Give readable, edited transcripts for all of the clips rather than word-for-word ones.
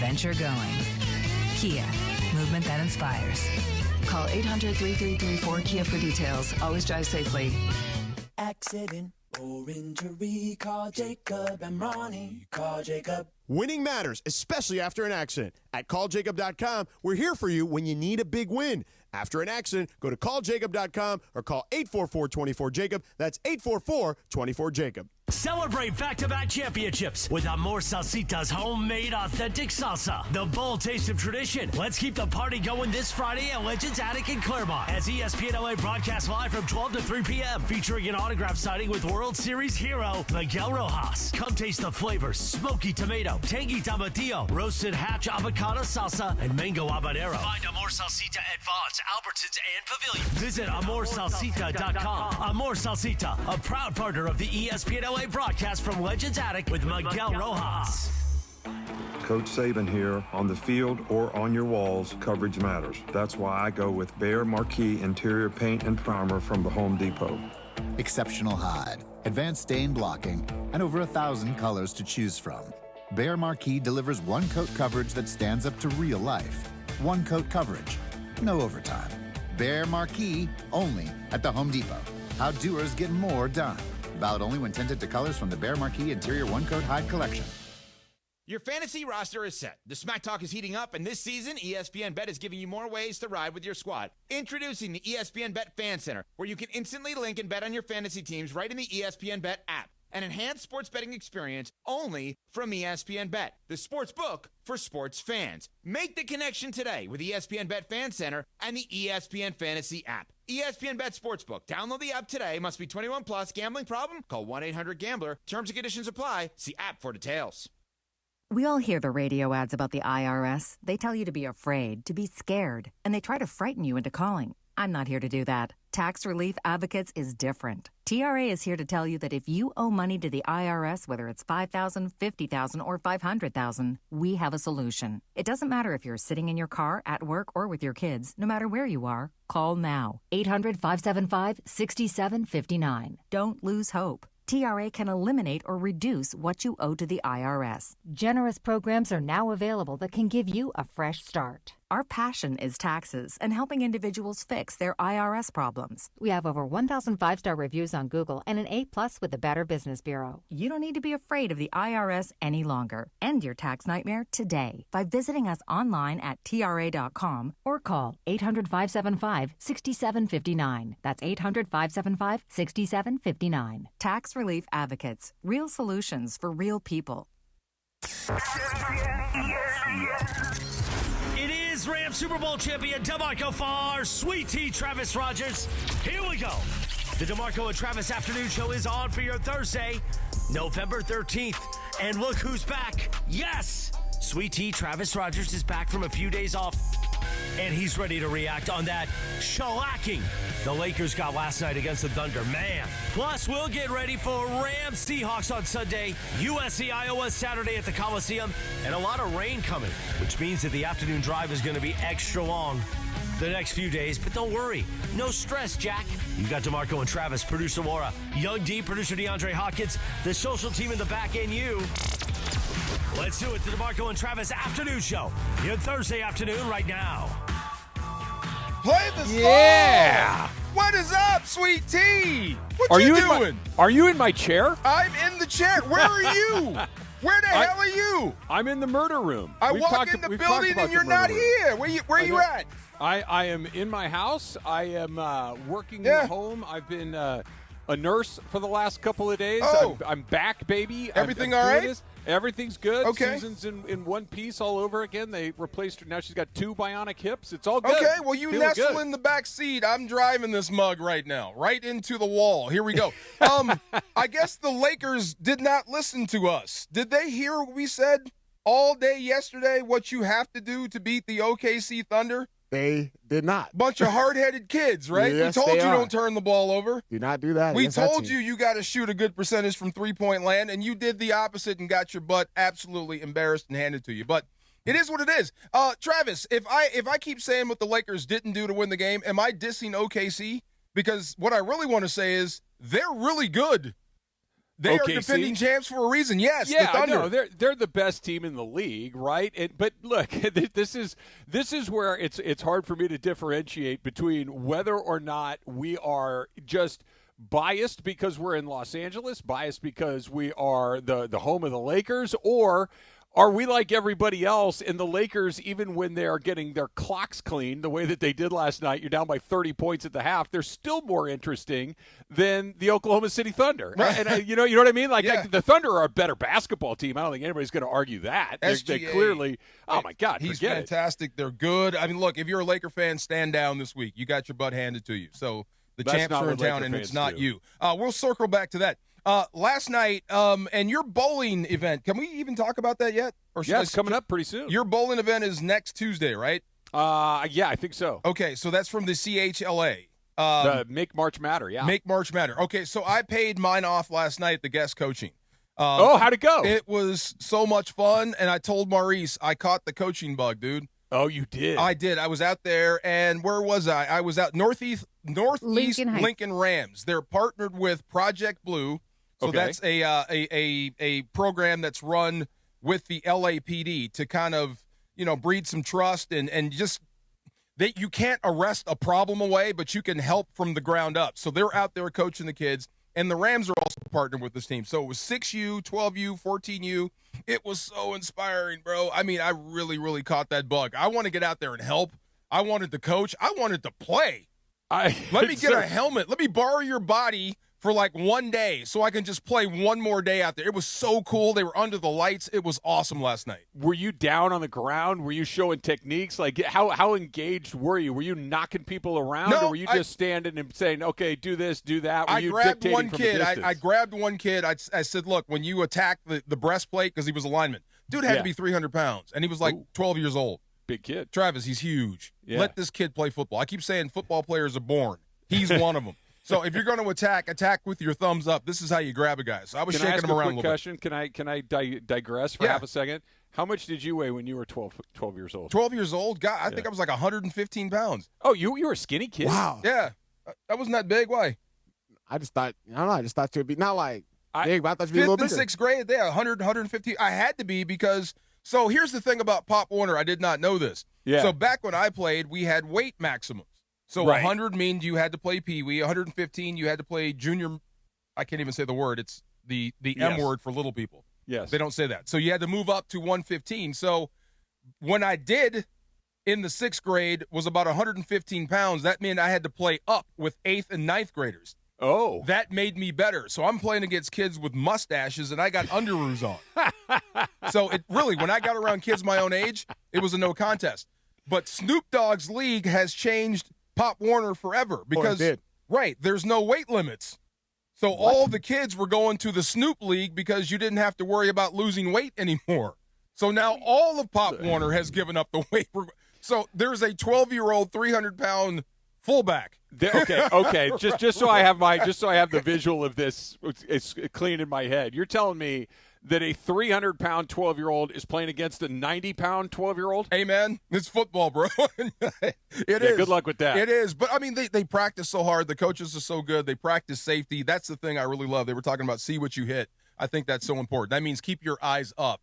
adventure going. Kia, movement that inspires. Call 800-3334-KIA for details. Always drive safely. Accident or injury, call Jacob and Ronnie. Call Jacob. Winning matters, especially after an accident. At calljacob.com, we're here for you when you need a big win. After an accident, go to calljacob.com or call 844-24-JACOB. That's 844-24-JACOB. Celebrate back-to-back championships with Amor Salsita's homemade authentic salsa. The bold taste of tradition. Let's keep the party going this Friday at Legends Attic in Claremont as ESPN LA broadcasts live from 12 to 3 p.m. featuring an autograph signing with World Series hero Miguel Rojas. Come taste the flavors: smoky tomato, tangy tomatillo, roasted hatch avocado salsa, and mango habanero. Find Amor Salsita at Vaughn's, Albertsons, and Pavilion. Visit AmorSalsita.com. Amor Salsita, a proud partner of the ESPN LA broadcast from Legends Attic with Miguel Rojas. Coach Saban here. On the field or on your walls, coverage matters. That's why I go with Behr Marquee Interior Paint and Primer from the Home Depot. Exceptional hide, advanced stain blocking, and over 1,000 colors to choose from. Behr Marquee delivers one-coat coverage that stands up to real life. One-coat coverage, no overtime. Behr Marquee, only at the Home Depot. How doers get more done. Valid only when tinted to colors from the Behr Marquee Interior One-Coat Hide Collection. Your fantasy roster is set. The Smack Talk is heating up, and this season, ESPN Bet is giving you more ways to ride with your squad. Introducing the ESPN Bet Fan Center, where you can instantly link and bet on your fantasy teams right in the ESPN Bet app. An enhanced sports betting experience only from ESPN Bet, the sports book for sports fans. Make the connection today with ESPN Bet Fan Center and the ESPN Fantasy app. ESPN Bet Sportsbook. Download the app today. Must be 21 plus. Gambling problem? Call 1-800-GAMBLER. Terms and conditions apply. See app for details. We all hear the radio ads about the IRS. They tell you to be afraid, to be scared, and they try to frighten you into calling. I'm not here to do that. Tax Relief Advocates is different. TRA is here to tell you that if you owe money to the IRS, whether it's $5,000, $50,000, or $500,000, we have a solution. It doesn't matter if you're sitting in your car, at work, or with your kids. No matter where you are, call now. 800-575-6759. Don't lose hope. TRA can eliminate or reduce what you owe to the IRS. Generous programs are now available that can give you a fresh start. Our passion is taxes and helping individuals fix their IRS problems. We have over 1,000 5-star reviews on Google and an A+ with the Better Business Bureau. You don't need to be afraid of the IRS any longer. End your tax nightmare today by visiting us online at TRA.com or call 800-575-6759. That's 800-575-6759. Tax Relief Advocates. Real solutions for real people. It is Rams Super Bowl champion DeMarco Farr, Sweet Tea Travis Rogers. Here we go. The DeMarco and Travis Afternoon Show is on for your Thursday, November 13th. And look who's back. Yes! Sweet Tea Travis Rogers is back from a few days off. And he's ready to react on that shellacking the Lakers got last night against the Thunder. Man. Plus, we'll get ready for Rams Seahawks on Sunday, USC Iowa Saturday at the Coliseum, and a lot of rain coming, which means that the afternoon drive is going to be extra long the next few days. But don't worry. No stress, Jack. You've got DeMarco and Travis, producer Laura, Young D, producer DeAndre Hawkins, the social team in the back, and you. Let's do it, the DeMarco and Travis Afternoon Show. Your Thursday afternoon right now. Play the song! Yeah! What is up, Sweet Tea? What you doing? Are you in my chair? I'm in the chair. Where are you? Where the hell are you? I'm in the murder room. I walk in the building and you're not here. Where you at? I am in my house. I am working at home. I've been a nurse for the last couple of days. Oh. I'm back, baby. Everything I'm all right? this. Everything's good. Okay. Susan's in one piece all over again. They replaced her. Now she's got 2 bionic hips. It's all good. Okay, well, you Feeling nestle good. in the back seat. I'm driving this mug right now, right into the wall. Here we go. I guess the Lakers did not listen to us. Did they hear what we said all day yesterday, what you have to do to beat the OKC Thunder? They did not. Bunch of hard-headed kids, right? Yes, we told they you are. don't turn the ball over. Do not do that. We against that told team. you got to shoot a good percentage from three-point land, and you did the opposite and got your butt absolutely embarrassed and handed to you. But it is what it is. Travis, if I keep saying what the Lakers didn't do to win the game, am I dissing OKC? Because what I really want to say is they're really good. They are defending champs for a reason. Yes, the Thunder. No, they're the best team in the league, right? But look, this is where it's hard for me to differentiate between whether or not we are just biased because we're in Los Angeles, biased because we are the home of the Lakers, or are we like everybody else in the Lakers, even when they're getting their clocks cleaned the way that they did last night, you're down by 30 points at the half, they're still more interesting than the Oklahoma City Thunder. Right. And you know what I mean? Like the Thunder are a better basketball team. I don't think anybody's going to argue that. They clearly, oh, my God, he's forget fantastic. They're good. I mean, look, if you're a Laker fan, stand down this week. You got your butt handed to you. So the champs are in town, and it's not you. We'll circle back to that. Last night, and your bowling event, can we even talk about that yet? Or it's coming up pretty soon. Your bowling event is next Tuesday, right? Yeah, I think so. Okay, so that's from the CHLA. Make March Matter, yeah. Make March Matter. Okay, so I paid mine off last night at the guest coaching. How'd it go? It was so much fun, and I told Maurice I caught the coaching bug, dude. Oh, you did? I did. I was out there, and where was I? I was out Northeast Lincoln Rams. They're partnered with Project Blue. So that's a program that's run with the LAPD to kind of, breed some trust and just that you can't arrest a problem away, but you can help from the ground up. So they're out there coaching the kids, and the Rams are also partnered with this team. So it was 6U, 12U, 14U. It was so inspiring, bro. I mean, I really, really caught that bug. I want to get out there and help. I wanted to coach. I wanted to play. Let me get a helmet. Let me borrow your body for like one day so I can just play one more day out there. It was so cool. They were under the lights. It was awesome last night. Were you down on the ground? Were you showing techniques? Like how engaged were you? Were you knocking people around, or were you just standing and saying, okay, do this, do that? Were I grabbed one kid. I grabbed one kid. I said, look, when you attack the breastplate, because he was a lineman, dude had to be 300 pounds, and he was like 12 years old. Big kid. Travis, he's huge. Yeah. Let this kid play football. I keep saying football players are born. He's one of them. So if you're going to attack with your thumbs up. This is how you grab a guy. So I was shaking him around a little bit. Can I digress for half a second? How much did you weigh when you were 12 years old? 12 years old? God, I think I was like 115 pounds. Oh, you were a skinny kid? Wow. Yeah. That wasn't that big. Why? I just thought you would be not like big, but I thought you'd be a little bigger. 5th and 6th grade, 100, 150. I had to be because – so here's the thing about Pop Warner. I did not know this. Yeah. So back when I played, we had weight maximums. So 100 means you had to play Pee-wee. 115, you had to play junior. I can't even say the word. It's the M word for little people. Yes. They don't say that. So you had to move up to 115. So when I did in the 6th grade was about 115 pounds, that meant I had to play up with 8th and 9th graders. Oh. That made me better. So I'm playing against kids with mustaches, and I got underoos on. So it really, when I got around kids my own age, it was a no contest. But Snoop Dogg's league has changed Pop Warner forever because there's no weight limits. So all the kids were going to the Snoop League because you didn't have to worry about losing weight anymore. So now all of Pop Warner has given up the weight. So there's a 12-year-old 300-pound fullback. Okay. Just so I have the visual of this, it's clean in my head. You're telling me that a 300-pound 12-year-old is playing against a 90-pound 12-year-old? Hey, man, it's football, bro. It is. Good luck with that. It is. But, I mean, they practice so hard. The coaches are so good. They practice safety. That's the thing I really love. They were talking about see what you hit. I think that's so important. That means keep your eyes up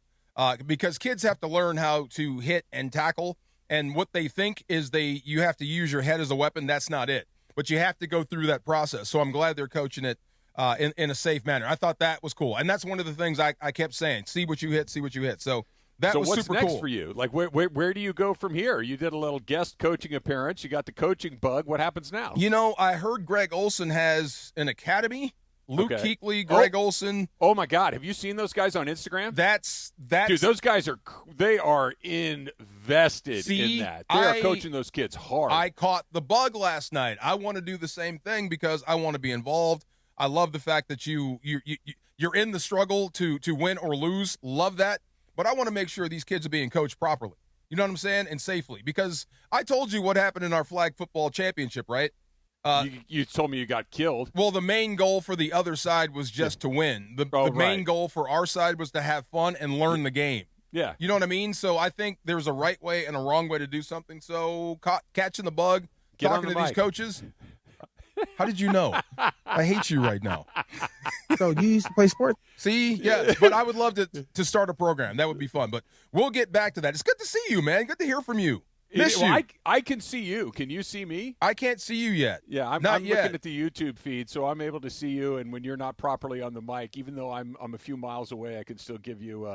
because kids have to learn how to hit and tackle. And what they think is you have to use your head as a weapon. That's not it. But you have to go through that process. So I'm glad they're coaching it in a safe manner. I thought that was cool. And that's one of the things I kept saying, see what you hit, see what you hit. So that was super cool. So what's next for you? Like, where do you go from here? You did a little guest coaching appearance. You got the coaching bug. What happens now? I heard Greg Olson has an academy. Luke Kuechly, Greg Olson. Oh, my God. Have you seen those guys on Instagram? That's Dude, those guys are invested in that. They are coaching those kids hard. I caught the bug last night. I want to do the same thing because I want to be involved. I love the fact that you're in the struggle to win or lose. Love that. But I want to make sure these kids are being coached properly. You know what I'm saying? And safely. Because I told you what happened in our flag football championship, right? You told me you got killed. Well, the main goal for the other side was just to win. The main goal for our side was to have fun and learn the game. Yeah. You know what I mean? So I think there's a right way and a wrong way to do something. So catching the bug, talking to these coaches. How did you know? I hate you right now. So you used to play sports? See? Yes, but I would love to start a program. That would be fun. But we'll get back to that. It's good to see you, man. Good to hear from you. Miss you. I can see you. Can you see me? I can't see you yet. Yeah, I'm looking at the YouTube feed, so I'm able to see you. And when you're not properly on the mic, even though I'm a few miles away, I can still give you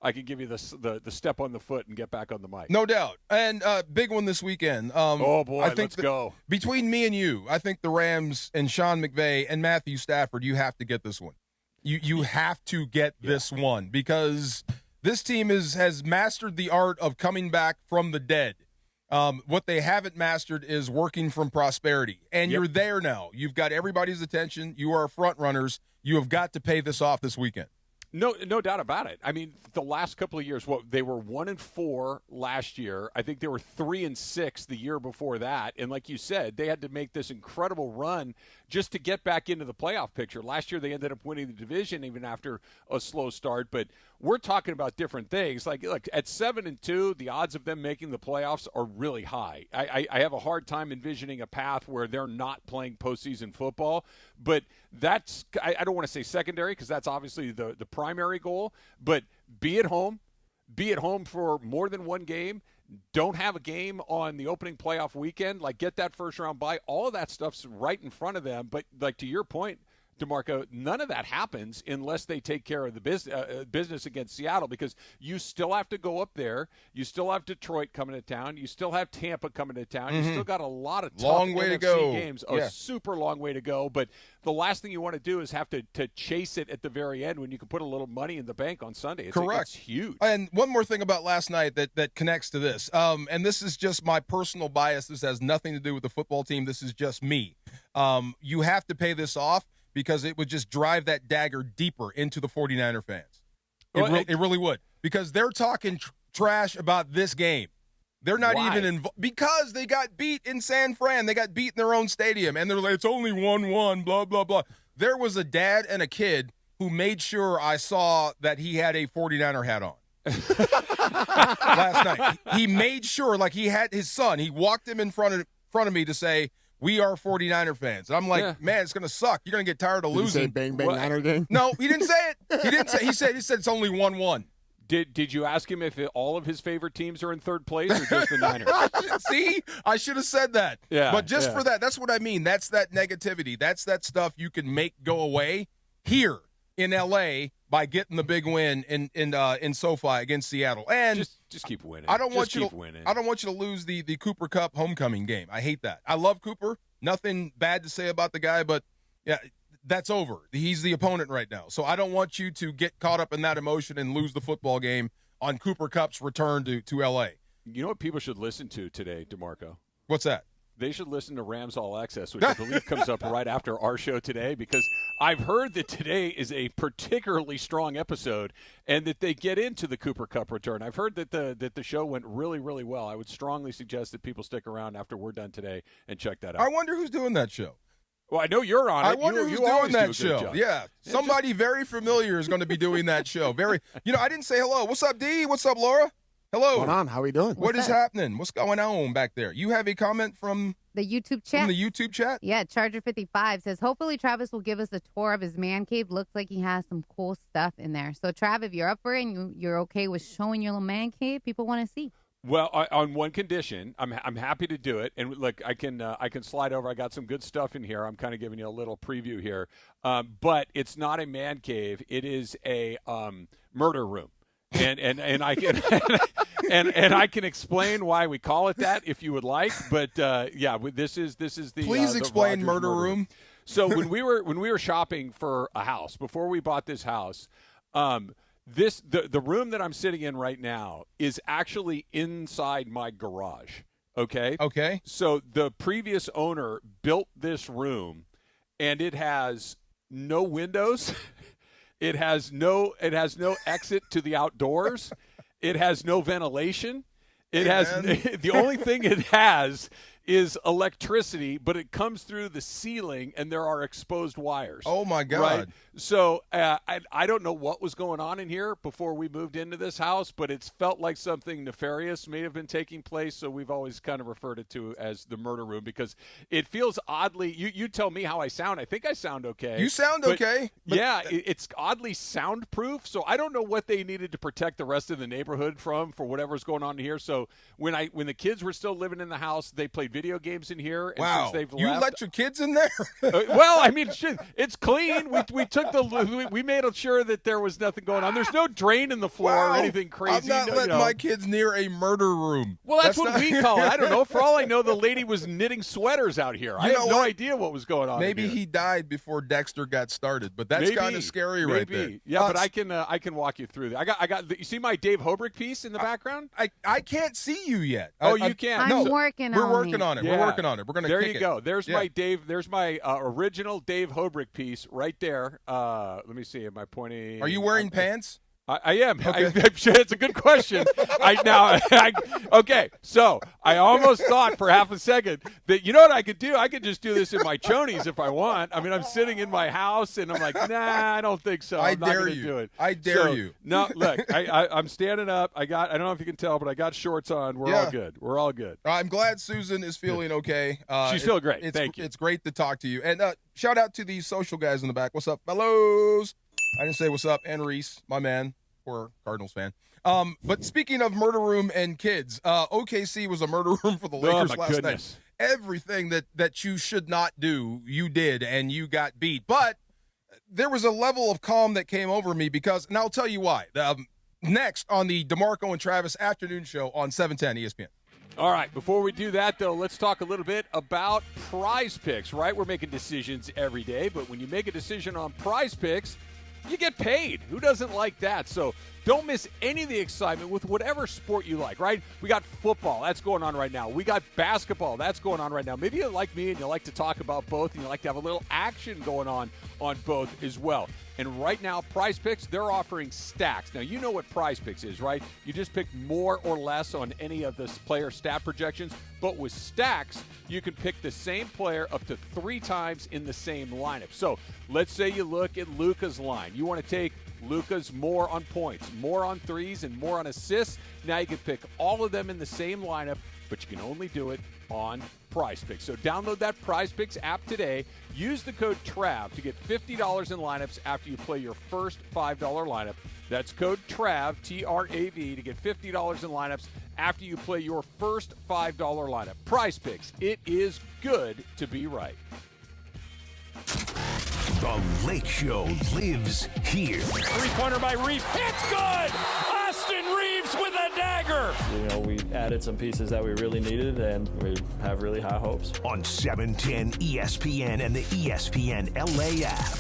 the step on the foot and get back on the mic. No doubt. And big one this weekend. Oh boy, let's go. Between me and you, I think the Rams and Sean McVay and Matthew Stafford, you have to get this one. You have to get this one because this team has mastered the art of coming back from the dead. What they haven't mastered is working from prosperity. And you're there now. You've got everybody's attention. You are front runners. You have got to pay this off this weekend. No doubt about it. I mean, the last couple of years, they were 1-4 last year. I think they were 3-6 the year before that. And like you said, they had to make this incredible run just to get back into the playoff picture. Last year, they ended up winning the division even after a slow start. But we're talking about different things. Like, look, at 7-2, the odds of them making the playoffs are really high. I have a hard time envisioning a path where they're not playing postseason football. But that's, I don't want to say secondary because that's obviously the primary goal, but be at home for more than one game. Don't have a game on the opening playoff weekend. Like, get that first round bye. All of that stuff's right in front of them. But like to your point, DeMarco, none of that happens unless they take care of the business against Seattle, because you still have to go up there. You still have Detroit coming to town. You still have Tampa coming to town. You still got a lot of tough long way NFC to go. Games. A super long way to go. But the last thing you want to do is have to chase it at the very end when you can put a little money in the bank on Sunday. Correct. It's huge. And one more thing about last night that connects to this, and this is just my personal bias. This has nothing to do with the football team. This is just me. You have to pay this off, because it would just drive that dagger deeper into the 49er fans. It really would, because they're talking trash about this game. They're not even involved because they got beat in San Fran. They got beat in their own stadium, and they're like, it's only 1-1, blah, blah, blah. There was a dad and a kid who made sure I saw that he had a 49er hat on last night. He made sure, like he had his son. He walked him in front of me to say, we are 49er fans. And I'm like, man, it's going to suck. You're going to get tired of losing. Did he say bang, bang, Niner game? No, he didn't say it. He didn't say. He said it's only 1-1. Did you ask him if all of his favorite teams are in third place or just the Niners? See, I should have said that. Yeah, but just for that, that's what I mean. That's that negativity. That's that stuff you can make go away here in L.A. by getting the big win in SoFi against Seattle. And just keep winning. I don't want you to lose the Cooper Kupp homecoming game. I hate that. I love Cooper. Nothing bad to say about the guy, but yeah, that's over. He's the opponent right now. So I don't want you to get caught up in that emotion and lose the football game on Cooper Kupp's return to L.A. You know what people should listen to today, DeMarco? What's that? They should listen to Rams All Access, which I believe comes up right after our show today, because I've heard that today is a particularly strong episode and that they get into the Cooper Kupp return. I've heard that the show went really, really well. I would strongly suggest that people stick around after we're done today and check that out. I wonder who's doing that show. Well, I know you're on it. I wonder who's doing that show. Yeah, somebody very familiar is going to be doing that show. I didn't say hello. What's up, D? What's up, Laura? Hello. What's going on? How are we doing? What is happening? What's going on back there? You have a comment from the YouTube chat? From the YouTube chat? Yeah, Charger55 says, hopefully Travis will give us a tour of his man cave. Looks like he has some cool stuff in there. So, Trav, if you're up for it and you're okay with showing your little man cave, people want to see. Well, on one condition, I'm happy to do it. And look, I can slide over. I got some good stuff in here. I'm kind of giving you a little preview here. But it's not a man cave. It is a murder room. And I can and I can explain why we call it that if you would like, but this is the please explain the murder room. So when we were shopping for a house before we bought this house, the room that I'm sitting in right now is actually inside my garage. Okay. So the previous owner built this room, and it has no windows. It has no exit to the outdoors. It has no ventilation. The only thing it has is electricity, but it comes through the ceiling, and there are exposed wires. Oh, my God. Right? So I don't know what was going on in here before we moved into this house, but it's felt like something nefarious may have been taking place, so we've always kind of referred it to as the murder room because it feels oddly – you tell me how I sound. I think I sound okay. You sound okay. But yeah, it's oddly soundproof, so I don't know what they needed to protect the rest of the neighborhood from for whatever's going on here. So when the kids were still living in the house, they played video games in here. And wow. Since they've you left, let your kids in there? Well, I mean, shit, it's clean. We took we made sure that there was nothing going on. There's no drain in the floor or anything crazy. I'm not letting my kids near a murder room. Well, that's what we call it. I don't know. For all I know, the lady was knitting sweaters out here. I have no idea what was going on. Maybe he died before Dexter got started, but that's kind of scary right there. Yeah, but I can walk you through that. I got. You see my Dave Hobrick piece in the background? I can't see you yet. Oh, you can't. I'm working on it. We're working on it. Yeah. We're working on it. We're going to There kick you go. it. There's my Dave. There's my original Dave Hobrick piece right there. Let me see. Am I pointing? Are you wearing pants? I am. Okay. It's a good question. Okay, so I almost thought for half a second that, you know what I could do? I could just do this in my chonies if I want. I mean, I'm sitting in my house, and I'm like, nah, I don't think so. I'm not going to do it. I dare you. No, look, I'm standing up. I don't know if you can tell, but I got shorts on. We're all good. We're all good. I'm glad Susan is feeling okay. She's feeling great. Thank you. It's great to talk to you. And shout out to these social guys in the back. What's up, fellows? I didn't say what's up. And Reese, my man, or Cardinals fan. But speaking of murder room and kids, OKC was a murder room for the Lakers last night. Everything that you should not do, you did, and you got beat. But there was a level of calm that came over me because, and I'll tell you why. Next on the DeMarco and Travis afternoon show on 710 ESPN. All right, before we do that, though, let's talk a little bit about PrizePicks, right? We're making decisions every day, but when you make a decision on PrizePicks, you get paid. Who doesn't like that? So don't miss any of the excitement with whatever sport you like, right? We got football. That's going on right now. We got basketball. That's going on right now. Maybe you're like me and you like to talk about both and you like to have a little action going on both as well. And right now, PrizePicks, they're offering stacks. Now, you know what PrizePicks is, right? You just pick more or less on any of the player stat projections. But with stacks, you can pick the same player up to 3 times in the same lineup. So let's say you look at Luka's line. You want to take Luka's more on points, more on threes, and more on assists. Now you can pick all of them in the same lineup, but you can only do it on PrizePicks. So download that PrizePicks app today. Use the code TRAV to get $50 in lineups after you play your first $5 lineup. That's code TRAV, T-R-A-V, to get $50 in lineups after you play your first $5 lineup. PrizePicks, it is good to be right. The Lake Show lives here. 3-pointer by Reeves. It's good! Austin Reeves with a dagger! You know, we added some pieces that we really needed, and we have really high hopes. On 710 ESPN and the ESPN LA app.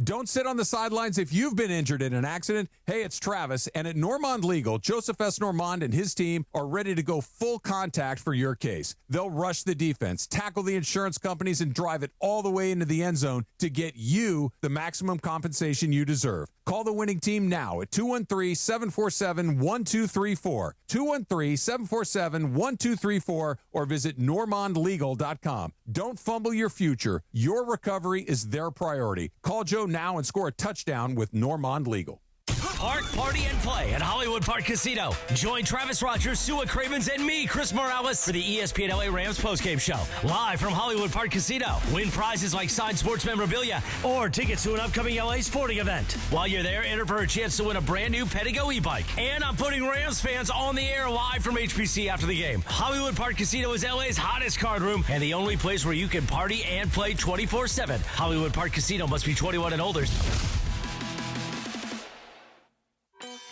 Don't sit on the sidelines if you've been injured in an accident. Hey, it's Travis, and at Normand Legal, Joseph S. Normand and his team are ready to go full contact for your case. They'll rush the defense, tackle the insurance companies, and drive it all the way into the end zone to get you the maximum compensation you deserve. Call the winning team now at 213-747-1234, 213-747-1234, or visit normandlegal.com. Don't fumble your future. Your recovery is their priority. Call Joe now and score a touchdown with Normand Legal. Park, party, and play at Hollywood Park Casino. Join Travis Rogers, Sua Cravens, and me, Chris Morales, for the ESPN LA Rams postgame show. Live from Hollywood Park Casino. Win prizes like signed sports memorabilia or tickets to an upcoming LA sporting event. While you're there, enter for a chance to win a brand new Pedigo e-bike. And I'm putting Rams fans on the air live from HPC after the game. Hollywood Park Casino is LA's hottest card room and the only place where you can party and play 24/7. Hollywood Park Casino must be 21 and older.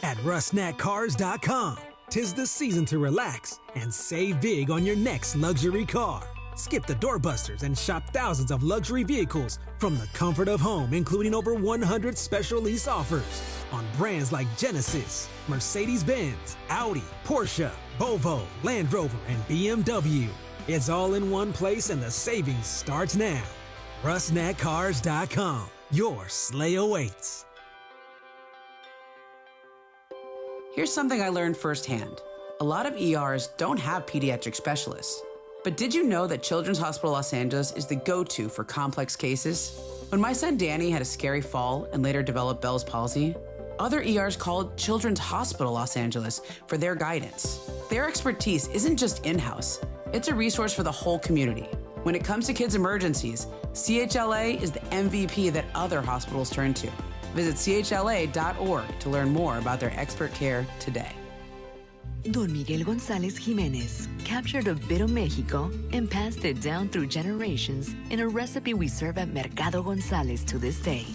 At RussNatCars.com, 'tis the season to relax and save big on your next luxury car. Skip the doorbusters and shop thousands of luxury vehicles from the comfort of home, including over 100 special lease offers on brands like Genesis, Mercedes-Benz, Audi, Porsche, Volvo, Land Rover, and BMW. It's all in one place and the savings starts now. RussNatCars.com. Your sleigh awaits. Here's something I learned firsthand. A lot of ERs don't have pediatric specialists. But did you know that Children's Hospital Los Angeles is the go-to for complex cases? When my son Danny had a scary fall and later developed Bell's palsy, other ERs called Children's Hospital Los Angeles for their guidance. Their expertise isn't just in-house, it's a resource for the whole community. When it comes to kids' emergencies, CHLA is the MVP that other hospitals turn to. Visit chla.org to learn more about their expert care today. Don Miguel González Jiménez captured a bit of Mexico and passed it down through generations in a recipe we serve at Mercado González to this day.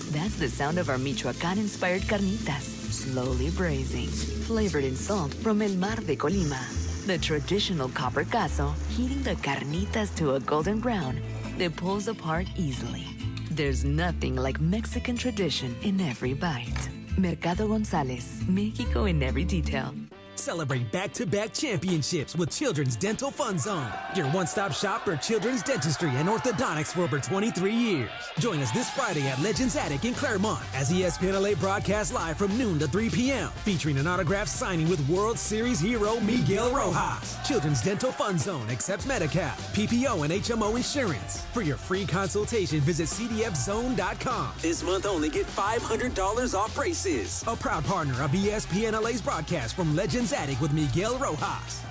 That's the sound of our Michoacán-inspired carnitas, slowly braising, flavored in salt from El Mar de Colima. The traditional copper cazo heating the carnitas to a golden brown that pulls apart easily. There's nothing like Mexican tradition in every bite. Mercado González, Mexico in every detail. Celebrate back-to-back championships with Children's Dental Fun Zone, your one-stop shop for children's dentistry and orthodontics for over 23 years. Join us this Friday at Legends Attic in Claremont as ESPN LA broadcasts live from noon to 3 p.m., featuring an autographed signing with World Series hero Miguel Rojas. Children's Dental Fun Zone accepts Medi-Cal, PPO, and HMO insurance. For your free consultation, visit cdfzone.com. This month only, get $500 off braces. A proud partner of ESPN LA's broadcast from Legends Attic with Miguel Rojas.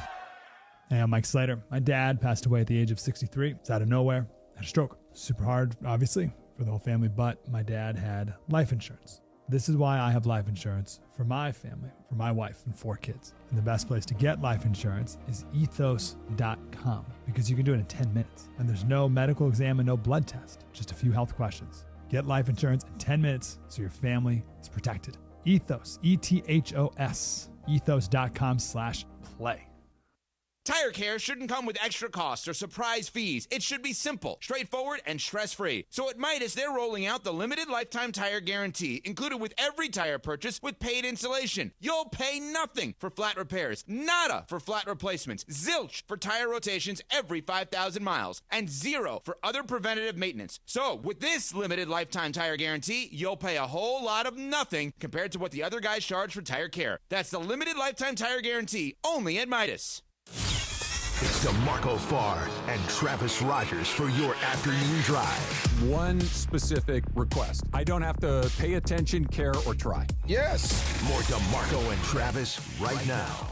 Hey, I'm Mike Slater. My dad passed away at the age of 63. It's out of nowhere. Had a stroke. Super hard, obviously, for the whole family, but my dad had life insurance. This is why I have life insurance for my family, for my wife and 4 kids. And the best place to get life insurance is ethos.com, because you can do it in 10 minutes. And there's no medical exam and no blood test, just a few health questions. Get life insurance in 10 minutes so your family is protected. Ethos, ETHOS. ethos.com/play. Tire care shouldn't come with extra costs or surprise fees. It should be simple, straightforward, and stress-free. So at Midas, they're rolling out the limited lifetime tire guarantee, included with every tire purchase with paid installation. You'll pay nothing for flat repairs, nada for flat replacements, zilch for tire rotations every 5,000 miles, and 0 for other preventative maintenance. So with this limited lifetime tire guarantee, you'll pay a whole lot of nothing compared to what the other guys charge for tire care. That's the limited lifetime tire guarantee, only at Midas. It's DeMarco Farr and Travis Rogers for your afternoon drive. One specific request. I don't have to pay attention, care, or try. Yes. More DeMarco and Travis right now.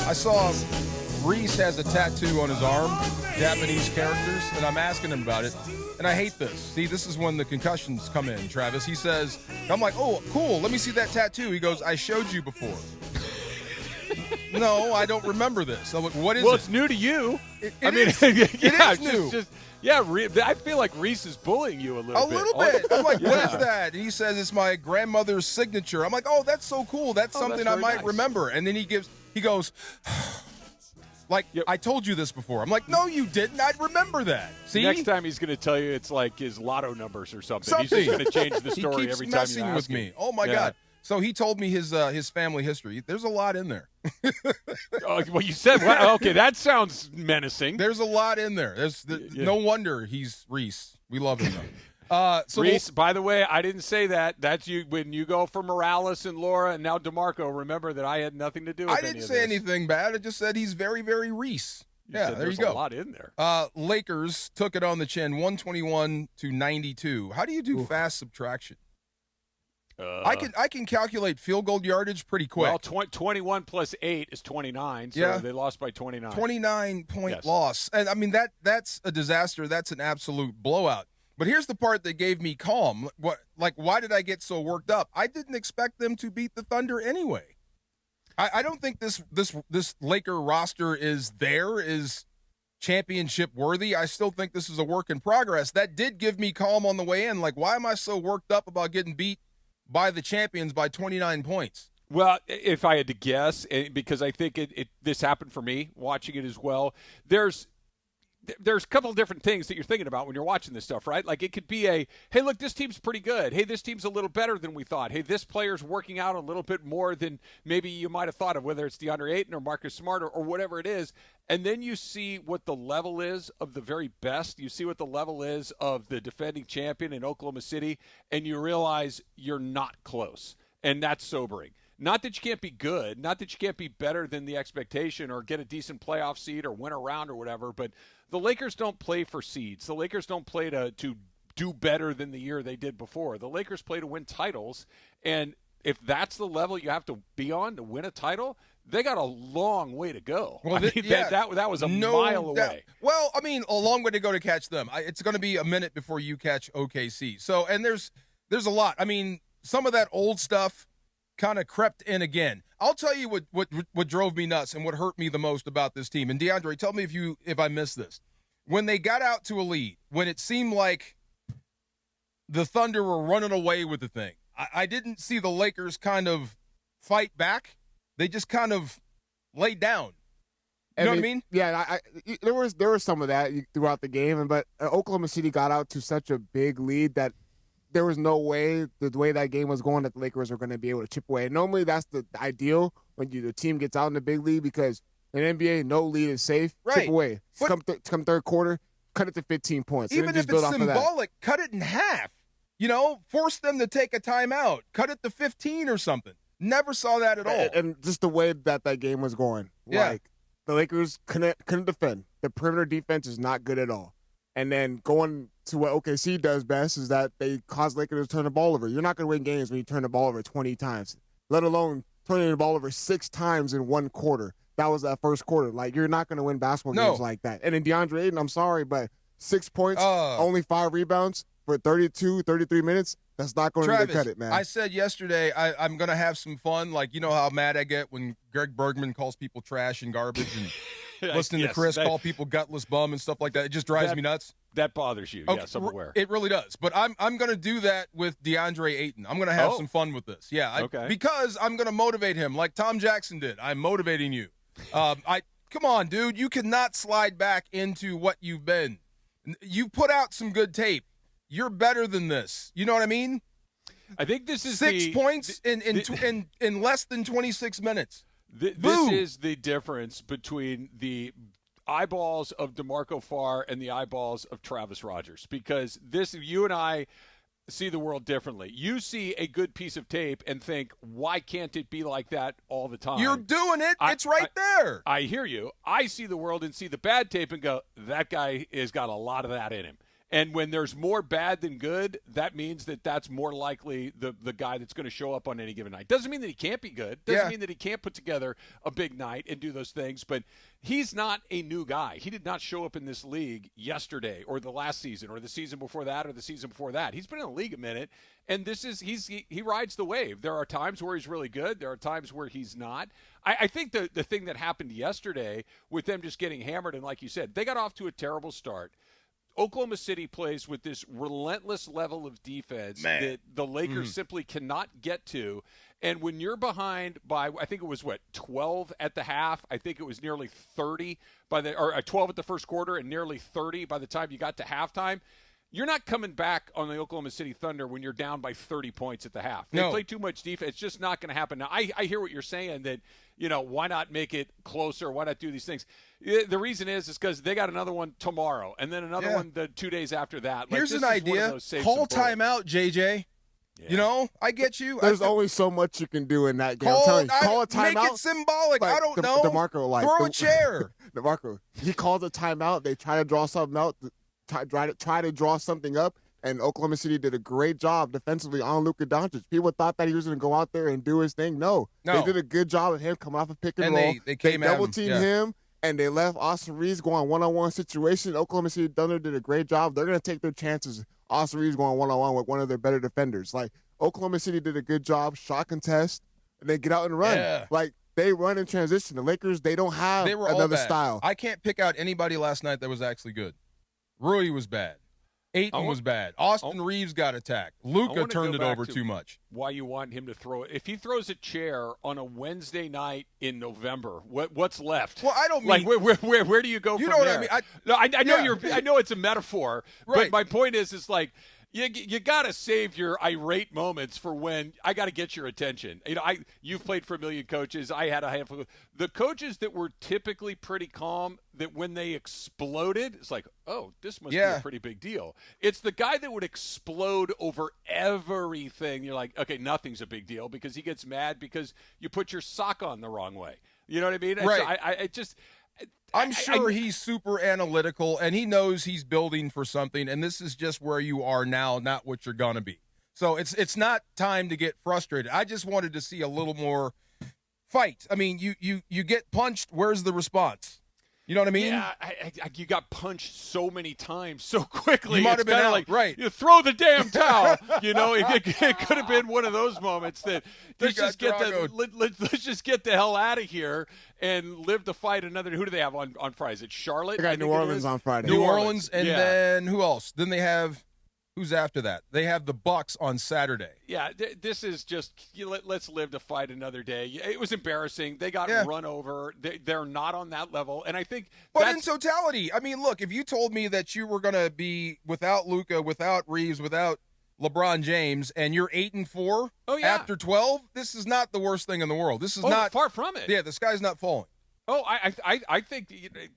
I saw Reese has a tattoo on his arm, Japanese characters, and I'm asking him about it. And I hate this. See, this is when the concussions come in, Travis. He says, I'm like, oh, cool, let me see that tattoo. He goes, I showed you before. No, I don't remember this. I'm like, what is it? Well, it's new to you. It is new. I feel like Reese is bullying you a little bit. A little bit. I'm like, what is that? And he says, it's my grandmother's signature. I'm like, oh, that's so cool. That's something I might remember. And then he goes, like, yep. I told you this before. I'm like, no, you didn't. I'd remember that. See? Next time he's going to tell you it's like his lotto numbers or something. He's just going to change the story every time you ask him. He keeps messing with me. Oh, my God. So he told me his family history. There's a lot in there. Well, you said, well, okay, that sounds menacing. There's a lot in there. No wonder he's Reese. We love him, though. Reese, by the way, I didn't say that. That's you when you go for Morales and Laura and now DeMarco. Remember that I had nothing to do with it. I didn't say anything bad. I just said he's very, very Reese. There you go. A lot in there. Lakers took it on the chin, 121-92. How do you do fast subtraction? I can calculate field goal yardage pretty quick. Well, 21 plus 8 is 29, so they lost by 29. 29-point loss. And, I mean, that's a disaster. That's an absolute blowout. But here's the part that gave me calm. Why did I get so worked up? I didn't expect them to beat the Thunder anyway. I don't think this Laker roster is championship worthy. I still think this is a work in progress. That did give me calm on the way in. Like, why am I so worked up about getting beat by the champions by 29 points? Well, if I had to guess, because I think this happened for me watching it as well, there's a couple of different things that you're thinking about when you're watching this stuff, right? Like it could be hey, look, this team's pretty good. Hey, this team's a little better than we thought. Hey, this player's working out a little bit more than maybe you might have thought of, whether it's DeAndre Ayton or Marcus Smart or whatever it is. And then you see what the level is of the very best. You see what the level is of the defending champion in Oklahoma City, and you realize you're not close. And that's sobering. Not that you can't be good, not that you can't be better than the expectation or get a decent playoff seed or win a round or whatever, but the Lakers don't play for seeds. The Lakers don't play to do better than the year they did before. The Lakers play to win titles, and if that's the level you have to be on to win a title, they got a long way to go. Well, that was a mile away. Well, I mean, a long way to go to catch them. It's going to be a minute before you catch OKC. So, and there's a lot. I mean, some of that old stuff kind of crept in again. I'll tell you what drove me nuts and what hurt me the most about this team. And DeAndre, tell me if I missed this. When they got out to a lead, when it seemed like the Thunder were running away with the thing, I didn't see the Lakers kind of fight back. They just kind of laid down. You know what I mean? Yeah, there was some of that throughout the game, but Oklahoma City got out to such a big lead that there was no way, the way that game was going, that the Lakers were going to be able to chip away. Normally, that's the ideal when the team gets out in the big lead, because in NBA, no lead is safe. Right. Chip away. Come third quarter, cut it to 15 points. Even if it's symbolic, cut it in half. Force them to take a timeout. Cut it to 15 or something. Never saw that at all. And just the way that game was going. Yeah. Like, the Lakers couldn't defend. The perimeter defense is not good at all. And then going to what OKC does best is that they cause Lakers to turn the ball over. You're not going to win games when you turn the ball over 20 times, let alone turning the ball over 6 times in one quarter. That was that first quarter. Like, you're not going to win basketball games like that. And then DeAndre Ayton, I'm sorry, but 6 points, only 5 rebounds for 32, 33 minutes, that's not going to cut it, man. I said yesterday I'm going to have some fun. Like, you know how mad I get when Greg Bergman calls people trash and garbage and listening to Chris call people gutless bum and stuff like that. It just drives me nuts. That bothers you. Okay, yes, I'm aware. It really does. But I'm going to do that with DeAndre Ayton. I'm going to have some fun with this. Yeah, because I'm going to motivate him like Tom Jackson did. I'm motivating you. Come on, dude. You cannot slide back into what you've been. You put out some good tape. You're better than this. You know what I mean? I think this is 6 points in less than 26 minutes. This is the difference between the eyeballs of DeMarco Farr and the eyeballs of Travis Rogers, because you and I see the world differently. You see a good piece of tape and think, why can't it be like that all the time? You're doing it. It's right there. I hear you. I see the world and see the bad tape and go, that guy has got a lot of that in him. And when there's more bad than good, that means that's more likely the guy that's going to show up on any given night. Doesn't mean that he can't be good. Doesn't mean that he can't put together a big night and do those things. But he's not a new guy. He did not show up in this league yesterday or the last season or the season before that or the season before that. He's been in the league a minute, and he rides the wave. There are times where he's really good. There are times where he's not. I think the thing that happened yesterday with them just getting hammered, and like you said, they got off to a terrible start. Oklahoma City plays with this relentless level of defense that the Lakers simply cannot get to. And when you're behind by, I think it was 12 at the half. I think it was nearly 30 or 12 at the first quarter and nearly 30 by the time you got to halftime. You're not coming back on the Oklahoma City Thunder when you're down by 30 points at the half. They play too much defense. It's just not going to happen. Now, I hear what you're saying that, why not make it closer? Why not do these things? The reason is because they got another one tomorrow and then another one the 2 days after that. Here's an idea. Call timeout, JJ. Yeah. I get you. There's only so much you can do in that game. Call a timeout. Make it symbolic. I don't know. DeMarco, throw a chair. DeMarco, he calls a timeout. They try to draw something out. Try to draw something up, and Oklahoma City did a great job defensively on Luka Doncic. People thought that he was going to go out there and do his thing. No. They did a good job of him coming off a pick and roll. They double-teamed him, and they left Austin Reeves going one-on-one situation. Oklahoma City Thunder did a great job. They're going to take their chances. Austin Reeves going one-on-one with one of their better defenders. Like, Oklahoma City did a good job, shot contest, and they get out and run. Yeah. Like, they run in transition. The Lakers, they don't have another style. I can't pick out anybody last night that was actually good. Rui was bad. Ayton was bad. Austin Reeves got attacked. Luka turned it over too much. Why you want him to throw it? If he throws a chair on a Wednesday night in November, what's left? Well, I don't mean where do you go? You from know there? what I mean? I know I know it's a metaphor, but my point is like You got to save your irate moments for when I got to get your attention. You've played for a million coaches. I had a handful. The coaches that were typically pretty calm, that when they exploded, it's like, oh, this must be a pretty big deal. It's the guy that would explode over everything. You're like, okay, nothing's a big deal because he gets mad because you put your sock on the wrong way. You know what I mean? Right. I'm sure he's super analytical, and he knows he's building for something, and this is just where you are now, not what you're going to be. So it's not time to get frustrated. I just wanted to see a little more fight. I mean, you get punched. Where's the response? You know what I mean? Yeah, you got punched so many times so quickly. You might have been out, like, right. You throw the damn towel. It could have been one of those moments that let's just get the hell out of here and live to fight another. Who do they have on Friday? Is it Charlotte? They got New Orleans on Friday. New Orleans, and then who else? Then they have who's after that? They have the Bucks on Saturday. Yeah, this is just let's live to fight another day. It was embarrassing. They got run over. They're not on that level, and I think. But in totality, I mean, look, if you told me that you were going to be without Luka, without Reeves, without LeBron James, and you're 8-4 after 12, this is not the worst thing in the world. This is not far from it. Yeah, the sky's not falling. Oh, I think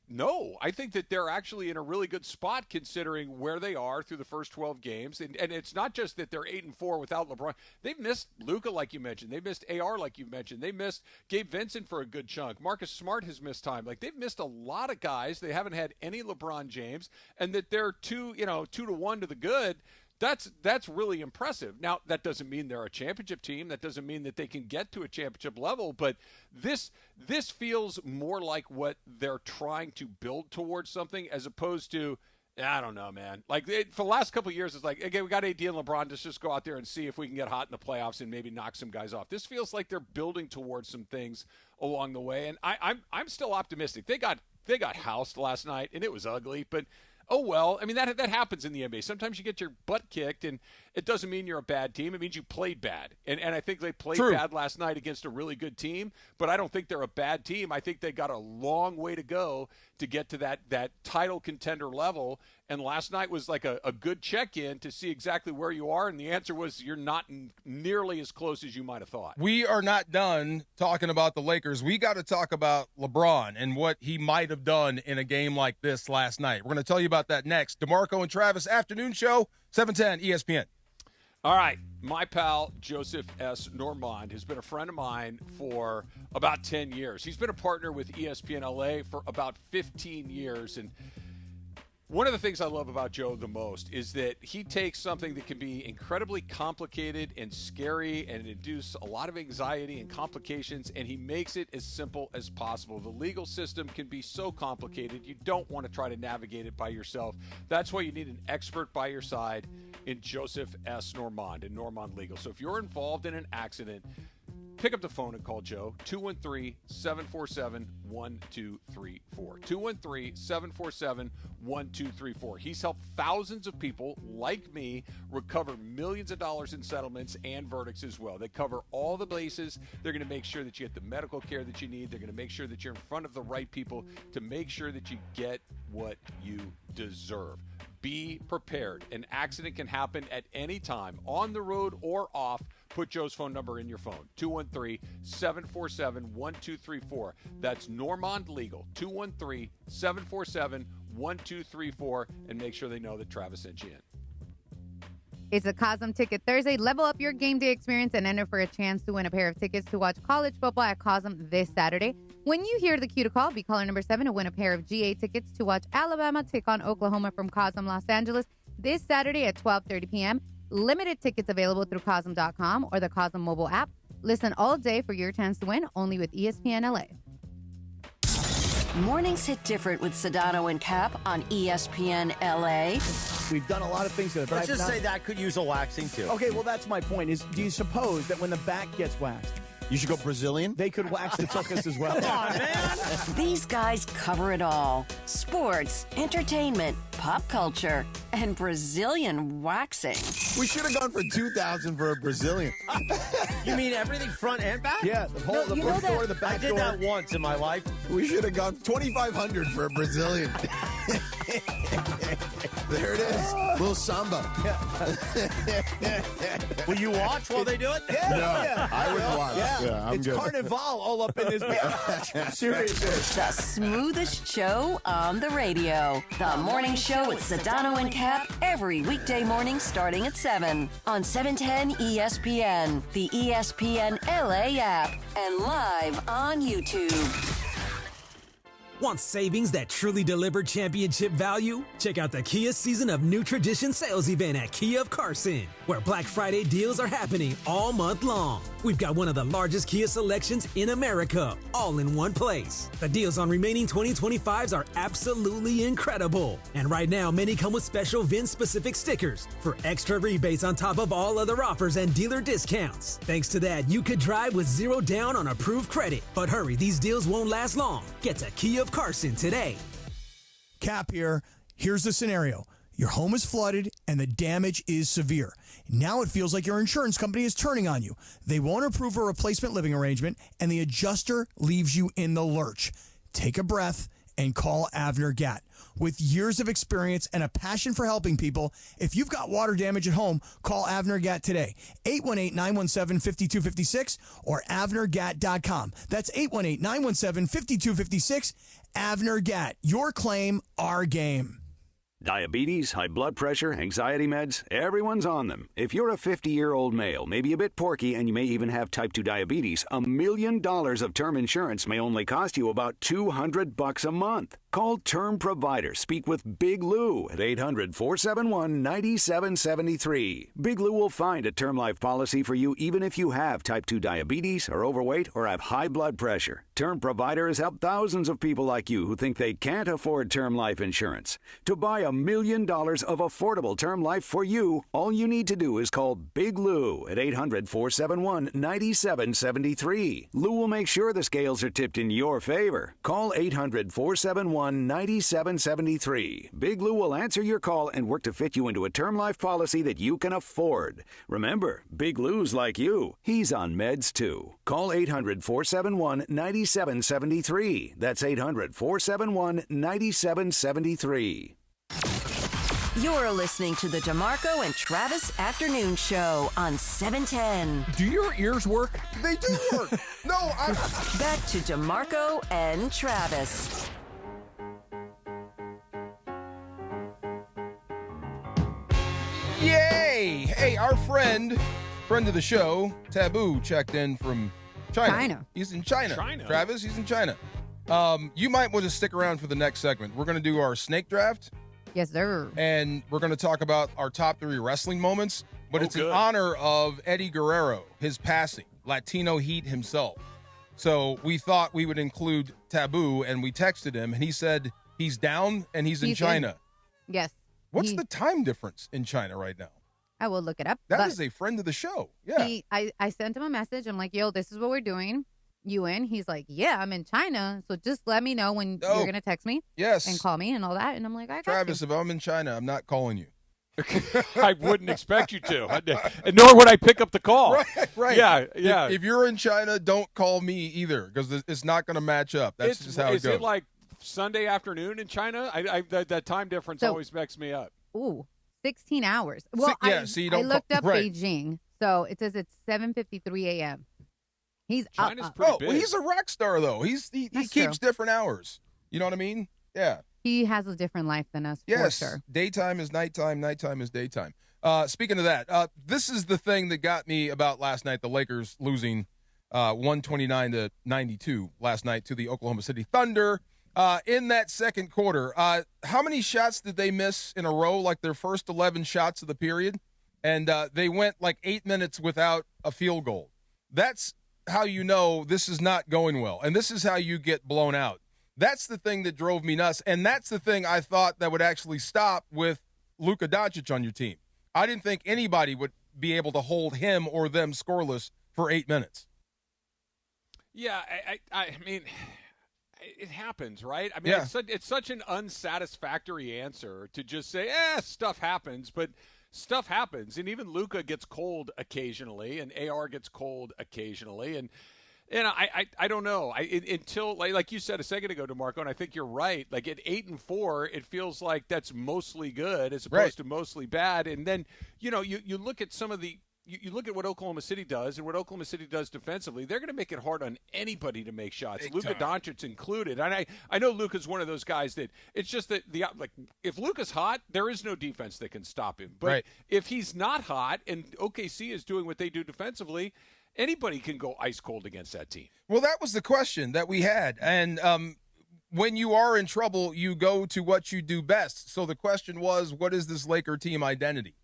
no. I think that they're actually in a really good spot considering where they are through the first 12 games, and it's not just that they're 8-4 without LeBron. They've missed Luka, like you mentioned. They missed AR, like you mentioned. They missed Gabe Vincent for a good chunk. Marcus Smart has missed time. Like they've missed a lot of guys. They haven't had any LeBron James, and that they're 2-1 to the good. That's really impressive. Now, that doesn't mean they're a championship team. That doesn't mean that they can get to a championship level. But this feels more like what they're trying to build towards something as opposed to, I don't know, man. Like for the last couple of years, it's like, okay, we got AD and LeBron. Let's just go out there and see if we can get hot in the playoffs and maybe knock some guys off. This feels like they're building towards some things along the way, and I'm still optimistic. They got housed last night, and it was ugly, but. Oh, well, I mean, that happens in the NBA. Sometimes you get your butt kicked, and it doesn't mean you're a bad team. It means you played bad. And I think they played bad last night against a really good team, but I don't think they're a bad team. I think they got a long way to go to get to that title contender level. And last night was like a good check-in to see exactly where you are, and the answer was you're not nearly as close as you might have thought. We are not done talking about the Lakers. We got to talk about LeBron and what he might have done in a game like this last night. We're going to tell you about that next. DeMarco and Travis Afternoon Show, 710 ESPN. All right, my pal Joseph S. Normand has been a friend of mine for about 10 years. He's been a partner with ESPN LA for about 15 years, and one of the things I love about Joe the most is that he takes something that can be incredibly complicated and scary and induce a lot of anxiety and complications, and he makes it as simple as possible. The legal system can be so complicated, you don't want to try to navigate it by yourself. That's why you need an expert by your side in Joseph S. Normand and Normand Legal. So if you're involved in an accident, pick up the phone and call Joe, 213-747-1234. 213-747-1234. He's helped thousands of people like me recover millions of dollars in settlements and verdicts as well. They cover all the bases. They're going to make sure that you get the medical care that you need. They're going to make sure that you're in front of the right people to make sure that you get what you deserve. Be prepared. An accident can happen at any time, on the road or off. Put Joe's phone number in your phone, 213-747-1234. That's Normand Legal, 213-747-1234, and make sure they know that Travis sent you in. It's a Cosm Ticket Thursday. Level up your game day experience and enter for a chance to win a pair of tickets to watch college football at Cosm this Saturday. When you hear the cue to call, be caller number 7 to win a pair of GA tickets to watch Alabama take on Oklahoma from Cosm Los Angeles this Saturday at 12:30 p.m. Limited tickets available through Cosm.com or the Cosm mobile app. Listen all day for your chance to win, only with ESPN LA. Mornings hit different with Sedano and Cap on ESPN LA. We've done a lot of things to it. But Let's just say that could use a waxing too. Okay, well, that's my point. Is do you suppose that when the back gets waxed, you should go Brazilian? They could wax the tuchus as well. Come on, man. These guys cover it all. Sports, entertainment, pop culture, and Brazilian waxing. We should have gone for $2,000 for a Brazilian. You mean everything front and back? Yeah, the whole the front door, the back door. I did that once in my life. We should have gone $2,500 for a Brazilian. There it is. Little samba. Will you watch while they do it? No, I would watch. Yeah, I'm it's good. Carnival all up in his Seriously. The smoothest show on the radio. The Morning Show with Sedano and Cap every weekday morning starting at 7 on 710 ESPN, the ESPN LA app, and live on YouTube. Want savings that truly deliver championship value? Check out the Kia Season of New Tradition sales event at Kia of Carson, where Black Friday deals are happening all month long. We've got one of the largest Kia selections in America, all in one place. The deals on remaining 2025s are absolutely incredible. And right now, many come with special VIN-specific stickers for extra rebates on top of all other offers and dealer discounts. Thanks to that, you could drive with 0 down on approved credit. But hurry, these deals won't last long. Get to Kia of Carson today. Cap here. Here's the scenario. Your home is flooded and the damage is severe. Now it feels like your insurance company is turning on you. They won't approve a replacement living arrangement and the adjuster leaves you in the lurch. Take a breath and call Avner Gatt. With years of experience and a passion for helping people, if you've got water damage at home, call Avner Gatt today. 818-917-5256 or avnergatt.com. That's 818-917-5256. Avner Gatt. Your claim, our game. Diabetes, high blood pressure, anxiety meds, everyone's on them. If you're a 50-year-old male, maybe a bit porky, and you may even have type 2 diabetes, $1 million of term insurance may only cost you about $200 a month. Call Term Provider. Speak with Big Lou at 800-471-9773. Big Lou will find a term life policy for you even if you have type 2 diabetes, are overweight, or have high blood pressure. Term Provider has helped thousands of people like you who think they can't afford term life insurance. To buy $1 million of affordable term life for you, all you need to do is call Big Lou at 800-471-9773. Lou will make sure the scales are tipped in your favor. Call 800-471-9773. Big Lou will answer your call and work to fit you into a term life policy that you can afford. Remember, Big Lou's like you. He's on meds too. Call 800-471-9773. That's 800-471-9773. You're listening to the DeMarco and Travis Afternoon Show on 710. Do your ears work? They do work. No, Back to DeMarco and Travis. Yay! Hey, our friend of the show, Taboo, checked in from China. He's in China. Travis, he's in China. You might want to stick around for the next segment. We're going to do our snake draft. Yes, sir. And we're going to talk about our top 3 wrestling moments. But it's in honor of Eddie Guerrero, his passing, Latino Heat himself. So we thought we would include Taboo, and we texted him, and he said he's down and he's in China. Yes. What's the time difference in China right now? I will look it up. That is a friend of the show. Yeah. I sent him a message. I'm like, yo, this is what we're doing. You in? He's like, yeah, I'm in China. So just let me know when you're going to text me. Yes. And call me and all that. And I'm like, I got Travis, you. if I'm in China, I'm not calling you. I wouldn't expect you to. Nor would I pick up the call. Right. Yeah. If you're in China, don't call me either because it's not going to match up. That's just how it goes. Is it like Sunday afternoon in China? That time difference always backs me up. Ooh, 16 hours. Well, I looked up Beijing, so it says it's 7:53 a.m. He's China's pretty big. Well, he's a rock star though. He keeps different hours. You know what I mean? Yeah. He has a different life than us, for sure. Daytime is nighttime. Nighttime is daytime. Speaking of that, this is the thing that got me about last night. The Lakers losing 129-92 last night to the Oklahoma City Thunder. In that second quarter, how many shots did they miss in a row, like their first 11 shots of the period? And they went like 8 minutes without a field goal. That's how you know this is not going well. And this is how you get blown out. That's the thing that drove me nuts. And that's the thing I thought that would actually stop with Luka Doncic on your team. I didn't think anybody would be able to hold him or them scoreless for 8 minutes. Yeah, I mean, it happens, right? I mean, it's such an unsatisfactory answer to just say, stuff happens, but stuff happens. And even Luka gets cold occasionally, and AR gets cold occasionally. And And I don't know. Until like you said a second ago, DeMarco, and I think you're right. Like at 8-4, it feels like that's mostly good as opposed to mostly bad. And then you look at some of the. You look at what Oklahoma City does and what Oklahoma City does defensively, they're going to make it hard on anybody to make shots, Luka Doncic included. And I know Luka's one of those guys that it's just that if Luka's hot, there is no defense that can stop him. But if he's not hot and OKC is doing what they do defensively, anybody can go ice cold against that team. Well, that was the question that we had. And when you are in trouble, you go to what you do best. So the question was, what is this Laker team identity?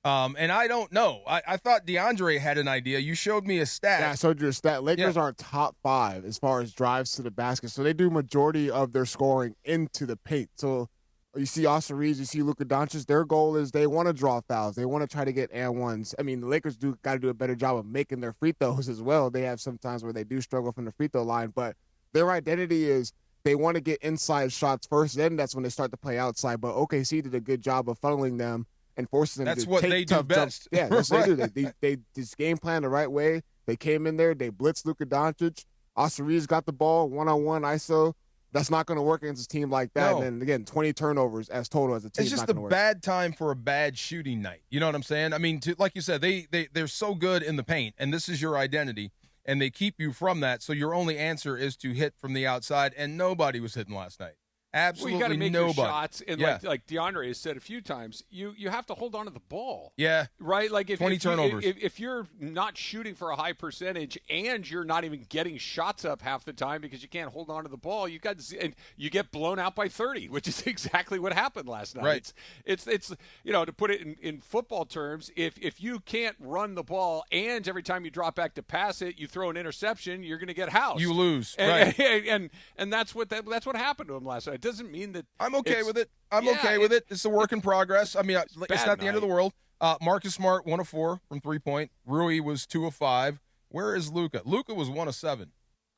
And I don't know. I thought DeAndre had an idea. You showed me a stat. Yeah, I showed you a stat. Lakers are top 5 as far as drives to the basket. So they do majority of their scoring into the paint. So you see Austin Reeves, you see Luka Doncic. Their goal is they want to draw fouls. They want to try to get and ones. I mean, the Lakers got to do a better job of making their free throws as well. They have some times where they do struggle from the free throw line. But their identity is they want to get inside shots first. Then that's when they start to play outside. But OKC did a good job of funneling them and forcing them to take tough jumps. Yeah, that's what they do. They just game plan the right way. They came in there. They blitzed Luka Doncic. Austin Reeves got the ball, one-on-one ISO. That's not going to work against a team like that. No. And then, again, 20 turnovers as total as a team. It's just a bad time for a bad shooting night. You know what I'm saying? I mean, like you said, they're so good in the paint, and this is your identity, and they keep you from that. So your only answer is to hit from the outside, and nobody was hitting last night. Absolutely well, you got to make nobody. Your shots, and like DeAndre has said a few times, you have to hold on to the ball. Yeah, right. Like if 20 turnovers. If you're not shooting for a high percentage and you're not even getting shots up half the time because you can't hold on to the ball, you get blown out by 30, which is exactly what happened last night. Right. It's to put it in football terms, if you can't run the ball and every time you drop back to pass it, you throw an interception, you're going to get housed. You lose. And, right. And that's what happened to him last night. Doesn't mean that I'm okay with it. I'm okay with it. It's a work in progress. I mean, it's not the end of the world. Marcus Smart, 1 of 4 from 3-point. Rui was 2 of 5. Where is Luka? Luka was 1 of 7.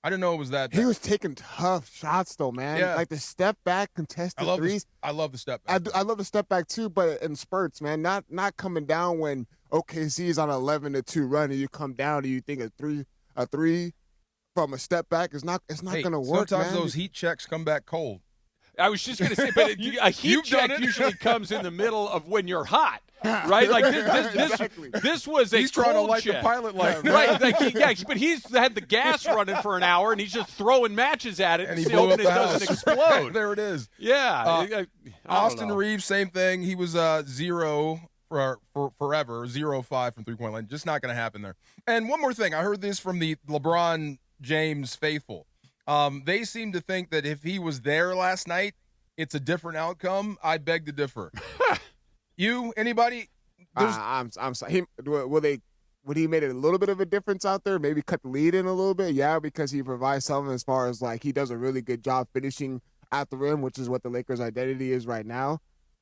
I didn't know it was that bad. He was taking tough shots, though, man. Yeah. Like the step back, contested threes. I love the step back. I love the step back, too, but in spurts, man. Not coming down when OKC is on an 11-2 run and you come down and you think a three from a step back is not going to work, sometimes man. Those heat checks come back cold. I was just going to say, but a heat check usually comes in the middle of when you're hot, right? Like this was a he's trying to light check. the pilot light, right? But he's had the gas running for an hour, and he's just throwing matches at it, and he blew up it the doesn't house. explode. There it is. Yeah. Austin Reeves, same thing. He was 0 for forever, 0-5 from 3-point line. Just not going to happen there. And one more thing, I heard this from the LeBron James faithful. They seem to think that if he was there last night, it's a different outcome. I beg to differ. Anybody? I'm sorry. Would he made it a little bit of a difference out there? Maybe cut the lead in a little bit? Yeah, because he provides something as far as like he does a really good job finishing at the rim, which is what the Lakers' identity is right now.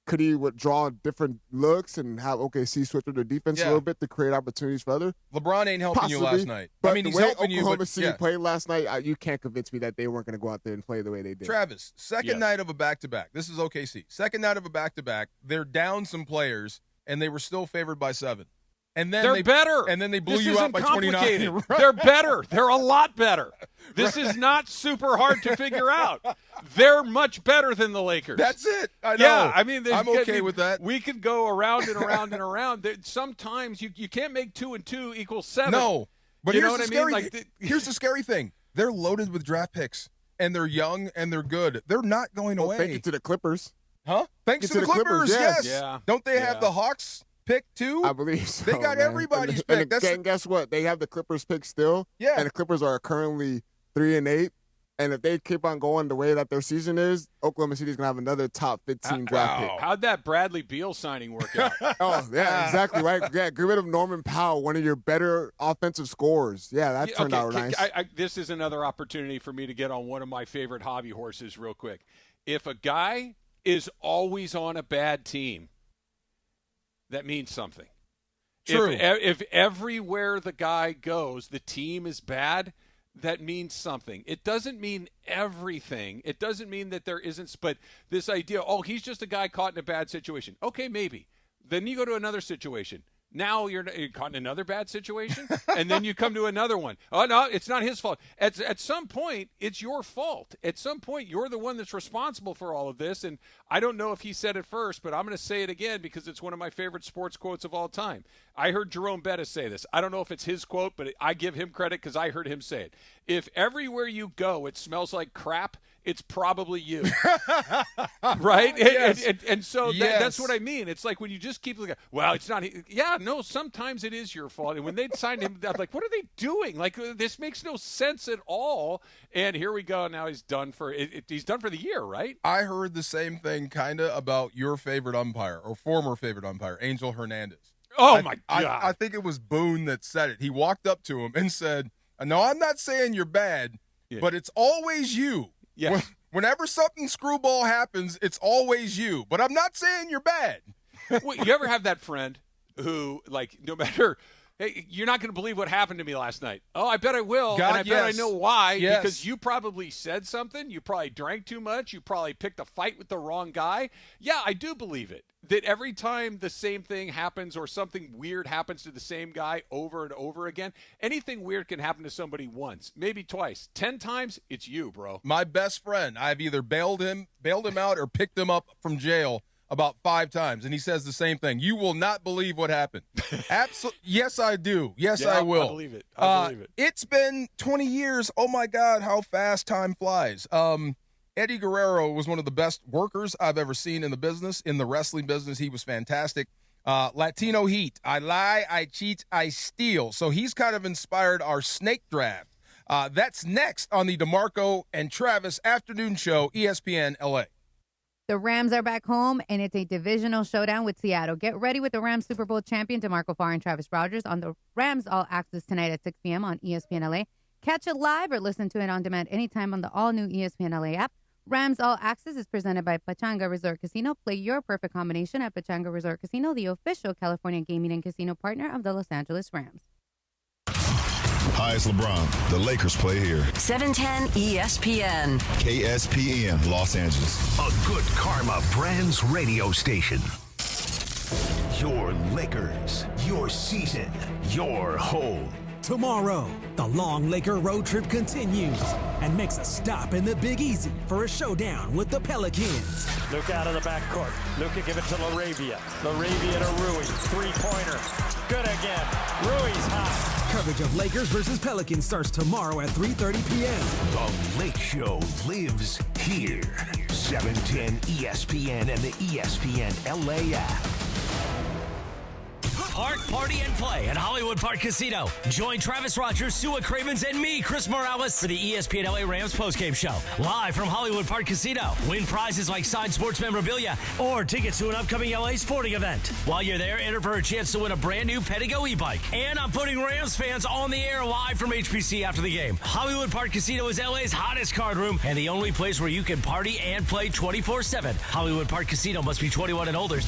Could he draw different looks and have OKC switch their defense a little bit to create opportunities for others? LeBron ain't helping you last night. But I mean, he's the way helping you. Oklahoma City played last night, you can't convince me that they weren't going to go out there and play the way they did. Travis, second night of a back-to-back. This is OKC. Second night of a back-to-back. They're down some players, and they were still favored by 7. And then they're better. And then they blew this you out by 29. Right. They're better. They're a lot better. This is not super hard to figure out. They're much better than the Lakers. That's it. I know. Yeah, I mean, I'm okay with that. We could go around and around and around. Sometimes you can't make 2 and 2 equal 7. No, but you here's know the what I scary. mean? Here's the scary thing. They're loaded with draft picks, and they're young and they're good. They're not going away. Thank you to the Clippers. Huh? Thanks to the Clippers. Yes. Yeah. Don't they have the Hawks pick too? I believe so. They got everybody's pick. And guess what? They have the Clippers pick still. Yeah. And the Clippers are currently 3-8. And if they keep on going the way that their season is, Oklahoma City's going to have another top 15 draft pick. How'd that Bradley Beal signing work out? Oh, yeah, exactly, right? Yeah, get rid of Norman Powell, one of your better offensive scorers. Yeah, that turned out nice. This is another opportunity for me to get on one of my favorite hobby horses real quick. If a guy is always on a bad team, that means something. True. If everywhere the guy goes, the team is bad, that means something. It doesn't mean everything. It doesn't mean that there isn't, but this idea, he's just a guy caught in a bad situation. Okay, maybe. Then you go to another situation. Now you're caught in another bad situation, and then you come to another one. Oh, no, it's not his fault. At some point, it's your fault. At some point, you're the one that's responsible for all of this, and I don't know if he said it first, but I'm going to say it again because it's one of my favorite sports quotes of all time. I heard Jerome Bettis say this. I don't know if it's his quote, but I give him credit because I heard him say it. If everywhere you go it smells like crap, it's probably you. Right? Yes. And so Yes. that's what I mean. It's like when you just keep looking, well, it's not. Yeah, no, sometimes it is your fault. And when they signed him, I'm like, what are they doing? Like, this makes no sense at all. And here we go. Now he's done for he's done for the year, right? I heard the same thing kind of about your favorite umpire or former favorite umpire, Angel Hernandez. Oh, my God. I think it was Boone that said it. He walked up to him and said, no, I'm not saying you're bad, but it's always you. Yes. Whenever something screwball happens, it's always you. But I'm not saying you're bad. Well, you ever have that friend who, like, no matter, hey, you're not going to believe what happened to me last night. Oh, I bet I will. God, and I bet I know why. Yes. Because you probably said something. You probably drank too much. You probably picked a fight with the wrong guy. Yeah, I do believe it. That every time the same thing happens or something weird happens to the same guy over and over again, anything weird can happen to somebody once, maybe twice. 10 times, it's you, bro. My best friend, I've either bailed him out or picked him up from jail about 5 times, and he says the same thing. You will not believe what happened. Yes, I do. Yes, Yeah, I will. I believe it. I believe it. It's been 20 years. Oh, my God, how fast time flies. Eddie Guerrero was one of the best workers I've ever seen in the business. In the wrestling business, he was fantastic. Latino Heat. I lie, I cheat, I steal. So he's kind of inspired our snake draft. That's next on the DeMarco and Travis Afternoon Show, ESPN LA. The Rams are back home, and it's a divisional showdown with Seattle. Get ready with the Rams Super Bowl champion DeMarco Farr and Travis Rogers on the Rams All Access tonight at 6 p.m. on ESPN LA. Catch it live or listen to it on demand anytime on the all-new ESPN LA app. Rams All Access is presented by Pachanga Resort Casino. Play your perfect combination at Pachanga Resort Casino, the official California gaming and casino partner of the Los Angeles Rams. Hi, it's LeBron. The Lakers play here. 710 ESPN. KSPN, Los Angeles. A Good Karma Brands radio station. Your Lakers, your season, your home. Tomorrow, the long Laker road trip continues and makes a stop in the Big Easy for a showdown with the Pelicans. Luke out of the backcourt. Luka give it to Laravia. Laravia to Rui. Three-pointer. Good again. Rui's hot. Coverage of Lakers versus Pelicans starts tomorrow at 3:30 p.m. The Lake Show lives here. 710 ESPN and the ESPN LA app. Park, party, and play at Hollywood Park Casino. Join Travis Rogers, Sua Cravens, and me, Chris Morales, for the ESPN LA Rams postgame show. Live from Hollywood Park Casino. Win prizes like signed sports memorabilia or tickets to an upcoming LA sporting event. While you're there, enter for a chance to win a brand new Pedigo e-bike. And I'm putting Rams fans on the air live from HPC after the game. Hollywood Park Casino is LA's hottest card room and the only place where you can party and play 24/7. Hollywood Park Casino must be 21 and older.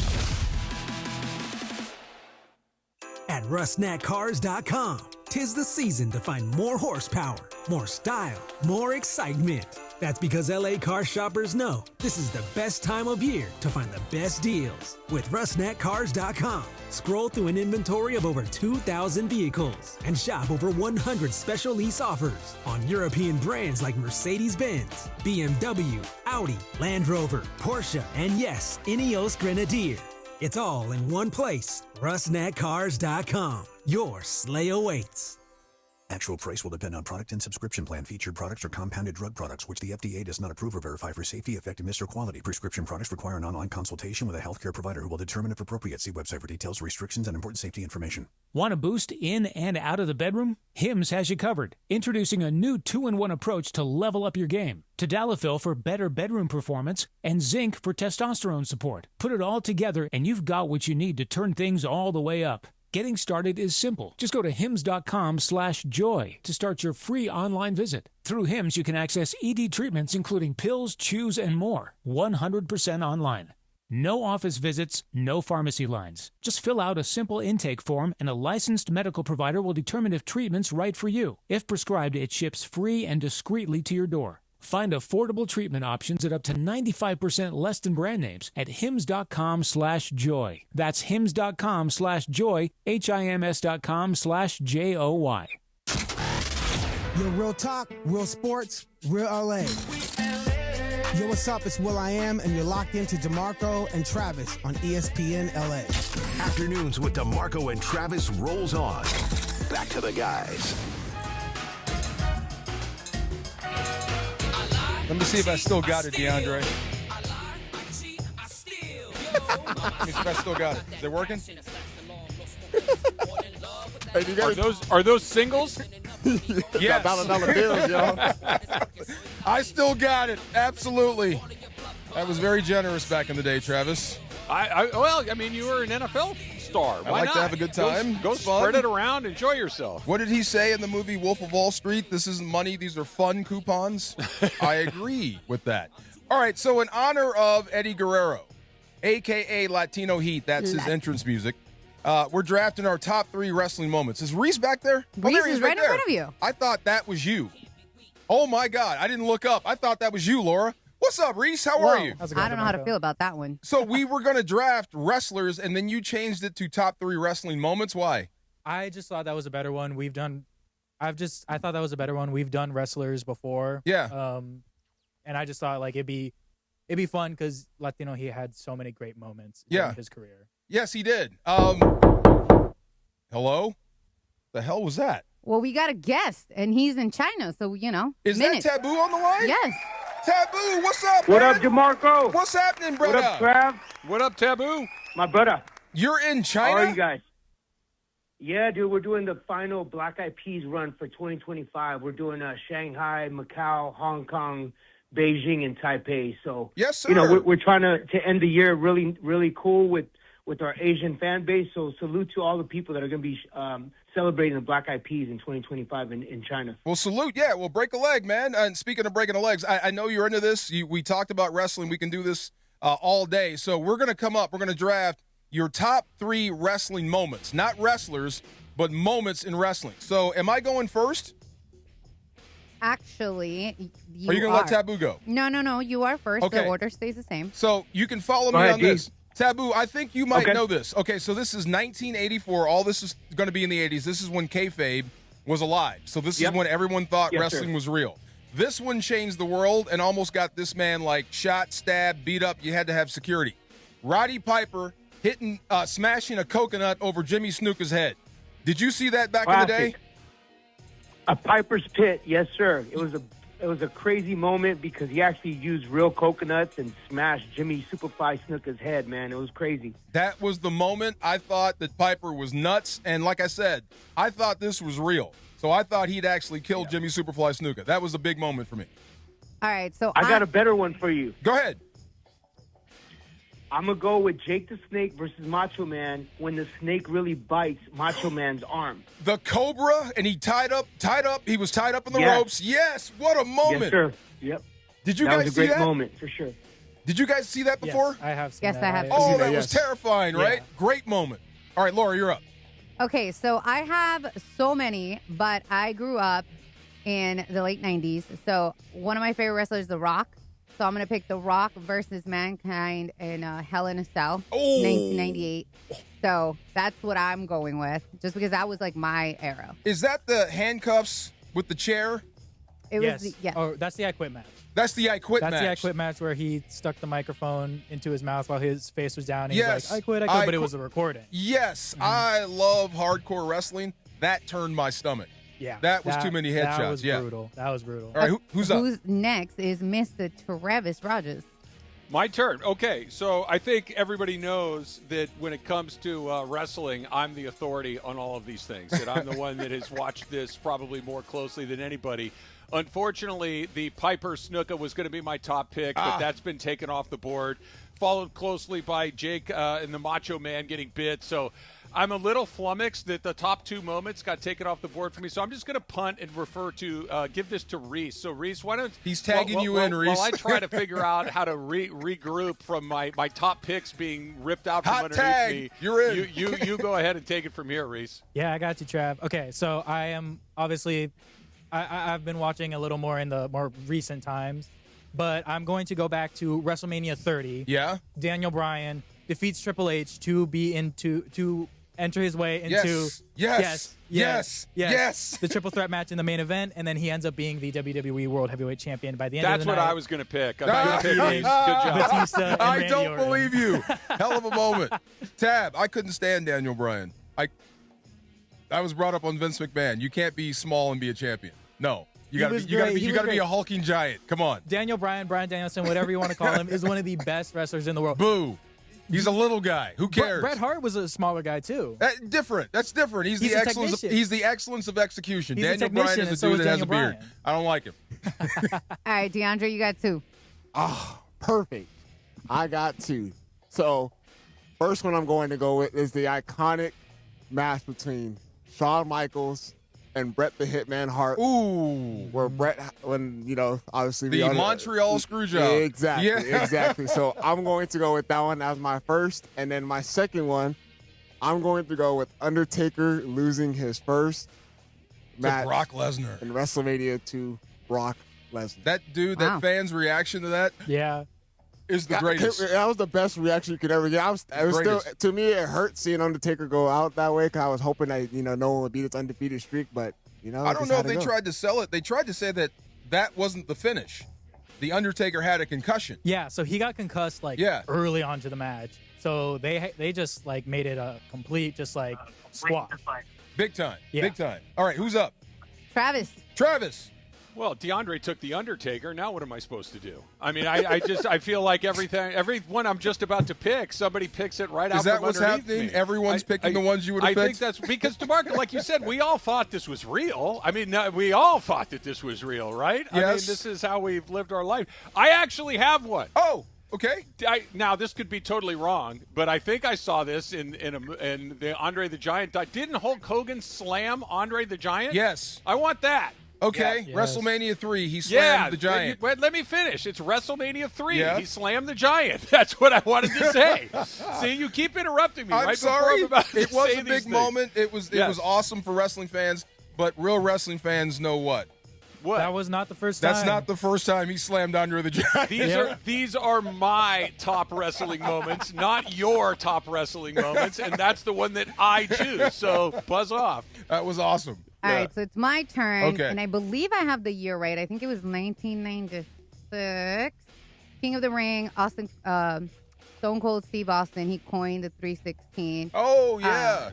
At RustNatCars.com, 'tis the season to find more horsepower, more style, more excitement. That's because LA car shoppers know this is the best time of year to find the best deals. With RustNatCars.com, scroll through an inventory of over 2,000 vehicles and shop over 100 special lease offers on European brands like Mercedes-Benz, BMW, Audi, Land Rover, Porsche, and yes, Ineos Grenadier. It's all in one place. RustNatCars.com. Your sleigh awaits. Actual price will depend on product and subscription plan. Featured products are compounded drug products, which the FDA does not approve or verify for safety, effectiveness, or quality. Prescription products require an online consultation with a healthcare provider who will determine if appropriate. See website for details, restrictions, and important safety information. Want a boost in and out of the bedroom? Hims has you covered. Introducing a new 2-in-1 approach to level up your game. Tadalafil for better bedroom performance and zinc for testosterone support. Put it all together and you've got what you need to turn things all the way up. Getting started is simple. Just go to hims.com/joy to start your free online visit. Through Hims, you can access ED treatments including pills, chews, and more. 100% online. No office visits, no pharmacy lines. Just fill out a simple intake form and a licensed medical provider will determine if treatment's right for you. If prescribed, it ships free and discreetly to your door. Find affordable treatment options at up to 95% less than brand names at hims.com/joy. That's hims.com/joy, HIMS.com/JOY. Yo, real talk, real sports, real LA. Yo, what's up? It's Will I Am, and you're locked into DeMarco and Travis on ESPN LA. Afternoons with DeMarco and Travis rolls on. Back to the guys. Let me see if I still got it, DeAndre. Let me see if I still got it. Is it working? Are those singles? Yes. $1 bills, yo. I still got it. Absolutely. That was very generous back in the day, Travis. Well, I mean, you were an NFL star. I like to have a good time. Go spread it around. Enjoy yourself. What did he say in the movie Wolf of Wall Street? This isn't money. These are fun coupons. I agree with that. All right, so in honor of Eddie Guerrero, a.k.a. Latino Heat, that's his entrance music, we're drafting our top 3 wrestling moments. Is Reese back there? Reese is right in front of you. I thought that was you. Oh, my God. I didn't look up. I thought that was you, Laura. What's up, Reese? How are you? I don't know how to feel about that one. So we were going to draft wrestlers, and then you changed it to top 3 wrestling moments. Why? I just thought that was a better one. I thought that was a better one. We've done wrestlers before. Yeah. And I just thought like it'd be fun because Latino, he had so many great moments in his career. Yes, he did. Hello? The hell was that? Well, we got a guest, and he's in China, so, Is that Taboo on the line? Yes. Taboo, what's up, What man? up, DeMarco? What's happening, brother? What up, Trav? What up, Taboo? My brother. You're in China? How are you guys? Yeah, dude, we're doing the final Black Eyed Peas run for 2025. We're doing Shanghai, Macau, Hong Kong, Beijing, and Taipei. So, yes, sir. We're trying to end the year really, really cool with our Asian fan base. So salute to all the people that are going to be celebrating the Black Eyed Peas in 2025 in China. Well, salute. Yeah, well, break a leg, man. And speaking of breaking the legs, I know you're into this. We talked about wrestling. We can do this all day. So we're going to come up. We're going to draft your top 3 wrestling moments. Not wrestlers, but moments in wrestling. So am I going first? Actually, Are you going to let Taboo go? No. You are first. Okay. The order stays the same. So you can follow me on this. Taboo, I think you might know this. Okay, so this is 1984. All this is going to be in the 80s. This is when kayfabe was alive. So this is when everyone thought wrestling was real. This one changed the world and almost got this man like shot, stabbed, beat up. You had to have security. Roddy Piper smashing a coconut over Jimmy Snuka's head. Did you see that back in the day? A Piper's Pit, yes, sir. It was a crazy moment because he actually used real coconuts and smashed Jimmy Superfly Snuka's head, man. It was crazy. That was the moment I thought that Piper was nuts. And like I said, I thought this was real. So I thought he'd actually killed Jimmy Superfly Snuka. That was a big moment for me. All right, so I got a better one for you. Go ahead. I'm going to go with Jake the Snake versus Macho Man when the snake really bites Macho Man's arm. The Cobra, and he he was tied up in the ropes. Yes, what a moment. Yes, sir. Yep. Did you that guys was a see great that? moment, for sure. Did you guys see that before? Yes, I have seen that. Yes, I have. Oh, that was terrifying, right? Great moment. All right, Laura, you're up. Okay, so I have so many, but I grew up in the late 90s. So one of my favorite wrestlers is The Rock. So I'm going to pick The Rock versus Mankind in Hell in a Cell, 1998. So that's what I'm going with, just because that was like my era. Is that the handcuffs with the chair? It was Oh, that's the I Quit match. That's the I Quit match. That's the I Quit match where he stuck the microphone into his mouth while his face was down. And Yes. He's like, I quit, but it was a recording. Yes, I love hardcore wrestling. That turned my stomach. Yeah. That was too many headshots. That was brutal. That was brutal. All right, who's up? Who's next is Mr. Travis Rogers. My turn. Okay, so I think everybody knows that when it comes to wrestling, I'm the authority on all of these things. That I'm the one that has watched this probably more closely than anybody. Unfortunately, the Piper Snuka was going to be my top pick, but that's been taken off the board. Followed closely by Jake and the Macho Man getting bit. So I'm a little flummoxed that the top 2 moments got taken off the board for me. So I'm just going to punt and give this to Reese. So, Reese, why don't... He's tagging you in, Reese. While I try to figure out how to regroup from my top picks being ripped out from Hot underneath tag. me. You're in. You go ahead and take it from here, Reese. Yeah, I got you, Trav. Okay, so I am obviously I've been watching a little more in the more recent times, but I'm going to go back to WrestleMania 30. Yeah. Daniel Bryan defeats Triple H to enter his way into Yes. the triple threat match in the main event, and then he ends up being the WWE World Heavyweight Champion by the end of the night. That's what I was going to pick. Good job. Batista and I Randy don't Orton. believe you. Hell of a moment. Tab, I couldn't stand Daniel Bryan. I was brought up on Vince McMahon. You can't be small and be a champion. No. You got to be a hulking giant. Come on. Daniel Bryan, Bryan Danielson, whatever you want to call him, is one of the best wrestlers in the world. Boo. He's a little guy. Who cares? Bret Hart was a smaller guy too. Different. That's different. He's the excellence. He's the excellence of execution. He's Daniel Bryan is a dude that has a beard. I don't like him. All right, DeAndre, you got 2. Oh, perfect. I got 2. So, first one I'm going to go with is the iconic match between Shawn Michaels and Bret the Hitman Hart. Ooh. Where Bret, obviously. The Montreal Screwjob. Exactly, Yeah. exactly. So I'm going to go with that one as my first. And then my second one, I'm going to go with Undertaker losing his first match. Brock Lesnar. In WrestleMania to Brock Lesnar. That dude, that fan's reaction to that. Yeah. Is the greatest. That was the best reaction you could ever get. To me, it hurt seeing Undertaker go out that way because I was hoping that no one would beat its undefeated streak. But I don't know if they tried to sell it. They tried to say that wasn't the finish. The Undertaker had a concussion. Yeah, so he got concussed early on to the match. So they just made it a complete squash. Big time. Yeah. Big time. All right, who's up? Travis. Well, DeAndre took the Undertaker. Now what am I supposed to do? I mean, I feel like everyone I'm just about to pick, somebody picks it right out from underneath me. Is that what's happening? Everyone's picking the ones you would have picked? I think that's because, DeMarco, like you said, we all thought this was real. I mean, we all thought that this was real, right? Yes. I mean, this is how we've lived our life. I actually have one. Oh, okay. Now, this could be totally wrong, but I think I saw this in the Andre the Giant. Didn't Hulk Hogan slam Andre the Giant? Yes. I want that. Okay, yes. WrestleMania 3, he slammed the Giant. Let me finish. It's WrestleMania 3. Yeah. He slammed the Giant. That's what I wanted to say. See, you keep interrupting me. I'm right sorry. Before I'm about It to was say a these big things. moment. It was awesome for wrestling fans, but real wrestling fans know what? What? That was not the first time. That's not the first time he slammed Andre the Giant. These are my top wrestling moments, not your top wrestling moments, and that's the one that I choose. So buzz off. That was awesome. All right, so it's my turn, Okay. and I believe I have the year right. I think it was 1996. King of the Ring, Stone Cold Steve Austin. He coined the 316. Oh, yeah.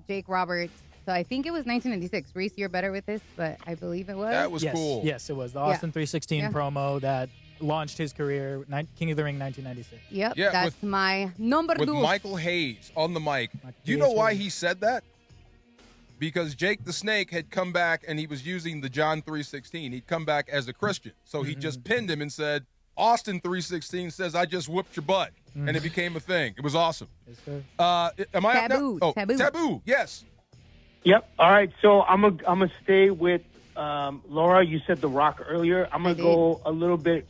Jake Roberts. So I think it was 1996. Reese, you're better with this, but I believe it was. That was cool. Yes, it was the Austin 316 promo that launched his career. King of the Ring, 1996. Yep, Yeah, that's my number With two. Michael Hayes on the mic. Do you know why he said that? Because Jake the Snake had come back and he was using the John 3:16. He'd come back as a Christian. So he just pinned him and said, Austin 3:16 says, I just whooped your butt. And it became a thing. It was awesome. Yes, sir. Am I Taboo. up now? Oh, taboo. Yes. Yep. All right. So I'm gonna stay with Laura. You said The Rock earlier. I'm gonna go a little bit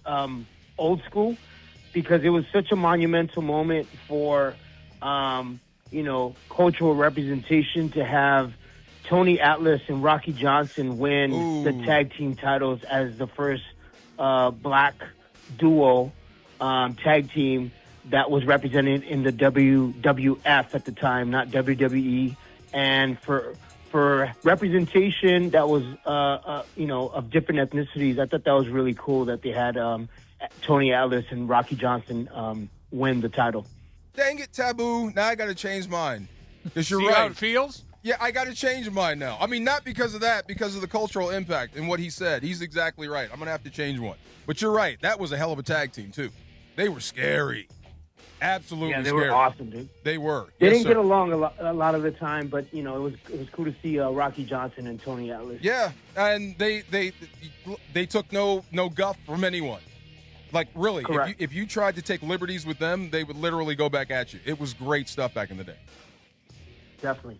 old school because it was such a monumental moment for cultural representation to have Tony Atlas and Rocky Johnson win the tag team titles as the first black duo tag team that was represented in the WWF at the time, not WWE. And for representation that was, of different ethnicities, I thought that was really cool that they had Tony Atlas and Rocky Johnson win the title. Dang it, Taboo. Now I got to change mine. Because you're See right. how it feels? Yeah, I got to change mine now. I mean, not because of that, because of the cultural impact and what he said. He's exactly right. I'm going to have to change one. But you're right. That was a hell of a tag team, too. They were scary. Absolutely Yeah, they scary. were awesome, dude. They were. They Yes, didn't sir. get along a lot of the time, but it was cool to see Rocky Johnson and Tony Atlas. Yeah, and they took no guff from anyone. Like, really, Correct. if you tried to take liberties with them, they would literally go back at you. It was great stuff back in the day. Definitely.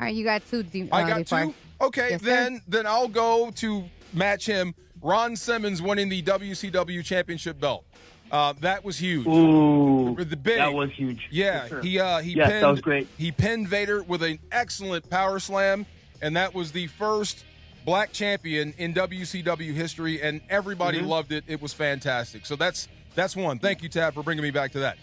All right, you got two. I got two? Okay, Yes, sir. then I'll go to match him. Ron Simmons winning the WCW championship belt. That was huge. Ooh, that was huge. Yeah, For sure. he Yes, pinned, that was great. He pinned Vader with an excellent power slam, and that was the first black champion in WCW history, and everybody loved it. It was fantastic. So that's one. Thank you, Tab, for bringing me back to that.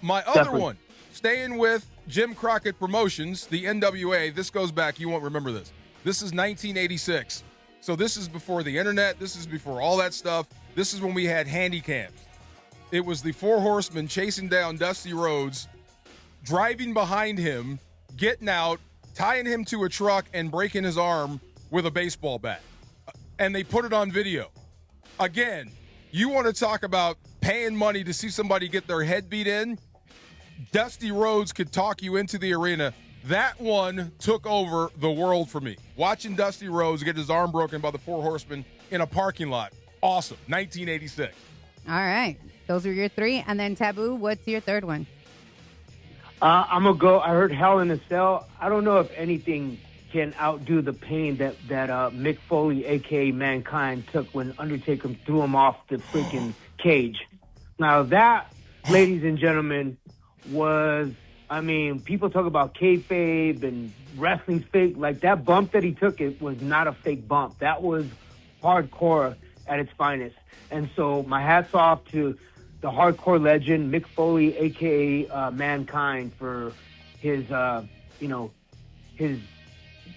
My other one, staying with Jim Crockett Promotions, the NWA. This goes back. You won't remember this. This is 1986. So this is before the internet. This is before all that stuff. This is when we had handy cams. It was the Four Horsemen chasing down Dusty Rhodes, driving behind him, getting out, tying him to a truck, and breaking his arm with a baseball bat. And they put it on video. Again, you want to talk about paying money to see somebody get their head beat in? Dusty Rhodes could talk you into the arena. That one took over the world for me. Watching Dusty Rhodes get his arm broken by the Four Horsemen in a parking lot. Awesome. 1986. All right. Those are your three. And then, Taboo, what's your third one? I'm going to go. I heard Hell in a Cell. I don't know if anything can outdo the pain that Mick Foley, a.k.a. Mankind, took when Undertaker threw him off the freaking cage. Now, that, ladies and gentlemen, was, I mean, people talk about kayfabe and wrestling's fake. Like, that bump that he took, it was not a fake bump. That was hardcore at its finest. And so my hat's off to the hardcore legend, Mick Foley, a.k.a. Mankind, for his, his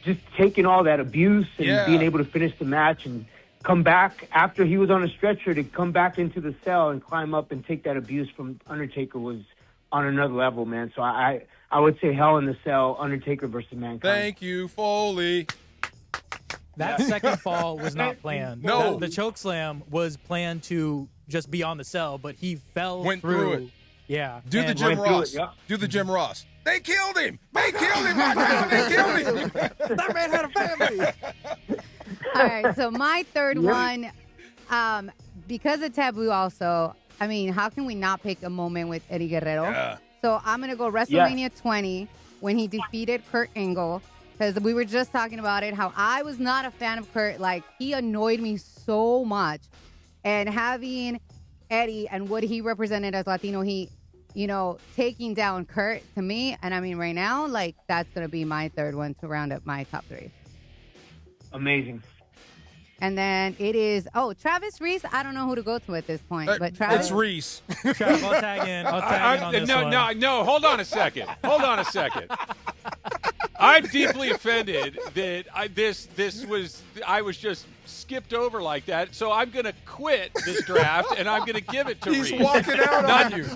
just taking all that abuse and being able to finish the match and come back after he was on a stretcher to come back into the cell and climb up and take that abuse from Undertaker was on another level, man. So I would say Hell in the Cell, Undertaker versus Mankind. Thank you, Foley. That second fall was not planned. No. The choke slam was planned to just be on the cell, but he Went through it. Yeah. Do the Jim Ross. Do the Jim Ross. They killed him. They killed him. Right now. They killed him. That man had a family. All right, so my third one, because of Taboo also, I mean, how can we not pick a moment with Eddie Guerrero? Yeah. So I'm going to go WrestleMania 20 when he defeated Kurt Angle, because we were just talking about it, how I was not a fan of Kurt. Like, he annoyed me so much. And having Eddie and what he represented as Latino Heat, taking down Kurt to me, and I mean, right now, like, that's going to be my third one to round up my top three. Amazing. And then it is, Travis Reese. I don't know who to go to at this point, but Travis. It's Reese. Trav, I'll tag in on this one. No, hold on a second. I'm deeply offended that I was just skipped over like that. So I'm going to quit this draft and I'm going to give it to Reese. He's walking out on you.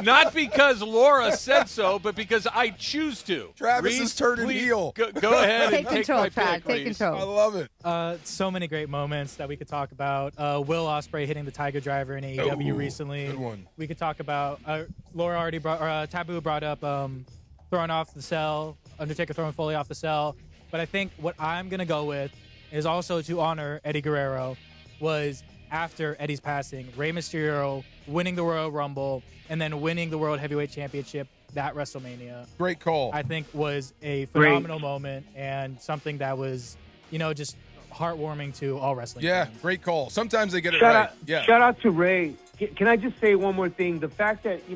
Not because Laura said so, but because I choose to. Travis Reese, is turning please, heel. Go ahead and take my pick, Take Reese. control. I love it. So many great moments that we could talk about. Will Ospreay hitting the Tiger Driver in AEW recently. Good one. We could talk about Laura already Taboo brought up throwing off the cell, Undertaker throwing Foley off the cell. But I think what I'm gonna go with is also to honor Eddie Guerrero. Was after Eddie's passing, Rey Mysterio winning the Royal Rumble and then winning the World Heavyweight Championship that WrestleMania. Great call. I think was a phenomenal moment and something that was, just heartwarming to all wrestling fans. Great call. Sometimes they get it right. Shout out to Ray. Can I just say one more thing? The fact that,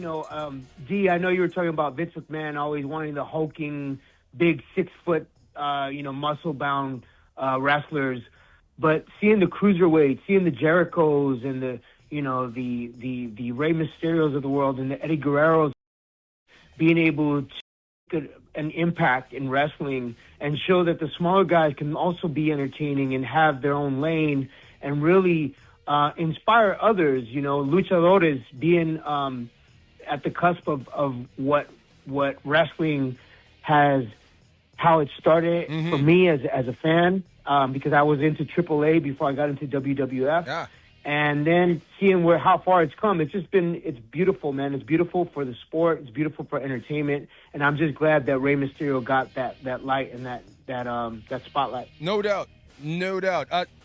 D, I know you were talking about Vince McMahon always wanting the hulking, big 6-foot, muscle-bound wrestlers, but seeing the cruiserweights, seeing the Jerichos and the Rey Mysterios of the world and the Eddie Guerreros being able to make an impact in wrestling and show that the smaller guys can also be entertaining and have their own lane and really inspire others, luchadores being at the cusp of what wrestling has, how it started for me as a fan, because I was into AAA before I got into WWF. Yeah. And then seeing how far it's come, it's beautiful, man. It's beautiful for the sport. It's beautiful for entertainment. And I'm just glad that Rey Mysterio got that light and that spotlight. No doubt.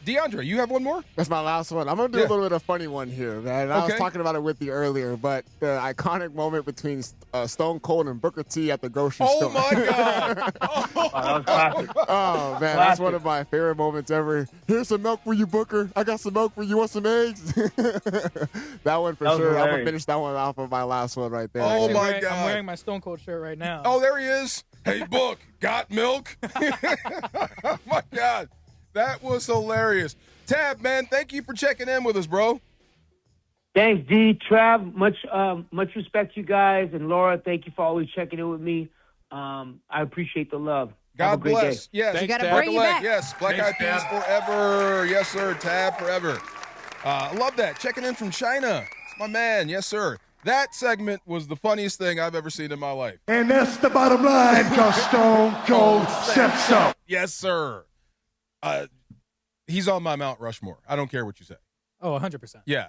DeAndre, you have one more? That's my last one. I'm going to do a little bit of a funny one here, man. I was talking about it with you earlier, but the iconic moment between Stone Cold and Booker T at the grocery store. Oh, my God. Oh, man, that's one of my favorite moments ever. Here's some milk for you, Booker. I got some milk for you. You want some eggs? That one for sure. I'm going to finish that one off of my last one right there. Oh, my God. I'm wearing my Stone Cold shirt right now. Oh, there he is. Hey, Book, got milk? Oh, my God. That was hilarious. Tab, man, thank you for checking in with us, bro. Thanks, D. Trav, much respect to you guys. And Laura, thank you for always checking in with me. I appreciate the love. Have a great bless. day. Yes. You gotta bring you back. Yes, Black Eyed Peas forever. Yes, sir. Tab forever. I love that. Checking in from China. It's my man. Yes, sir. That segment was the funniest thing I've ever seen in my life. And that's the bottom line, because Stone Cold said so. Yes, sir. He's on my Mount Rushmore. I don't care what you say. Oh, 100%. Yeah.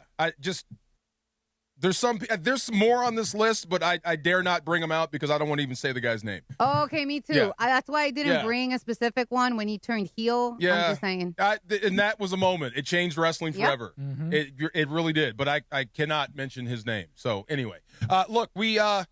There's more on this list, but I dare not bring him out because I don't want to even say the guy's name. Oh, okay, me too. Yeah. That's why I didn't bring a specific one when he turned heel. Yeah. I'm just saying. And that was a moment. It changed wrestling Yep. forever. Mm-hmm. It really did, but I cannot mention his name. So anyway, look, we got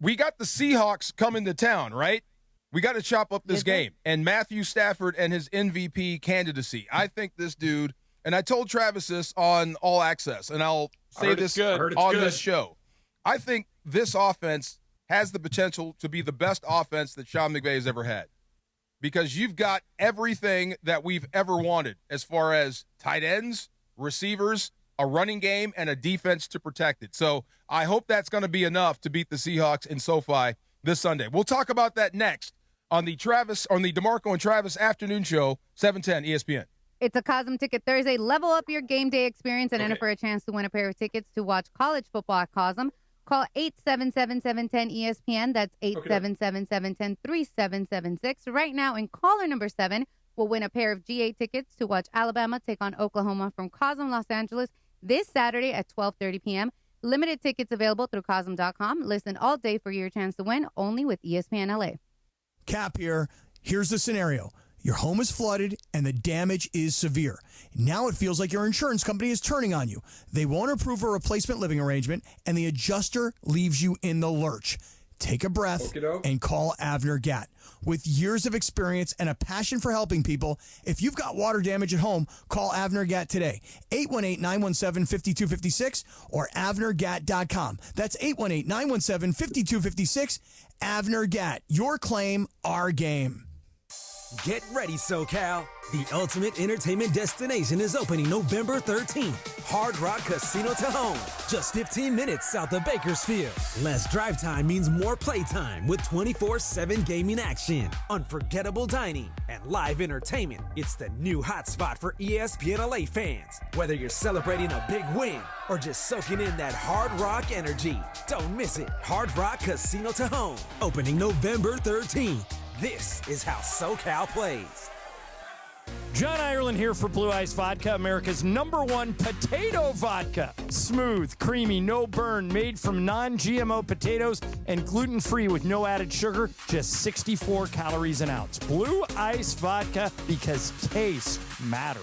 the Seahawks coming to town, right? We got to chop up this game. And Matthew Stafford and his MVP candidacy. I think this dude, and I told Travis this on All Access, and I'll say this on this show. I think this offense has the potential to be the best offense that Sean McVay has ever had, because you've got everything that we've ever wanted as far as tight ends, receivers, a running game, and a defense to protect it. So I hope that's going to be enough to beat the Seahawks in SoFi this Sunday. We'll talk about that next on the DeMarco and Travis afternoon show, 710 ESPN. It's a Cosm Ticket Thursday. Level up your game day experience and enter for a chance to win a pair of tickets to watch college football at Cosm. Call 877-710-ESPN. That's 877-710-3776. Right now, and caller number 7 will win a pair of GA tickets to watch Alabama take on Oklahoma from Cosm, Los Angeles this Saturday at 12:30 p.m. Limited tickets available through Cosm.com. Listen all day for your chance to win, only with ESPN LA. Cap here. Here's the scenario. Your home is flooded and the damage is severe. Now it feels like your insurance company is turning on you. They won't approve a replacement living arrangement and the adjuster leaves you in the lurch. Take a breath and call Avner Gatt. With years of experience and a passion for helping people, if you've got water damage at home, call Avner Gatt today. 818-917-5256 or avnergatt.com. That's 818-917-5256. Avner Gatt. Your claim, our game. Get ready, SoCal. The ultimate entertainment destination is opening November 13th. Hard Rock Casino Tahoe, just 15 minutes south of Bakersfield. Less drive time means more playtime with 24/7 gaming action, unforgettable dining, and live entertainment. It's the new hotspot for ESPN LA fans. Whether you're celebrating a big win or just soaking in that Hard Rock energy, don't miss it. Hard Rock Casino Tahoe, opening November 13th. This is how SoCal plays. John Ireland here for Blue Ice Vodka, America's #1 potato vodka. Smooth, creamy, no burn, made from non-GMO potatoes and gluten-free with no added sugar, just 64 calories an ounce. Blue Ice Vodka, because taste matters.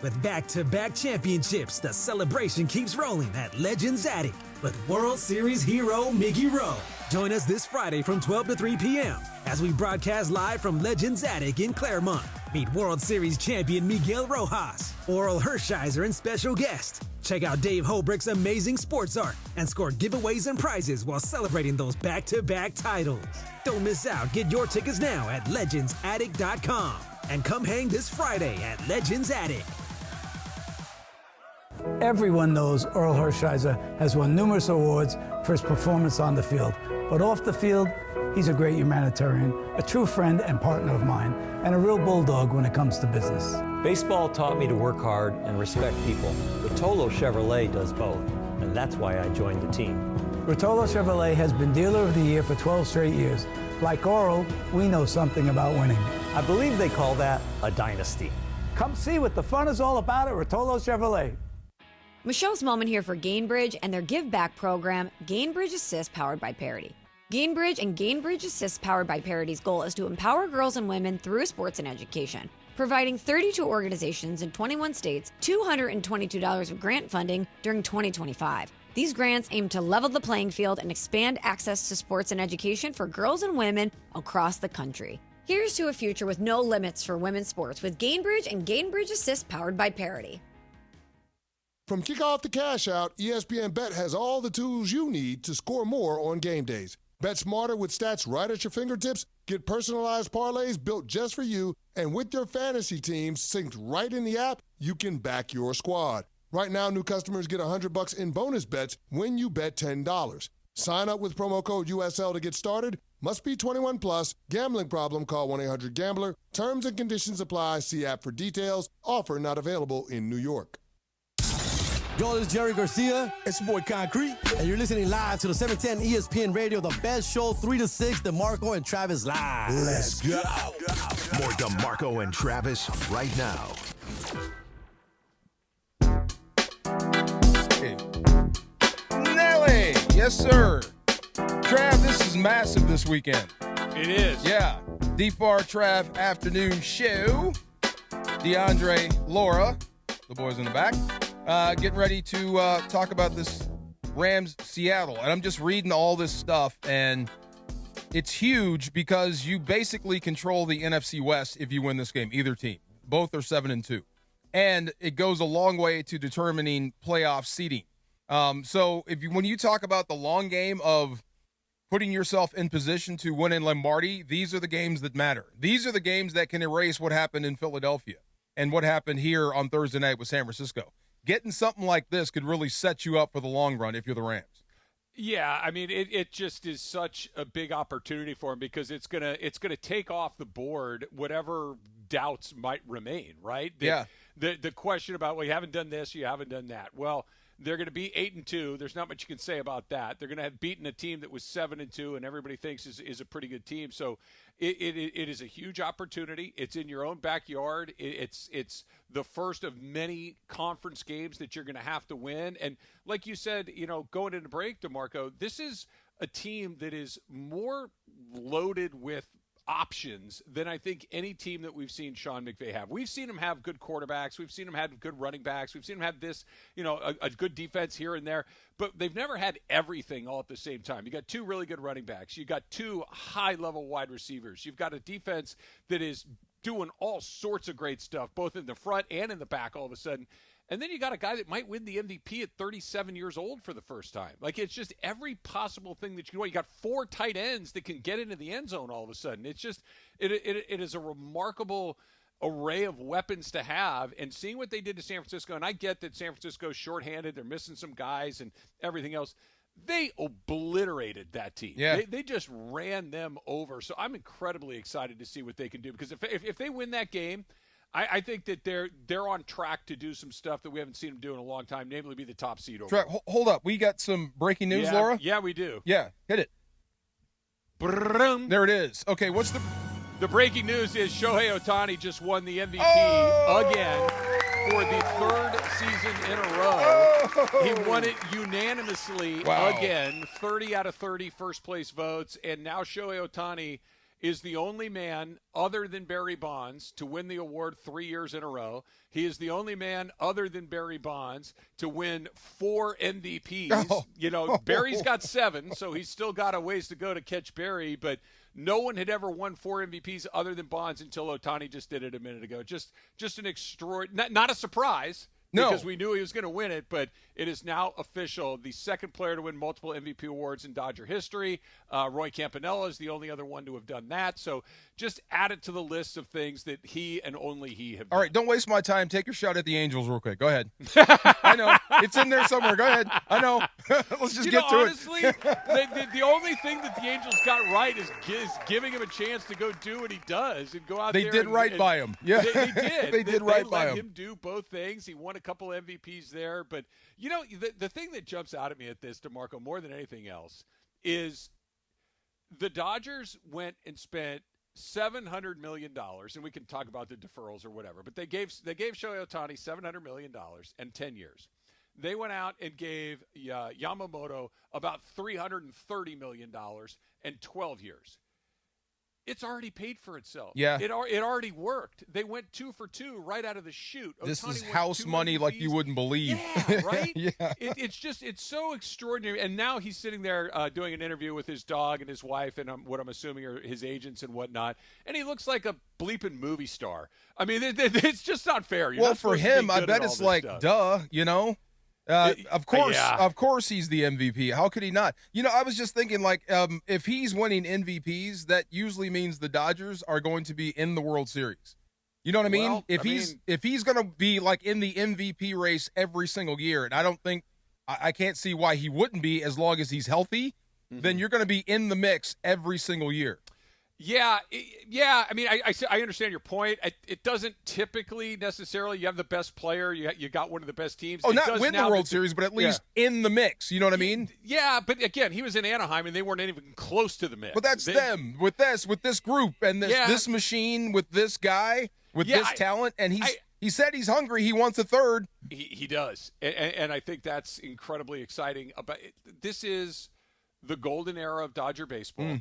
With back-to-back championships, the celebration keeps rolling at Legends Attic with World Series hero Miggy Rowe. Join us this Friday from 12 to 3 p.m. as we broadcast live from Legends Attic in Claremont. Meet World Series champion Miguel Rojas, Oral Hershiser, and special guest. Check out Dave Holbrook's amazing sports art and score giveaways and prizes while celebrating those back-to-back titles. Don't miss out. Get your tickets now at legendsattic.com. And come hang this Friday at Legends Attic. Everyone knows Earl Hershiser has won numerous awards for his performance on the field. But off the field, he's a great humanitarian, a true friend and partner of mine, and a real bulldog when it comes to business. Baseball taught me to work hard and respect people. Rotolo Chevrolet does both, and that's why I joined the team. Rotolo Chevrolet has been Dealer of the Year for 12 straight years. Like Earl, we know something about winning. I believe they call that a dynasty. Come see what the fun is all about at Rotolo Chevrolet. Michelle's Moment here for Gainbridge and their Give Back program, Gainbridge Assist, powered by Parity. Gainbridge and Gainbridge Assist, powered by Parity's goal is to empower girls and women through sports and education, providing 32 organizations in 21 states $222 of grant funding during 2025. These grants aim to level the playing field and expand access to sports and education for girls and women across the country. Here's to a future with no limits for women's sports with Gainbridge and Gainbridge Assist, powered by Parity. From kickoff to cash out, ESPN Bet has all the tools you need to score more on game days. Bet smarter with stats right at your fingertips. Get personalized parlays built just for you. And with your fantasy teams synced right in the app, you can back your squad. Right now, new customers get $100 in bonus bets when you bet $10. Sign up with promo code USL to get started. Must be 21 plus. Gambling problem? Call 1-800-GAMBLER. Terms and conditions apply. See app for details. Offer not available in New York. Yo, this is Jerry Garcia. It's your boy Concrete. And you're listening live to the 710 ESPN Radio, the best show, 3 to 6, DeMarco and Travis live. Let's go. More DeMarco and Travis right now. Hey. Nelly. Yes, sir. Trav, this is massive this weekend. It is. Yeah. DFAR Trav afternoon show. DeAndre, Laura, the boys in the back, getting ready to talk about this Rams Seattle. And I'm just reading all this stuff, and it's huge because you basically control the NFC West if you win this game, either team. Both are 7-2. And it goes a long way to determining playoff seeding. So when you talk about the long game of putting yourself in position to win in Lombardi, these are the games that matter. These are the games that can erase what happened in Philadelphia and what happened here on Thursday night with San Francisco. Getting something like this could really set you up for the long run if you're the Rams. Yeah, I mean, it just is such a big opportunity for him because it's gonna take off the board whatever doubts might remain, right? The question about, well, you haven't done this, you haven't done that. Well, they're going to be 8-2. There's not much you can say about that. They're going to have beaten a team that was 7-2, and everybody thinks is a pretty good team. So it is a huge opportunity. It's in your own backyard. It's the first of many conference games that you're going to have to win. And like you said, going into break, DeMarco, this is a team that is more loaded with options than I think any team that we've seen Sean McVay have. We've seen him have good quarterbacks. We've seen him have good running backs. We've seen him have this, a good defense here and there. But they've never had everything all at the same time. You got 2 really good running backs. You got 2 high-level wide receivers. You've got a defense that is doing all sorts of great stuff, both in the front and in the back all of a sudden. And then you got a guy that might win the MVP at 37 years old for the first time. Like, it's just every possible thing that you can want. You got 4 tight ends that can get into the end zone all of a sudden. It's just, it is a remarkable array of weapons to have. And seeing what they did to San Francisco, and I get that San Francisco's shorthanded, they're missing some guys and everything else. They obliterated that team. Yeah. They just ran them over. So I'm incredibly excited to see what they can do, because if they win that game, I think that they're on track to do some stuff that we haven't seen them do in a long time, namely be the top seed over. Hold up. We got some breaking news, Laura? Yeah, we do. Yeah, hit it. There it is. Okay, what's the breaking news is Shohei Otani just won the MVP again for the 3rd season in a row. He won it unanimously again, 30 out of 30 first-place votes, and now Shohei Otani is the only man other than Barry Bonds to win the award 3 years in a row. He is the only man other than Barry Bonds to win 4 MVPs. Barry's got 7, so he's still got a ways to go to catch Barry, but no one had ever won 4 MVPs other than Bonds until Otani just did it a minute ago. Just an extraordinary, not a surprise. No. Because we knew he was going to win it, but it is now official. The second player to win multiple MVP awards in Dodger history. Roy Campanella is the only other one to have done that. So just add it to the list of things that he and only he have done. All right, don't waste my time. Take your shot at the Angels real quick. Go ahead. I know. It's in there somewhere. Go ahead. I know. Let's just get to honestly, it. the only thing that the Angels got right is giving him a chance to go do what he does and go out there. They did right by him. Yeah, they did. They did right by him. They let him do both things. He won a couple MVPs there. But, the thing that jumps out at me at this, DeMarco, more than anything else, is the Dodgers went and spent $700 million, and we can talk about the deferrals or whatever, but they gave Shohei Otani $700 million and 10 years. They went out and gave Yamamoto about $330 million and 12 years. It's already paid for itself. Yeah. It already worked. They went 2 for 2 right out of the chute. This Otani is house money MVPs. like you wouldn't believe. Yeah, right? Yeah. It's so extraordinary. And now he's sitting there doing an interview with his dog and his wife and what I'm assuming are his agents and whatnot. And he looks like a bleeping movie star. I mean, it's just not fair. Well, for him, I bet it's like, duh, Of course he's the MVP. How could he not? I was just thinking, like, if he's winning MVPs, that usually means the Dodgers are going to be in the World Series. You know what I mean? Well, if he's going to be like in the MVP race every single year, and I can't see why he wouldn't be as long as he's healthy, then you're going to be in the mix every single year. Yeah. I mean, I understand your point. It doesn't typically necessarily. You have the best player. You got one of the best teams. Oh, not win the World Series, but at least in the mix. You know what I mean? Yeah, but again, he was in Anaheim, and they weren't even close to the mix. But that's them with this group and this machine with this guy with this talent, and he said he's hungry. He wants a third. He does, and I think that's incredibly exciting. This is the golden era of Dodger baseball.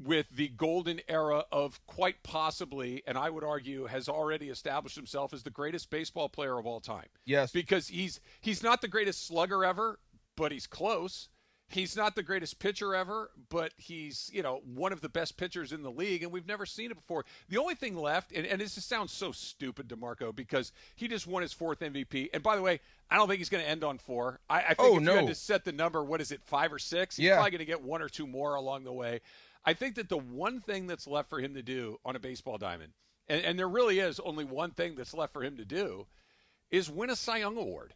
With the golden era of quite possibly, and I would argue, has already established himself as the greatest baseball player of all time. Yes. Because he's not the greatest slugger ever, but he's close. He's not the greatest pitcher ever, but he's, one of the best pitchers in the league, and we've never seen it before. The only thing left, and this just sounds so stupid, DeMarco, because he just won his 4th MVP. And by the way, I don't think he's going to end on 4. I think you had to set the number, 5 or 6? He's probably going to get 1 or 2 more along the way. I think that the one thing that's left for him to do on a baseball diamond, and there really is only one thing that's left for him to do, is win a Cy Young Award.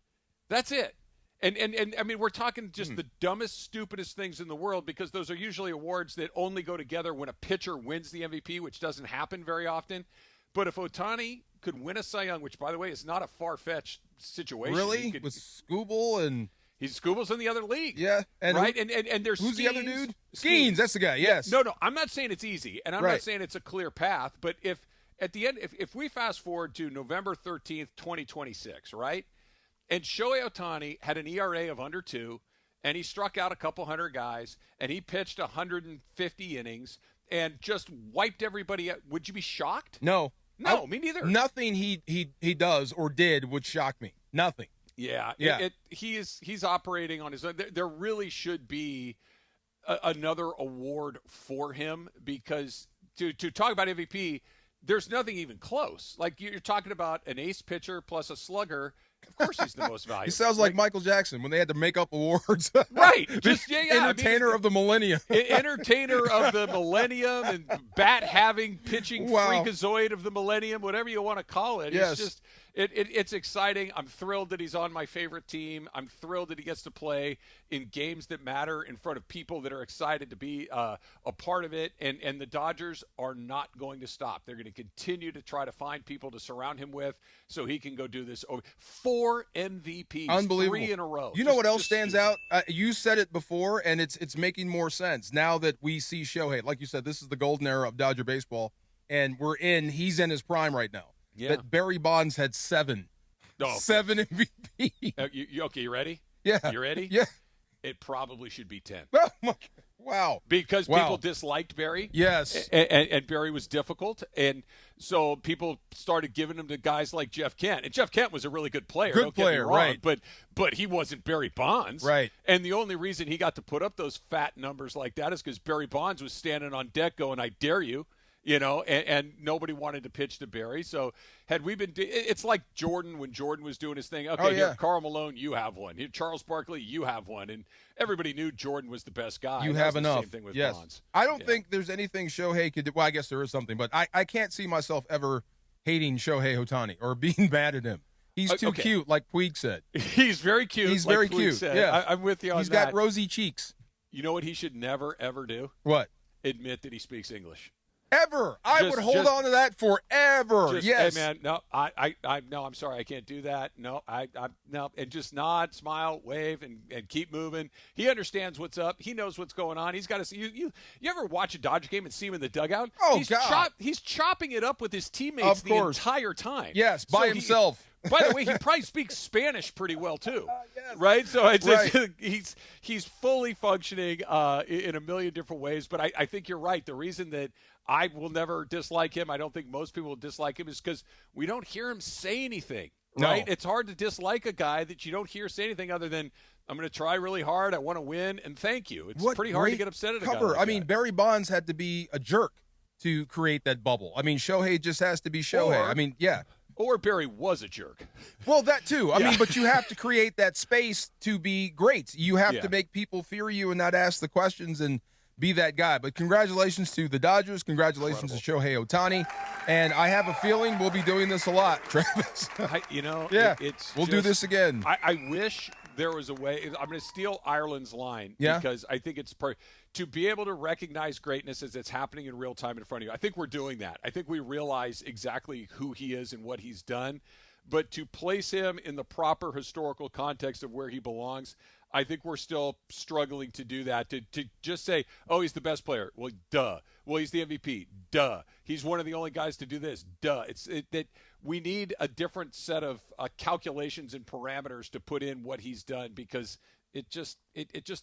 That's it. And I mean, we're talking just the dumbest, stupidest things in the world, because those are usually awards that only go together when a pitcher wins the MVP, which doesn't happen very often. But if Otani could win a Cy Young, which, by the way, is not a far-fetched situation. Really? With Skubal and... Skubal's in the other league. Yeah. And right? And there's who's Skeens. the other dude? Skeens, that's the guy, yes. No, I'm not saying it's easy, and I'm not saying it's a clear path, but if at the end, if we fast forward to November 13th, 2026, right, and Shohei Otani had an ERA of under 2, and he struck out a couple hundred guys, and he pitched 150 innings, and just wiped everybody out, would you be shocked? No, me neither. Nothing he does or did would shock me. Nothing. Yeah. He's operating on his own. There really should be another award for him, because to talk about MVP, there's nothing even close. Like, you're talking about an ace pitcher plus a slugger. Of course he's the most valuable. He sounds like Michael Jackson when they had to make up awards. Right. Just Entertainer of the millennium. Entertainer of the millennium and bat-having pitching freakazoid of the millennium, whatever you want to call it. Yes. It's just it's exciting. I'm thrilled that he's on my favorite team. I'm thrilled that he gets to play in games that matter in front of people that are excited to be a part of it. And the Dodgers are not going to stop. They're going to continue to try to find people to surround him with so he can go do this. 4 MVPs, unbelievable, 3 in a row. You know what else stands out? You said it before, and it's making more sense now that we see Shohei. Like you said, this is the golden era of Dodger baseball, and he's in his prime right now. Yeah. That Barry Bonds had 7. Oh, 7 MVP. You ready? Yeah. You ready? Yeah. It probably should be 10. Oh, my God. Wow. Because people disliked Barry. Yes. And Barry was difficult. And so people started giving him to guys like Jeff Kent. And Jeff Kent was a really good player. Don't get me wrong, right. But he wasn't Barry Bonds. Right. And the only reason he got to put up those fat numbers like that is because Barry Bonds was standing on deck going, I dare you. And nobody wanted to pitch to Barry. So had we been it's like Jordan when Jordan was doing his thing. Okay, here, Karl Malone, you have one. Here, Charles Barkley, you have one. And everybody knew Jordan was the best guy. You have enough. Same thing with yes. Bonds. I don't think there's anything Shohei could do. Well, I guess there is something, but I can't see myself ever hating Shohei Ohtani or being mad at him. He's too cute, like Puig said. He's very cute. He's like very Puig cute. Said. Yeah. I'm with you on that. He's got rosy cheeks. You know what he should never, ever do? What? Admit that he speaks English. Ever. I would hold on to that forever. Yes. Hey, man, no, I'm sorry. I can't do that. No, no. And just nod, smile, wave, and keep moving. He understands what's up. He knows what's going on. He's got to see you ever watch a Dodger game and see him in the dugout? Oh, God. He's chopping it up with his teammates the entire time. Yes, by himself. By the way, he probably speaks Spanish pretty well too, right? So it's he's fully functioning in a million different ways. But I think you're right. The reason that I will never dislike him, I don't think most people will dislike him, is because we don't hear him say anything. Right? No. It's hard to dislike a guy that you don't hear say anything other than, I'm going to try really hard, I want to win, and thank you. It's pretty hard to get upset at a guy like I mean, Barry Bonds had to be a jerk to create that bubble. I mean, Shohei just has to be Shohei. Or Barry was a jerk. Well, that too. I mean, but you have to create that space to be great. You have to make people fear you and not ask the questions and be that guy. But congratulations to the Dodgers. Congratulations to Shohei Otani. And I have a feeling we'll be doing this a lot, Travis. We'll do this again. I wish there was a way. I'm going to steal Ireland's line because I think it's to be able to recognize greatness as it's happening in real time in front of you. I think we're doing that. I think we realize exactly who he is and what he's done. But to place him in the proper historical context of where he belongs, I think we're still struggling to do that. To just say, oh, he's the best player. Well, duh. Well, he's the MVP. Duh. He's one of the only guys to do this. Duh. That we need a different set of calculations and parameters to put in what he's done because it just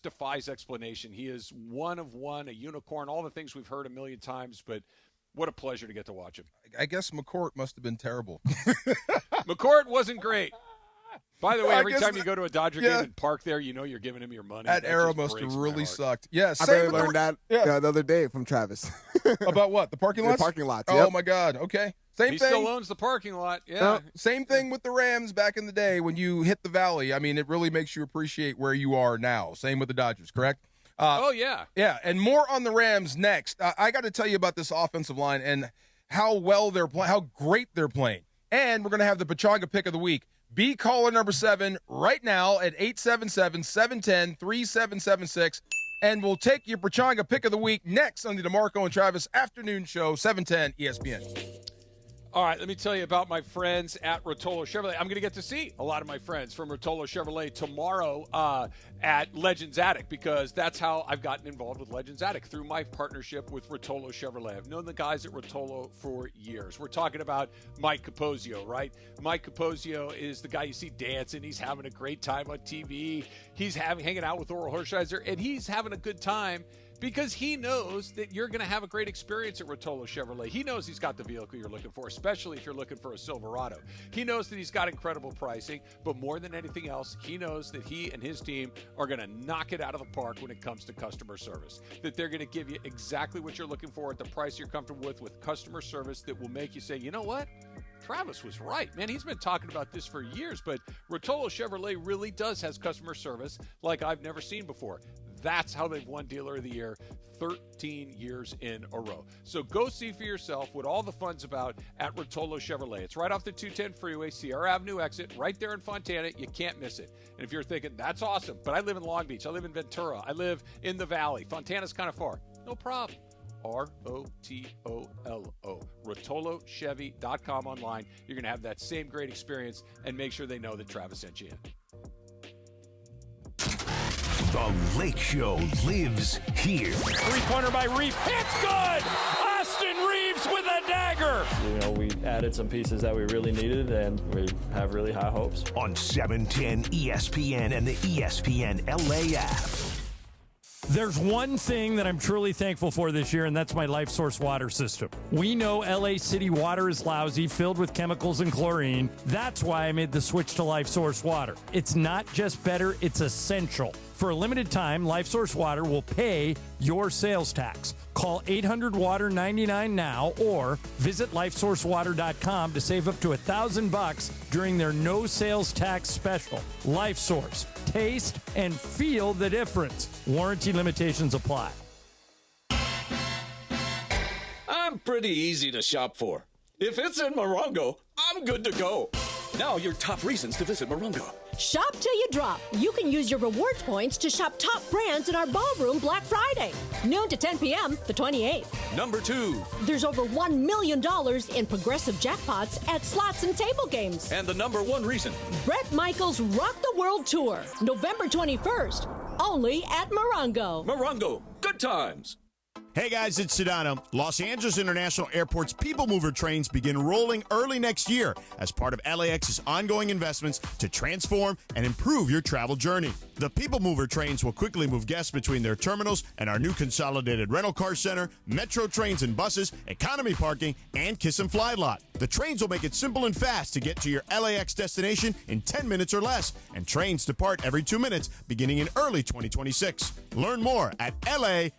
defies explanation. He is one of one, a unicorn, all the things we've heard a million times, but what a pleasure to get to watch him. I guess McCourt must have been terrible. McCourt wasn't great. By the way, every time you go to a Dodger game and park there, you know you're giving him your money. That era must have really sucked. Yeah, I barely learned that the other day from Travis. About what? The parking lots? The parking lots, Oh, my God. Okay. Same he thing. Still owns the parking lot. Yeah. Same thing with the Rams back in the day when you hit the valley. I mean, it really makes you appreciate where you are now. Same with the Dodgers, correct? Yeah, and more on the Rams next. I got to tell you about this offensive line and how well they're playing, how great they're playing. And we're going to have the Pachanga pick of the week. Be caller number 7 right now at 877-710-3776. And we'll take your Pachanga pick of the week next on the DeMarco and Travis Afternoon Show, 710 ESPN. All right, let me tell you about my friends at Rotolo Chevrolet. I'm going to get to see a lot of my friends from Rotolo Chevrolet tomorrow at Legends Attic because that's how I've gotten involved with Legends Attic, through my partnership with Rotolo Chevrolet. I've known the guys at Rotolo for years. We're talking about Mike Capozio, right? Mike Capozio is the guy you see dancing. He's having a great time on TV. He's hanging out with Oral Hershiser, and he's having a good time because he knows that you're going to have a great experience at Rotolo Chevrolet. He knows he's got the vehicle you're looking for, especially if you're looking for a Silverado. He knows that he's got incredible pricing, but more than anything else, he knows that he and his team are going to knock it out of the park when it comes to customer service, that they're going to give you exactly what you're looking for at the price you're comfortable with customer service that will make you say, you know what? Travis was right, man. He's been talking about this for years, but Rotolo Chevrolet really has customer service like I've never seen before. That's how they've won Dealer of the Year 13 years in a row. So go see for yourself what all the fun's about at Rotolo Chevrolet. It's right off the 210 freeway, Sierra Avenue exit, right there in Fontana. You can't miss it. And if you're thinking, that's awesome, but I live in Long Beach, I live in Ventura, I live in the Valley, Fontana's kind of far. No problem. Rotolo, RotoloChevy.com online. You're going to have that same great experience, and make sure they know that Travis sent you in. The Lake Show lives here. Three-pointer by Reeves. It's good! Austin Reeves with a dagger! You know, we added some pieces that we really needed, and we have really high hopes. On 710 ESPN and the ESPN LA app. There's one thing that I'm truly thankful for this year, and that's my Life Source water system. We know LA City water is lousy, filled with chemicals and chlorine. That's why I made the switch to Life Source water. It's not just better, it's essential. For a limited time, Life Source Water will pay your sales tax. Call 800-WATER-99 now or visit LifeSourceWater.com to save up to $1,000 during their no sales tax special. Life Source. Taste and feel the difference. Warranty limitations apply. I'm pretty easy to shop for. If it's in Morongo, I'm good to go. Now your top reasons to visit Morongo. Shop till you drop. You can use your rewards points to shop top brands in our ballroom Black Friday. Noon to 10 p.m. the 28th. Number 2. There's over $1 million in progressive jackpots at slots and table games. And the number 1 reason. Bret Michaels Rock the World Tour. November 21st. Only at Morongo. Morongo. Good times. Hey guys, it's Sedano. Los Angeles International Airport's People Mover trains begin rolling early next year as part of LAX's ongoing investments to transform and improve your travel journey. The People Mover trains will quickly move guests between their terminals and our new consolidated rental car center, metro trains and buses, economy parking, and Kiss and Fly lot. The trains will make it simple and fast to get to your LAX destination in 10 minutes or less, and trains depart every 2 minutes beginning in early 2026. Learn more at lawa.org/ESPN.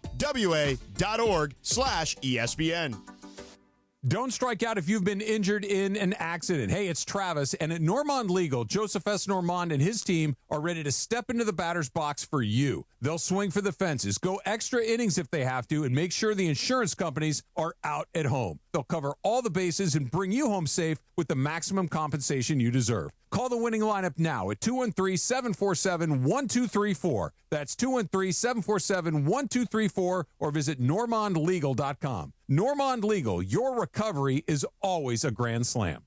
Don't strike out if you've been injured in an accident. Hey, it's Travis, and at Normand Legal, Joseph S. Normand and his team are ready to step into the batter's box for you. They'll swing for the fences, go extra innings if they have to, and make sure the insurance companies are out at home. They'll cover all the bases and bring you home safe with the maximum compensation you deserve. Call the winning lineup now at 213-747-1234. That's 213-747-1234, or visit normandlegal.com. Normand Legal, your recovery is always a grand slam.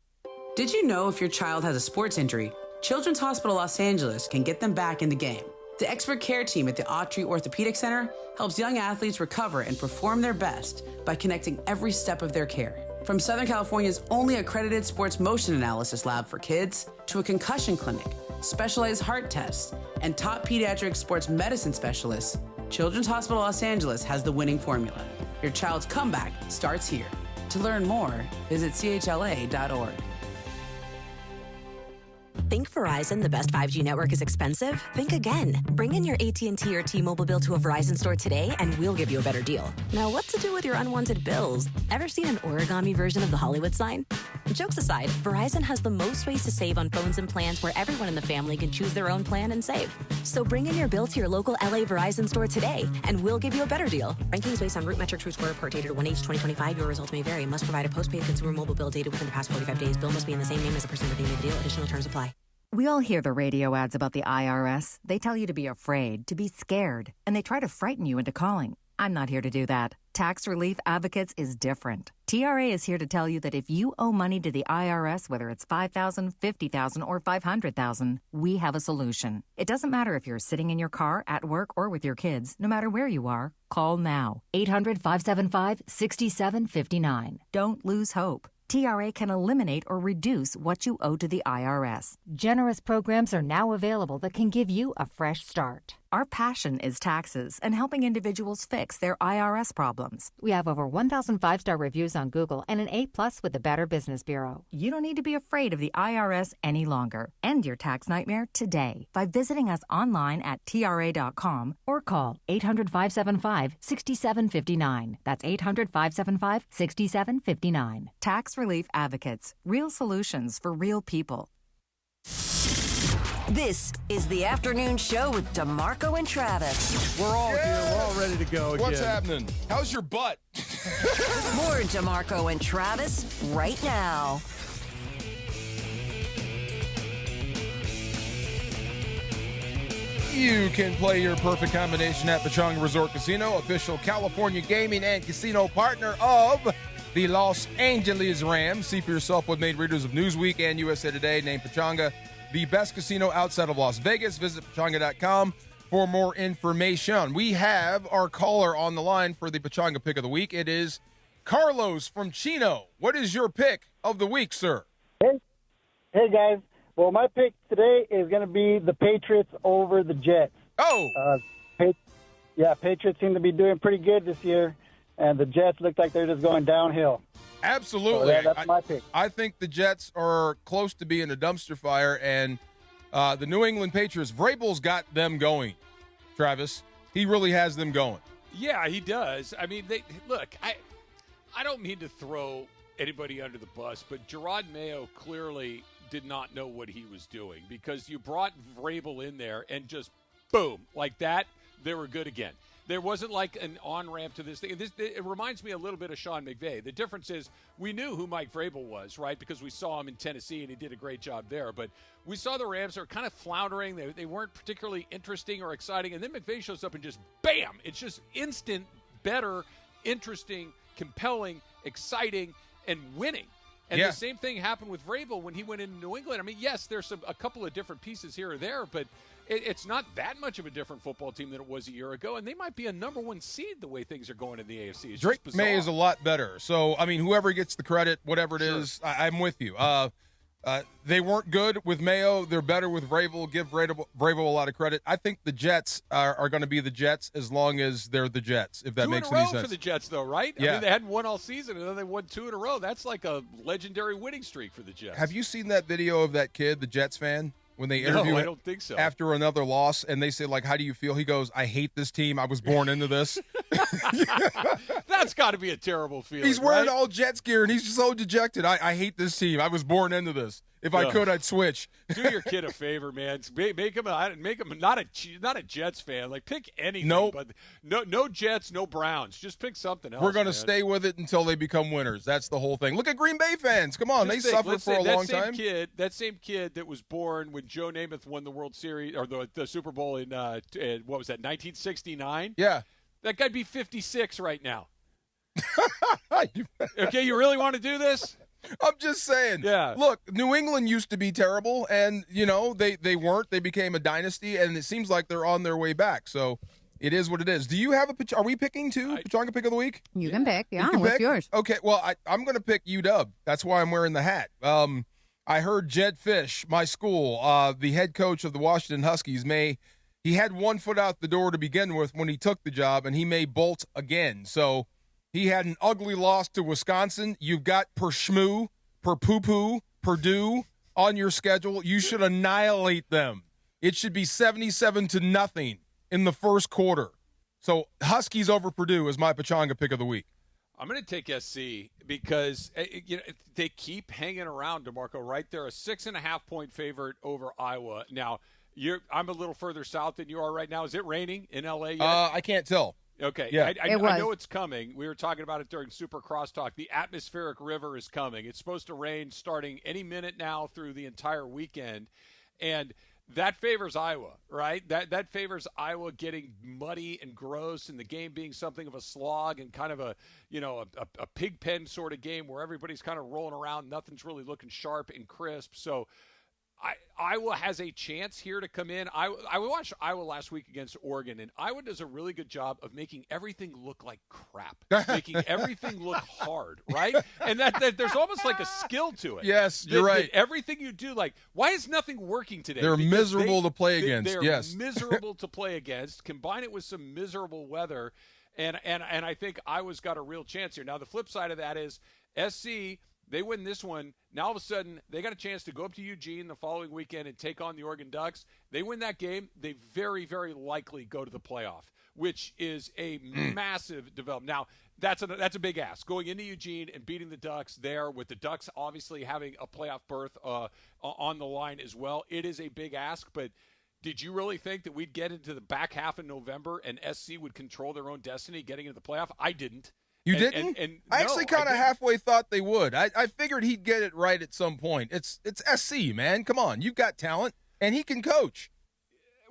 Did you know if your child has a sports injury, Children's Hospital Los Angeles can get them back in the game? The expert care team at the Autry Orthopedic Center helps young athletes recover and perform their best by connecting every step of their care. From Southern California's only accredited sports motion analysis lab for kids to a concussion clinic, specialized heart tests, and top pediatric sports medicine specialists, Children's Hospital Los Angeles has the winning formula. Your child's comeback starts here. To learn more, visit chla.org. Think Verizon, the best 5G network, is expensive? Think again. Bring in your AT&T or T-Mobile bill to a Verizon store today and we'll give you a better deal. Now, what to do with your unwanted bills? Ever seen an origami version of the Hollywood sign? Jokes aside, Verizon has the most ways to save on phones and plans where everyone in the family can choose their own plan and save. So bring in your bill to your local LA Verizon store today and we'll give you a better deal. Rankings based on root metric true score report dated 1H 2025. Your results may vary. Must provide a postpaid consumer mobile bill dated within the past 45 days. Bill must be in the same name as the person redeeming the deal. Additional terms apply. We all hear the radio ads about the IRS. They tell you to be afraid, to be scared, and they try to frighten you into calling. I'm not here to do that. Tax Relief Advocates is different. TRA is here to tell you that if you owe money to the IRS, whether it's $5,000, $50,000, or $500,000, we have a solution. It doesn't matter if you're sitting in your car, at work, or with your kids. No matter where you are, call now. 800-575-6759. Don't lose hope. TRA can eliminate or reduce what you owe to the IRS. Generous programs are now available that can give you a fresh start. Our passion is taxes and helping individuals fix their IRS problems. We have over 1,000 5-star reviews on Google and an A+ with the Better Business Bureau. You don't need to be afraid of the IRS any longer. End your tax nightmare today by visiting us online at TRA.com or call 800-575-6759. That's 800-575-6759. Tax Relief Advocates. Real solutions for real people. This is the afternoon show with DeMarco and Travis. We're all here. We're all ready to go again. What's happening? How's your butt? More DeMarco and Travis right now. You can play your perfect combination at Pechanga Resort Casino, official California gaming and casino partner of the Los Angeles Rams. See for yourself what made readers of Newsweek and USA Today name Pechanga the best casino outside of Las Vegas. Visit Pechanga.com for more information. We have our caller on the line for the Pechanga pick of the week. It is Carlos from Chino. What is your pick of the week, sir? Hey guys. Well, my pick today is going to be the Patriots over the Jets. Oh! Patriots seem to be doing pretty good this year, and the Jets look like they're just going downhill. Absolutely. So that's my pick. I think the Jets are close to being a dumpster fire, and the New England Patriots, Vrabel's got them going, Travis. He really has them going. Yeah, he does. I mean, look, I don't mean to throw anybody under the bus, but Gerard Mayo clearly did not know what he was doing, because you brought Vrabel in there and just boom, like that, they were good again. There wasn't like an on-ramp to this thing. It reminds me a little bit of Sean McVay. The difference is we knew who Mike Vrabel was, right, because we saw him in Tennessee and he did a great job there. But we saw the Rams are kind of floundering. They weren't particularly interesting or exciting. And then McVay shows up and just bam, it's just instant, better, interesting, compelling, exciting, and winning. And the same thing happened with Vrabel when he went into New England. I mean, yes, there's a couple of different pieces here or there, but it's not that much of a different football team than it was a year ago, and they might be a number one seed the way things are going in the AFC. It's Drake May is a lot better. So, I mean, whoever gets the credit, whatever it is, I'm with you. They weren't good with Mayo. They're better with Vrabel. Give Vrabel a lot of credit. I think the Jets are going to be the Jets as long as they're the Jets, if that makes any sense. 2 in a row for the Jets, though, right? Yeah. I mean, they hadn't won all season, and then they won 2 in a row. That's like a legendary winning streak for the Jets. Have you seen that video of that kid, the Jets fan? when they interview No, I him don't think so. after another loss, and they say, like, how do you feel? He goes, I hate this team. I was born into this. That's got to be a terrible feeling. He's wearing right? all Jets gear, and he's so dejected. I hate this team. I was born into this. If I could, I'd switch. Do your kid a favor, man. Make him not a Jets fan. Like, pick anything. Nope. But no Jets, no Browns. Just pick something else. We're going to man. stay with it until they become winners. That's the whole thing. Look at Green Bay fans. Come on, Just they suffered for a long time. That same kid that was born when Joe Namath won the World Series or the Super Bowl in what was that, 1969? Yeah. That guy'd be 56 right now. Okay, you really want to do this? I'm just saying. Yeah. Look, New England used to be terrible, and, they weren't. They became a dynasty, and it seems like they're on their way back. So it is what it is. Do you have are we picking too? Pachanga pick of the week? You can pick. Yeah, can what's pick? yours? Okay, well, I'm going to pick UW. That's why I'm wearing the hat. I heard Jed Fish, my school, the head coach of the Washington Huskies, he had one foot out the door to begin with when he took the job, and he may bolt again. So he had an ugly loss to Wisconsin. You've got per schmoo, per poo-poo, Purdue on your schedule. You should annihilate them. It should be 77-0 in the first quarter. So Huskies over Purdue is my Pachanga pick of the week. I'm going to take SC because they keep hanging around, DeMarco, right? They're a 6.5-point favorite over Iowa. Now, I'm a little further south than you are right now. Is it raining in L.A. yet? I can't tell. Okay. Yeah. I know it's coming. We were talking about it during Super Crosstalk. The atmospheric river is coming. It's supposed to rain starting any minute now through the entire weekend. And that favors Iowa, right? That favors Iowa getting muddy and gross and the game being something of a slog and kind of a pig pen sort of game where everybody's kind of rolling around. Nothing's really looking sharp and crisp. So Iowa has a chance here to come in. I watched Iowa last week against Oregon, and Iowa does a really good job of making everything look like crap, making everything look hard, right? And that there's almost like a skill to it. Yes, you're right. Everything you do, like, why is nothing working today? They're Because miserable to play against. They're yes, miserable to play against. Combine it with some miserable weather, and I think Iowa's got a real chance here. Now, the flip side of that is SC. They win this one. Now, all of a sudden, they got a chance to go up to Eugene the following weekend and take on the Oregon Ducks. They win that game, they very, very likely go to the playoff, which is a massive development. Now, that's a big ask. Going into Eugene and beating the Ducks there, with the Ducks obviously having a playoff berth on the line as well, it is a big ask. But did you really think that we'd get into the back half of November and SC would control their own destiny getting into the playoff? I didn't. You didn't? I actually kind of halfway thought they would. I figured he'd get it right at some point. It's SC, man. Come on. You've got talent, and he can coach.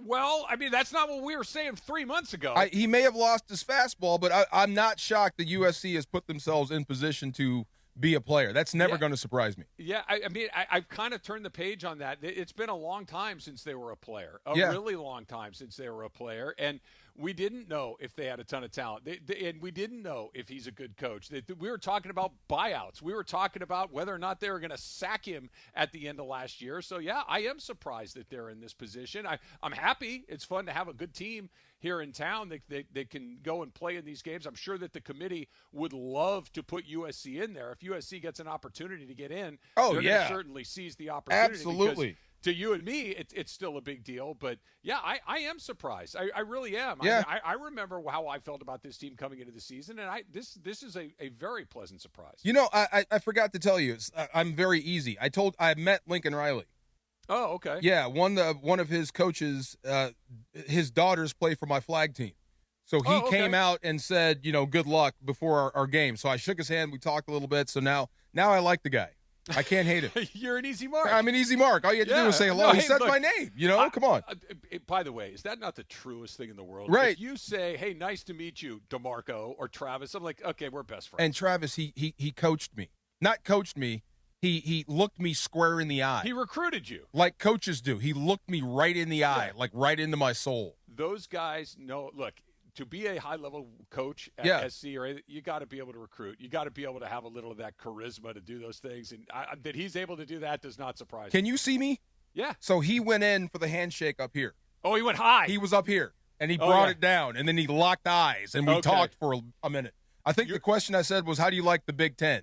Well, I mean, that's not what we were saying 3 months ago. He may have lost his fastball, but I'm not shocked that USC has put themselves in position to be a player. That's never going to surprise me. Yeah, I mean, I've kind of turned the page on that. It's been a long time since they were a player, really long time since they were a player, and we didn't know if they had a ton of talent, and we didn't know if he's a good coach. We were talking about buyouts. We were talking about whether or not they were going to sack him at the end of last year. So, yeah, I am surprised that they're in this position. I'm happy. It's fun to have a good team here in town that can go and play in these games. I'm sure that the committee would love to put USC in there. If USC gets an opportunity to get in, they're going to certainly seize the opportunity. Absolutely. To you and me, it's still a big deal. But, yeah, I am surprised. I really am. Yeah. I remember how I felt about this team coming into the season, and this is a very pleasant surprise. You know, I forgot to tell you, I'm very easy. I met Lincoln Riley. Oh, okay. Yeah, one of his coaches, his daughters play for my flag team. So he came out and said, good luck before our game. So I shook his hand. We talked a little bit. So now I like the guy. I can't hate him. You're an easy mark. I'm an easy mark. All you had to do was say hello. He said my name. Come on. By the way, is that not the truest thing in the world? Right. If you say, hey, nice to meet you, DeMarco or Travis, I'm like, okay, we're best friends. And Travis, he coached me. Not coached me. He looked me square in the eye. He recruited you. Like coaches do. He looked me right in the eye, like right into my soul. Those guys know, look, to be a high-level coach at SC, you got to be able to recruit. You got to be able to have a little of that charisma to do those things. And that he's able to do that does not surprise me. Can you see me? Yeah. So he went in for the handshake up here. Oh, he went high. He was up here, and he brought it down, and then he locked eyes, and we talked for a minute. I think the question I said was, how do you like the Big Ten?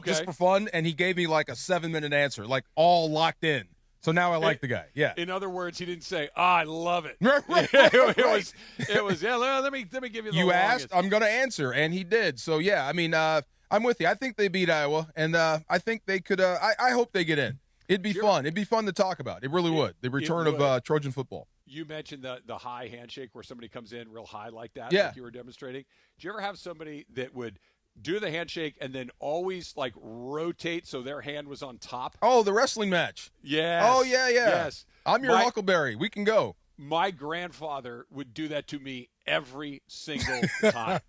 Just for fun, and he gave me like a 7-minute answer, like all locked in. So now I like the guy. Yeah. In other words, he didn't say, I love it. Right. It was, yeah, let me give you the You longest. asked, I'm going to answer, and he did. So, yeah, I mean, I'm with you. I think they beat Iowa, and I think they could I hope they get in. It'd be fun. It'd be fun to talk about. It really would. The return of Trojan football. You mentioned the high handshake where somebody comes in real high like that, Yeah. like you were demonstrating. Did you ever have somebody that would do the handshake and then always, like, rotate so their hand was on top? Oh, the wrestling match. Yes. Oh, yeah. Yes. I'm your Huckleberry. We can go. My grandfather would do that to me every single time.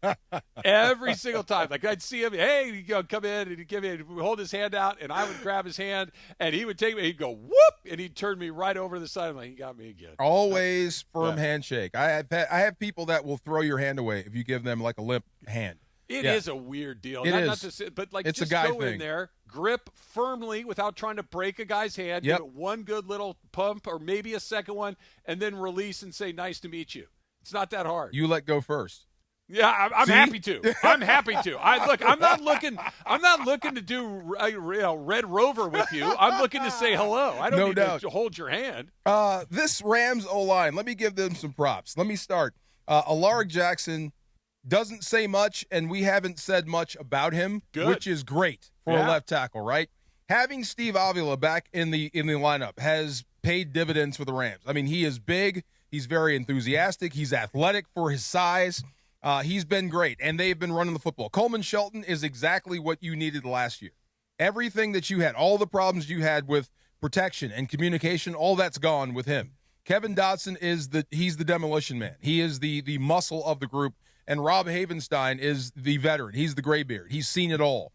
Every single time. Like, I'd see him, hey, he'd go, come in, and he'd hold his hand out, and I would grab his hand, and he would take me, he'd go, whoop, and he'd turn me right over the side. I'm like, he got me again. Always firm handshake. I have people that will throw your hand away if you give them, like, a limp hand. It is a weird deal. It is. Not to say, but, like, It's just a guy go thing. in there, grip firmly without trying to break a guy's hand, Yep. give it one good little pump or maybe a second one, and then release and say, nice to meet you. It's not that hard. You let go first. Yeah, I'm See? happy to. I'm happy to. I'm not looking to do Red Rover with you. I'm looking to say hello. I don't No need doubt. to hold your hand. This Rams O-line, let me give them some props. Let me start. Alaric Jackson doesn't say much, and we haven't said much about him, Good. which is great for Yeah. a left tackle, right? Having Steve Avila back in the lineup has paid dividends for the Rams. I mean, he is big. He's very enthusiastic. He's athletic for his size. He's been great, and they've been running the football. Coleman Shelton is exactly what you needed last year. Everything that you had, all the problems you had with protection and communication, all that's gone with him. Kevin Dotson he's the demolition man. He is the muscle of the group, and Rob Havenstein is the veteran. He's the graybeard. He's seen it all.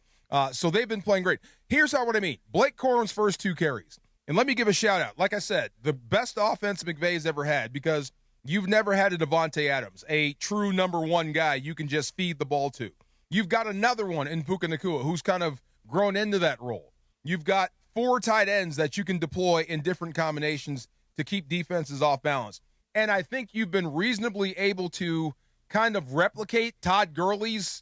So they've been playing great. Here's what I mean. Blake Corum's first 2 carries. And let me give a shout out. Like I said, the best offense McVay's ever had, because you've never had a Devontae Adams, a true number 1 guy you can just feed the ball to. You've got another one in Puka Nacua who's kind of grown into that role. You've got 4 tight ends that you can deploy in different combinations to keep defenses off balance. And I think you've been reasonably able to kind of replicate Todd Gurley's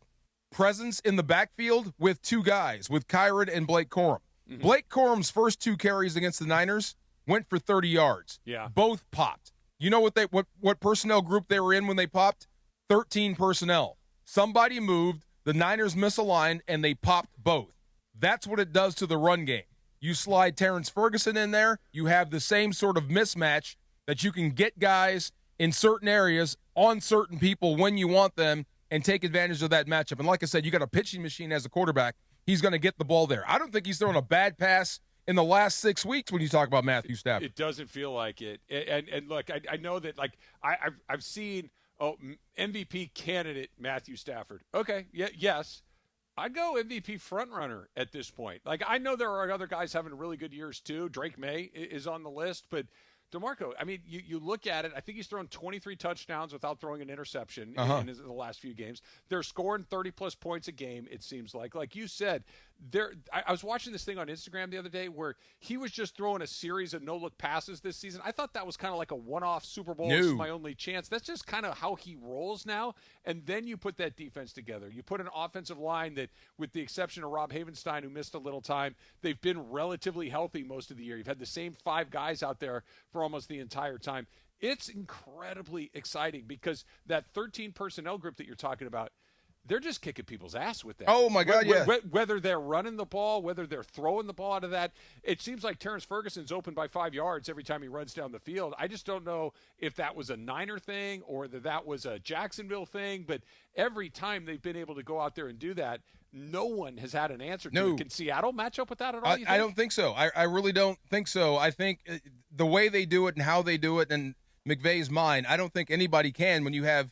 presence in the backfield with 2 guys, with Kyron and Blake Corum. Mm-hmm. Blake Corum's first 2 carries against the Niners went for 30 yards. Yeah. Both popped. You know what personnel group they were in when they popped? 13 personnel. Somebody moved, the Niners misaligned, and they popped both. That's what it does to the run game. You slide Terrence Ferguson in there, you have the same sort of mismatch that you can get guys in certain areas on certain people when you want them and take advantage of that matchup. And like I said, you got a pitching machine as a quarterback. He's going to get the ball there. I don't think he's thrown a bad pass in the last 6 weeks when you talk about Matthew Stafford. It doesn't feel like it. And look, I know that, like, I've seen MVP candidate Matthew Stafford. Okay, yes. I'd go MVP frontrunner at this point. Like, I know there are other guys having really good years too. Drake May is on the list, but DeMarco, I mean, you look at it, I think he's thrown 23 touchdowns without throwing an interception in the last few games. They're scoring 30-plus points a game, it seems like. Like you said, I was watching this thing on Instagram the other day where he was just throwing a series of no-look passes this season. I thought that was kind of like a one-off Super Bowl. This is my only chance. That's just kind of how he rolls now. And then you put that defense together. You put an offensive line that, with the exception of Rob Havenstein, who missed a little time, they've been relatively healthy most of the year. You've had the same 5 guys out there for almost the entire time. It's incredibly exciting because that 13 personnel group that you're talking about, they're just kicking people's ass with that. Oh, my God, yeah. Whether they're running the ball, whether they're throwing the ball out of that, it seems like Terrence Ferguson's open by 5 yards every time he runs down the field. I just don't know if that was a Niner thing or that was a Jacksonville thing, but every time they've been able to go out there and do that, no one has had an answer to it. Can Seattle match up with that at all? I don't think so. I really don't think so. I think the way they do it and how they do it in McVay's mind, I don't think anybody can when you have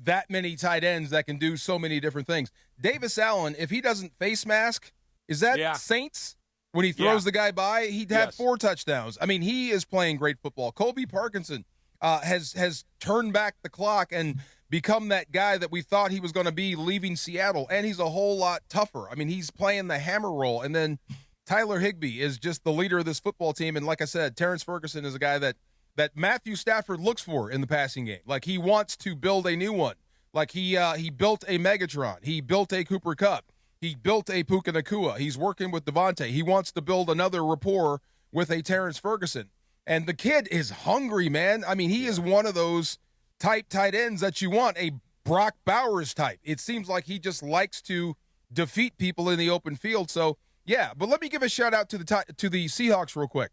that many tight ends that can do so many different things. Davis Allen, if he doesn't face mask, is that Saints? When he throws the guy by, he'd have 4 touchdowns. I mean, he is playing great football. Colby Parkinson has turned back the clock and become that guy that we thought he was going to be leaving Seattle, and he's a whole lot tougher. I mean, he's playing the hammer role. And then Tyler Higbee is just the leader of this football team. And like I said, Terrence Ferguson is a guy that Matthew Stafford looks for in the passing game. Like, he wants to build a new one. Like, he built a Megatron. He built a Cooper Kupp. He built a Puka Nacua. He's working with Devontae. He wants to build another rapport with a Terrence Ferguson. And the kid is hungry, man. I mean, he is one of those type tight ends that you want, a Brock Bowers type. It seems like he just likes to defeat people in the open field. So, yeah, but let me give a shout-out to the Seahawks real quick.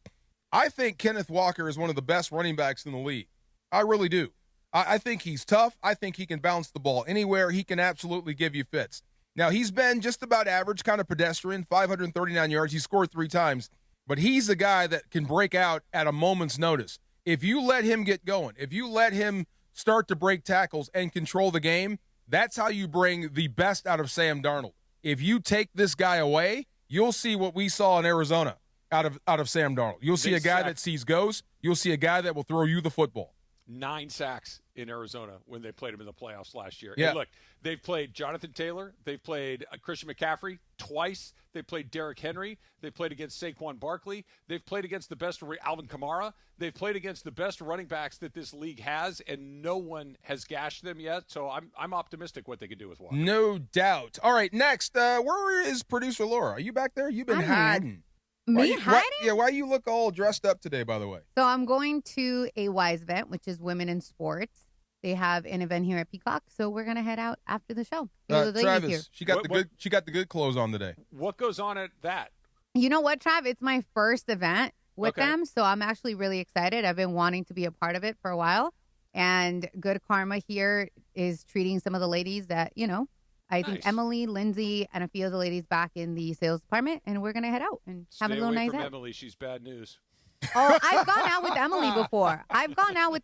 I think Kenneth Walker is one of the best running backs in the league. I really do. I think he's tough. I think he can bounce the ball anywhere. He can absolutely give you fits. Now, he's been just about average, kind of pedestrian, 539 yards. He scored 3 times. But he's a guy that can break out at a moment's notice. If you let him get going, if you let him start to break tackles and control the game, that's how you bring the best out of Sam Darnold. If you take this guy away, you'll see what we saw in Arizona out of Sam Darnold. You'll see a guy that sees ghosts. You'll see a guy that will throw you the football. 9 sacks in Arizona when they played him in the playoffs last year. Yeah. And look, they've played Jonathan Taylor. They've played Christian McCaffrey twice. They played Derrick Henry. They played against Saquon Barkley. They've played against the best Alvin Kamara. They've played against the best running backs that this league has, and no one has gashed them yet. So I'm optimistic what they could do with Walker. No doubt. All right, next, where is producer Laura? Are you back there? You've been hiding. Hiding? Why you look all dressed up today, by the way? So I'm going to a WISE event, which is Women in Sports. They have an event here at Peacock, so we're gonna head out after the show. Travis, here. she got the good clothes on today. What goes on at that? You know what, Trav? It's my first event with them, so I'm actually really excited. I've been wanting to be a part of it for a while, and Good Karma here is treating some of the ladies that, I think Emily, Lindsay, and a few of the ladies back in the sales department, and we're going to head out and have a little nice from out. Emily, she's bad news. Oh, I've gone out with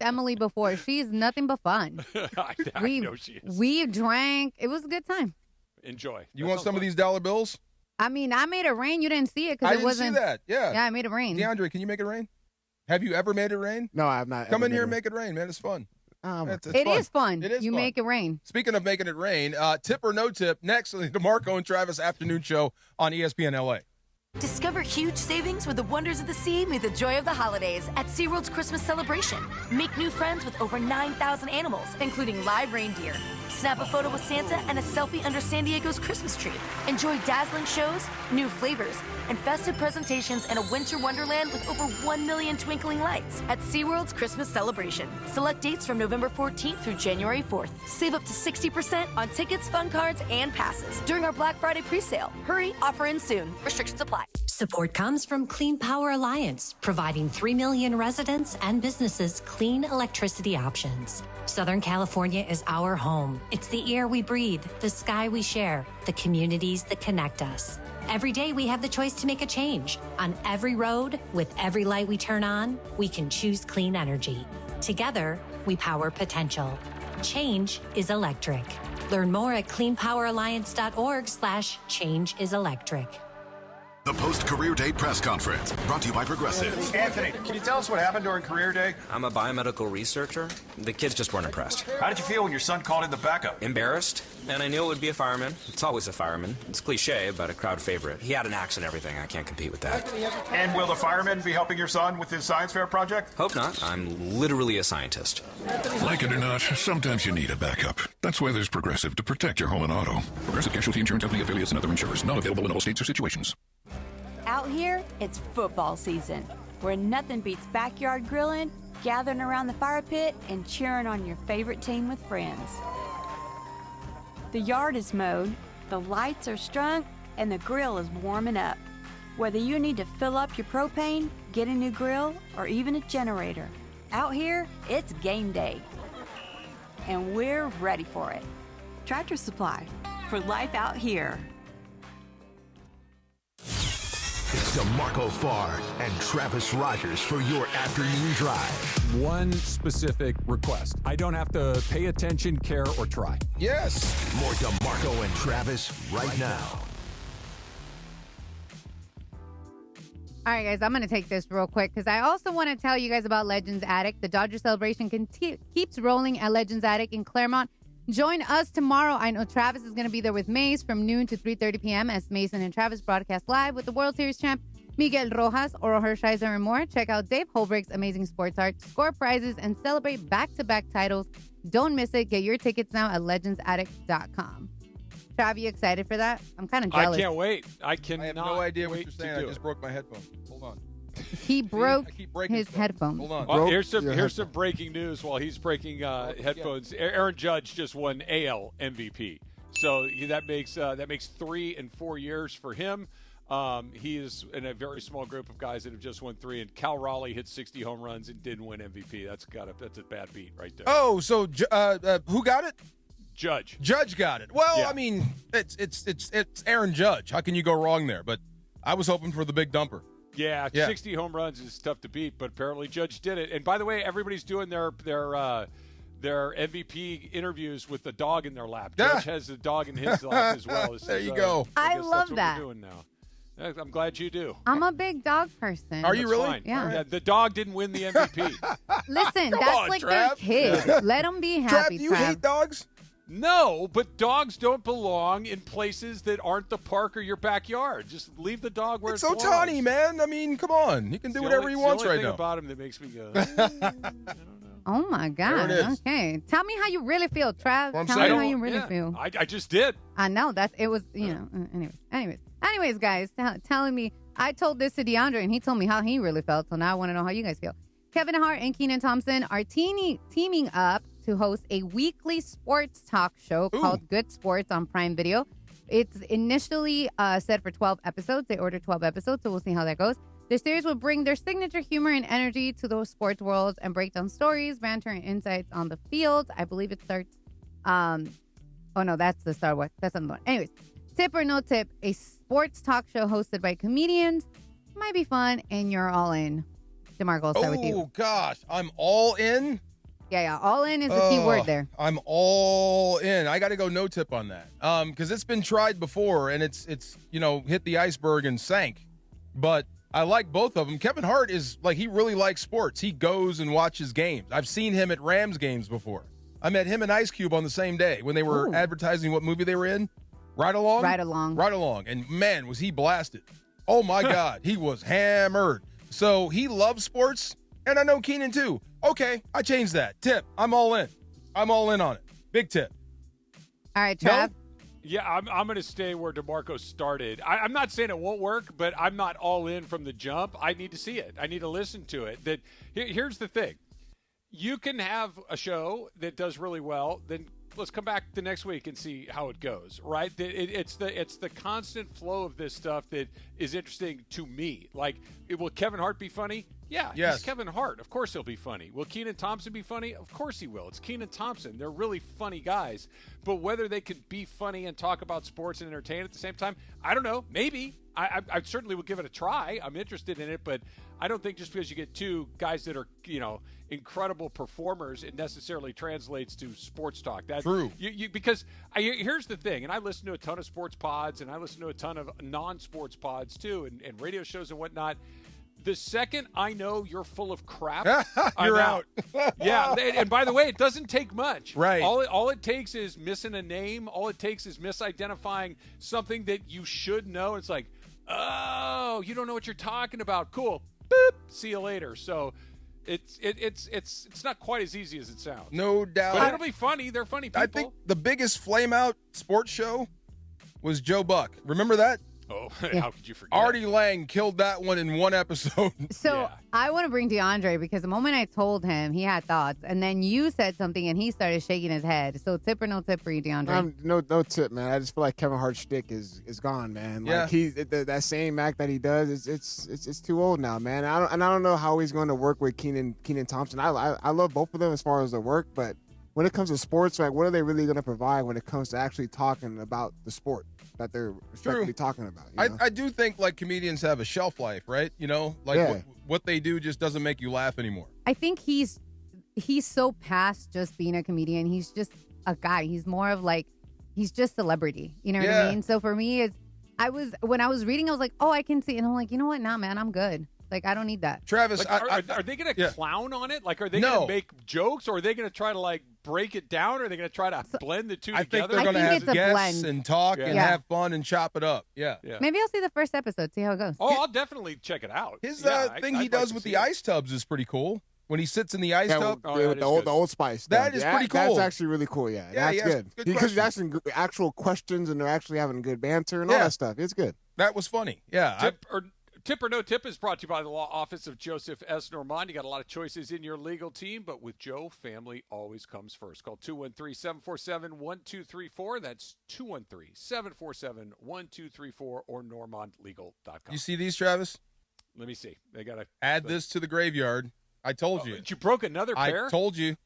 Emily before. She's nothing but fun. I know she is. We drank. It was a good time. Enjoy. You want some of these dollar bills? I mean, I made it rain. You didn't see it because it wasn't. I didn't see that. Yeah, I made it rain. DeAndre, can you make it rain? Have you ever made it rain? No, I have not. Come in here and make it rain, man. It's fun. It is fun. You make it rain. Speaking of making it rain, tip or no tip, next, the DeMarco and Travis afternoon show on ESPN LA. Discover huge savings with the wonders of the sea meet the joy of the holidays at SeaWorld's Christmas celebration. Make new friends with over 9,000 animals, including live reindeer. Snap a photo with Santa and a selfie under San Diego's Christmas tree. Enjoy dazzling shows, new flavors, and festive presentations in a winter wonderland with over 1 million twinkling lights at SeaWorld's Christmas celebration. Select dates from November 14th through January 4th. Save up to 60% on tickets, fun cards, and passes during our Black Friday presale. Hurry, offer ends soon. Restrictions apply. Support comes from Clean Power Alliance, providing 3 million residents and businesses clean electricity options. Southern California is our home. It's the air we breathe, the sky we share, the communities that connect us. Every day we have the choice to make a change. On every road, with every light we turn on, we can choose clean energy. Together, we power potential. Change is electric. Learn more at cleanpoweralliance.org/changeIsElectric. The post-career day press conference brought to you by Progressive. Anthony, can you tell us what happened during career day? I'm a biomedical researcher. The kids just weren't impressed. How did you feel when your son called in the backup? Embarrassed, and I knew it would be a fireman. It's always a fireman. It's cliche, but a crowd favorite. He had an axe and everything. I can't compete with that. And will the fireman be helping your son with his science fair project? Hope not. I'm literally a scientist. Like it or not, sometimes you need a backup. That's why there's Progressive to protect your home and auto. Progressive Casualty Insurance Company affiliates and other insurers. Not available in all states or situations. Out here, it's football season, where nothing beats backyard grilling, gathering around the fire pit, and cheering on your favorite team with friends. The yard is mowed, the lights are strung, and the grill is warming up. Whether you need to fill up your propane, get a new grill, or even a generator, out here, it's game day. And we're ready for it. Tractor Supply, for life out here. It's DeMarco Farr and Travis Rogers for your afternoon drive. One specific request. I don't have to pay attention, care, or try. Yes. More DeMarco and Travis right now. All right, guys, I'm going to take this real quick because I also want to tell you guys about Legends Attic. The Dodger celebration keeps rolling at Legends Attic in Claremont. Join us tomorrow. I know Travis is going to be there with Mace from noon to 3:30 p.m. as Mason and Travis broadcast live with the World Series champ Miguel Rojas, Oral Hershiser, and more. Check out Dave Holbrook's amazing sports art, score prizes, and celebrate back-to-back titles. Don't miss it. Get your tickets now at legendsaddict.com. Trav, you excited for that? I'm kind of jealous. I can't wait. I have no idea what you're saying. I just broke my headphone. Hold on. He broke his stuff. headphones. Hold on. Well, here's some breaking news while he's breaking headphones. Yeah. Aaron Judge just won AL MVP. So that makes 3 and 4 years for him. He is in a very small group of guys that have just won 3, and Cal Raleigh hit 60 home runs and didn't win MVP. That's a bad beat right there. Oh, so who got it? Judge. Judge got it. Well, Yeah. I mean, it's Aaron Judge. How can you go wrong there? But I was hoping for the big dumper. Yeah, 60 home runs is tough to beat, but apparently Judge did it. And by the way, everybody's doing their MVP interviews with the dog in their lap. Judge has the dog in his lap as well. There you go. I guess love that's what that. We're doing now. I'm glad you do. I'm a big dog person. Are you really? Fine. Yeah. The dog didn't win the MVP. Listen, Come that's on, like Trav. their kid. Yeah. Let them be Trav, happy. do you hate dogs? No, but dogs don't belong in places that aren't the park or your backyard. Just leave the dog where It's it belongs. Otani, man. I mean, come on. He can do It's the whatever only- he wants it's the only right thing now. about him that makes me go. Oh my God. There it is. Okay. Tell me how you really feel, Trav. Well, I'm Tell me saying- how you really feel. I just did. I know it was, anyways, guys, telling me, I told this to DeAndre and he told me how he really felt. So now I want to know how you guys feel. Kevin Hart and Keenan Thompson are teaming up to host a weekly sports talk show called Good Sports on Prime Video. It's initially set for 12 episodes. They ordered 12 episodes, so we'll see how that goes. The series will bring their signature humor and energy to those sports worlds and break down stories, banter, and insights on the field. I believe it starts. Oh no, that's the Star Wars. That's another one. Anyways, tip or no tip, a sports talk show hosted by comedians might be fun, and you're all in. DeMarco, I'll start with you. Oh gosh, I'm all in. Yeah, all in is the key word there. I'm all in. I got to go no tip on that. Because it's been tried before and it's hit the iceberg and sank. But I like both of them. Kevin Hart is he really likes sports. He goes and watches games. I've seen him at Rams games before. I met him and Ice Cube on the same day when they were advertising what movie they were in. Ride Along. And man, was he blasted. Oh my God, he was hammered. So he loves sports, and I know Keenan too. Okay, I changed that. Tip, I'm all in. I'm all in on it. Big tip. All right, Trav. No? Yeah, I'm going to stay where DeMarco started. I'm not saying it won't work, but I'm not all in from the jump. I need to see it. I need to listen to it. Here's the thing. You can have a show that does really well, then let's come back the next week and see how it goes, right? It's the constant flow of this stuff that is interesting to me. Will Kevin Hart be funny? Yeah, yes. He's Kevin Hart. Of course he'll be funny. Will Keenan Thompson be funny? Of course he will. It's Keenan Thompson. They're really funny guys. But whether they can be funny and talk about sports and entertain at the same time, I don't know. Maybe. I certainly would give it a try. I'm interested in it, but I don't think just because you get two guys that are, incredible performers, it necessarily translates to sports talk. That's true. Because here's the thing, and I listen to a ton of sports pods, and I listen to a ton of non-sports pods too, and radio shows and whatnot. The second I know you're full of crap, you're out. Yeah, and by the way, it doesn't take much. Right. All it takes is missing a name. All it takes is misidentifying something that you should know. It's like, oh, you don't know what you're talking about. Cool. Boop. See you later. So it's not quite as easy as it sounds. No doubt. But it'll be funny. They're funny people. I think the biggest flame out sports show was Joe Buck. Remember that? Oh, how could you forget? Artie Lang killed that one in one episode. So I want to bring DeAndre because the moment I told him, he had thoughts, and then you said something, and he started shaking his head. So tip or no tip for you, DeAndre? No tip, man. I just feel like Kevin Hart's shtick is gone, man. Yeah. That same act that he does, it's too old now, man. I don't know how he's going to work with Keenan Thompson. I love both of them as far as the work, but when it comes to sports, what are they really going to provide when it comes to actually talking about the sport that they're respectively talking about? I do think comedians have a shelf life, right? What they do just doesn't make you laugh anymore. I think he's so past just being a comedian. He's just a guy. He's more of he's just celebrity. You know what I mean? So for me, when I was reading, I was like, oh, I can see. And I'm like, you know what? Nah, man, I'm good. I don't need that. Travis, are they going to clown on it? Are they going to make jokes, or are they going to try to break it down, or are they going to try to blend the two together? I think they're going to have guests and talk and have fun and chop it up. Yeah. Maybe I'll see the first episode, see how it goes. Oh, I'll definitely check it out. His thing he does with the ice tubs is pretty cool. When he sits in the ice tub. With the Old Spice. That is pretty cool. That's actually really cool, that's good. Because he's asking actual questions, and they're actually having good banter and all that stuff. It's good. That was funny. Yeah. Tip or No Tip is brought to you by the law office of Joseph S. Normand. You got a lot of choices in your legal team, but with Joe, family always comes first. Call 213-747-1234. That's 213-747-1234 or normandlegal.com. You see these, Travis? Let me see. They got to add this to the graveyard. I told you. You broke another pair? I told you.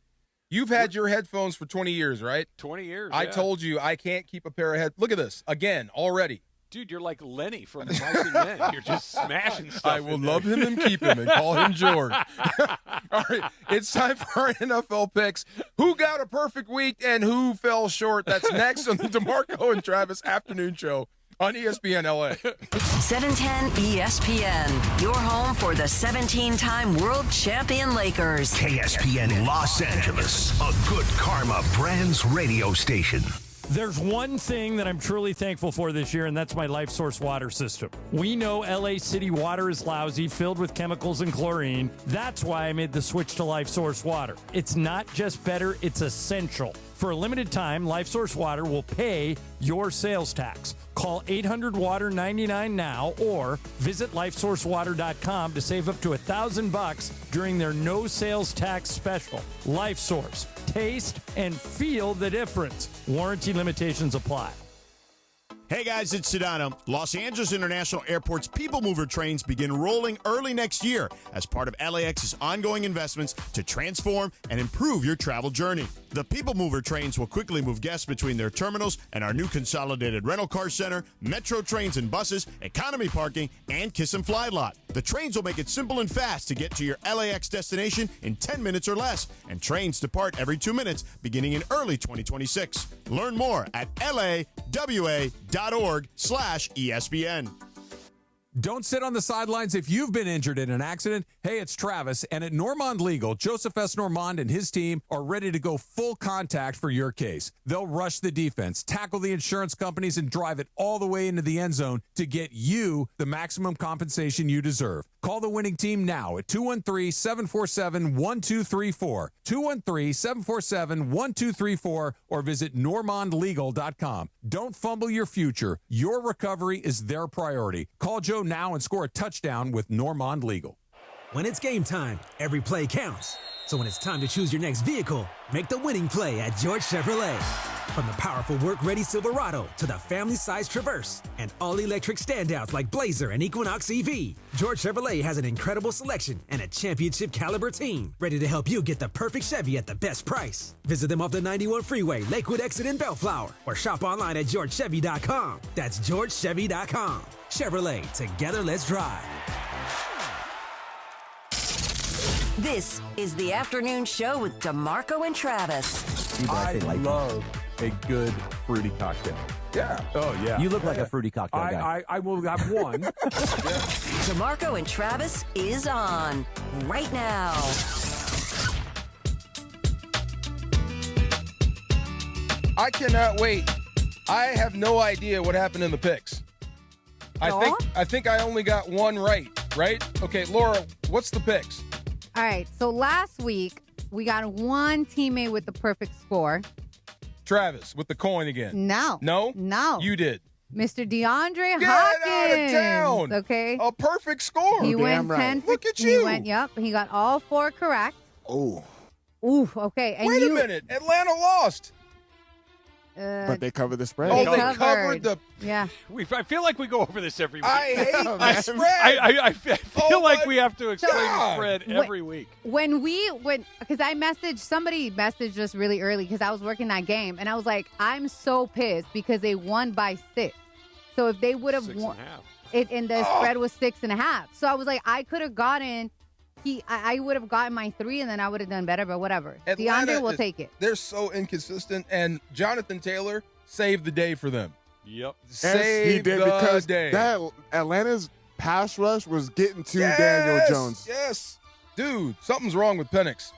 You've had your headphones for 20 years, right? 20 years, I told you I can't keep a pair of Look at this. Again, already. Dude, you're like Lenny from the Mice and Men. You're just smashing stuff. I will love him and keep him and call him George. All right, it's time for our NFL picks. Who got a perfect week and who fell short? That's next on the DeMarco and Travis Afternoon Show on ESPN LA. 710 ESPN, your home for the 17-time world champion Lakers. KSPN Los Angeles, a good karma brands radio station. There's one thing that I'm truly thankful for this year, and that's my Life Source water system. We know LA City water is lousy, filled with chemicals and chlorine. That's why I made the switch to Life Source water. It's not just better, it's essential. For a limited time, Life Source water will pay your sales tax. Call 800-WATER-99 now or visit lifesourcewater.com to save up to $1,000 during their no sales tax special. Life Source. Taste and feel the difference. Warranty limitations apply. Hey guys, it's Sedano. Los Angeles International Airport's People Mover trains begin rolling early next year as part of LAX's ongoing investments to transform and improve your travel journey. The People Mover trains will quickly move guests between their terminals and our new consolidated rental car center, metro trains and buses, economy parking, and Kiss and Fly lot. The trains will make it simple and fast to get to your LAX destination in 10 minutes or less, and trains depart every 2 minutes beginning in early 2026. Learn more at lawa.org/ESPN. Don't sit on the sidelines if you've been injured in an accident. Hey, it's Travis, and at Normand Legal, Joseph S. Normand and his team are ready to go full contact for your case. They'll rush the defense, tackle the insurance companies, and drive it all the way into the end zone to get you the maximum compensation you deserve. Call the winning team now at 213-747-1234, 213-747-1234, or visit normandlegal.com. Don't fumble your future. Your recovery is their priority. Call Joe now and score a touchdown with Normand Legal. When it's game time, every play counts. So when it's time to choose your next vehicle, make the winning play at George Chevrolet. From the powerful work-ready Silverado to the family-sized Traverse and all-electric standouts like Blazer and Equinox EV, George Chevrolet has an incredible selection and a championship-caliber team ready to help you get the perfect Chevy at the best price. Visit them off the 91 Freeway, Lakewood Exit in Bellflower, or shop online at georgechevy.com. That's georgechevy.com. Chevrolet, together let's drive. This is the afternoon show with DeMarco and Travis. I love a good fruity cocktail. Yeah. Oh, yeah. You look like a fruity cocktail guy. I will have one. DeMarco and Travis is on right now. I cannot wait. I have no idea what happened in the picks. I think I only got one right? Okay, Laura, what's the picks? All right, so last week, we got one teammate with the perfect score. Travis, with the coin again. No. No? No. You did. Mr. DeAndre Get Hopkins. out of town. Okay. A perfect score. He went 10. Look at you. He got all 4 correct. Oh. Ooh, okay. And Wait a minute. Atlanta lost. But they covered the spread. Oh, they covered the... Yeah. I feel like we go over this every week. I hate the spread. I feel like we have to explain the spread every week. Because somebody messaged us really early because I was working that game, and I was like, I'm so pissed because they won by 6. So if they would have won, and the spread was 6.5. So I was like, I could have gotten... I would have gotten my 3, and then I would have done better, but whatever. DeAndre will take it. They're so inconsistent, and Jonathan Taylor saved the day for them. Yep. Saved the day. That Atlanta's pass rush was getting to Daniel Jones. Yes. Dude, something's wrong with Penix.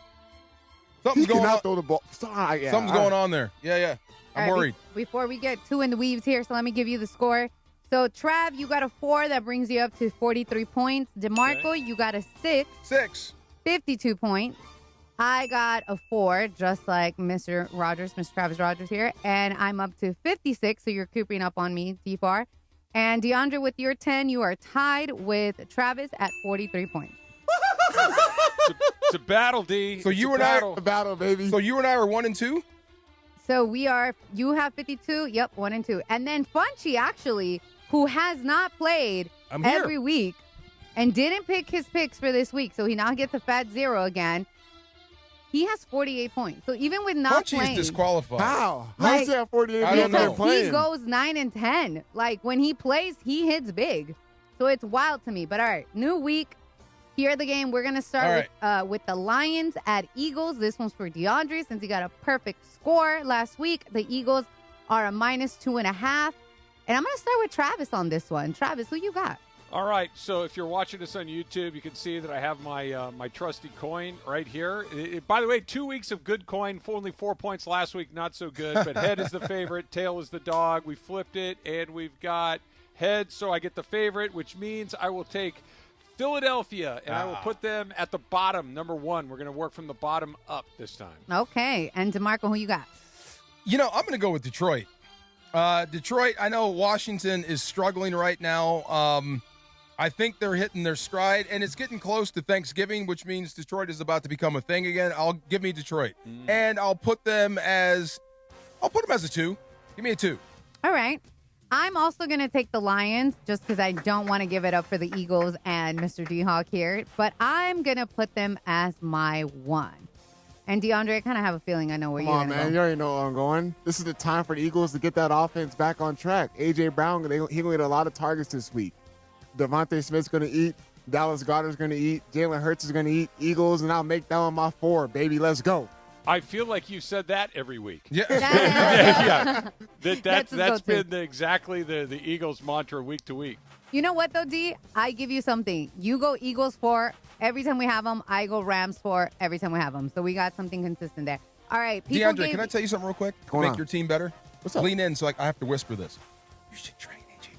He cannot throw the ball. Something's going on there. Yeah. I'm worried. Before we get too in the weaves here, so let me give you the score. So, Trav, you got a 4. That brings you up to 43 points. DeMarco, you got a 6. 52 points. I got a 4, just like Mr. Travis Rogers here. And I'm up to 56, so you're creeping up on me, D-Far. And DeAndre, with your 10, you are tied with Travis at 43 points. It's a battle, D. So you and I, a battle, baby. So you and I are 1 and 2. So you have 52. Yep, 1 and 2. And then Funchy, actually, who has not played every week and didn't pick his picks for this week, so he now gets a fat 0 again. He has 48 points. So even with not Funchy playing, is disqualified. How? Like, How's he at 48? I don't know. He goes 9 and 10. Like when he plays, he hits big. So it's wild to me. But all right, new week. Here at the game, we're gonna start with the Lions at Eagles. This one's for DeAndre since he got a perfect score last week. The Eagles are a -2.5, and I'm gonna start with Travis on this one. Travis, who you got? All right, so if you're watching this on YouTube, you can see that I have my my trusty coin right here. By the way, 2 weeks of good coin, only 4 points last week, not so good. But head is the favorite, tail is the dog. We flipped it, and we've got head, so I get the favorite, which means I will take Philadelphia, and I will put them at the bottom, number 1. We're going to work from the bottom up this time. Okay, and DeMarco, who you got? You know, I'm going to go with Detroit. Detroit, I know Washington is struggling right now. I think they're hitting their stride, and it's getting close to Thanksgiving, which means Detroit is about to become a thing again. Give me Detroit, and I'll put them as a 2. Give me a 2. All right. I'm also going to take the Lions just because I don't want to give it up for the Eagles and Mr. D-Hawk here. But I'm going to put them as my 1. And DeAndre, I kind of have a feeling I know where you're going to go. Come on, man. You already know where I'm going. This is the time for the Eagles to get that offense back on track. A.J. Brown, he's going to get a lot of targets this week. Devontae Smith's going to eat. Dallas Goedert's going to eat. Jalen Hurts is going to eat. Eagles, and I'll make that one my 4. Baby, let's go. I feel like you said that every week. Yeah. That's been exactly the Eagles' mantra week to week. You know what, though, D? I give you something. You go Eagles 4 every time we have them. I go Rams 4 every time we have them. So we got something consistent there. All right. DeAndre, can I tell you something real quick? Go Make on. your team better? What's up? Lean in so I have to whisper this. You should train A.J.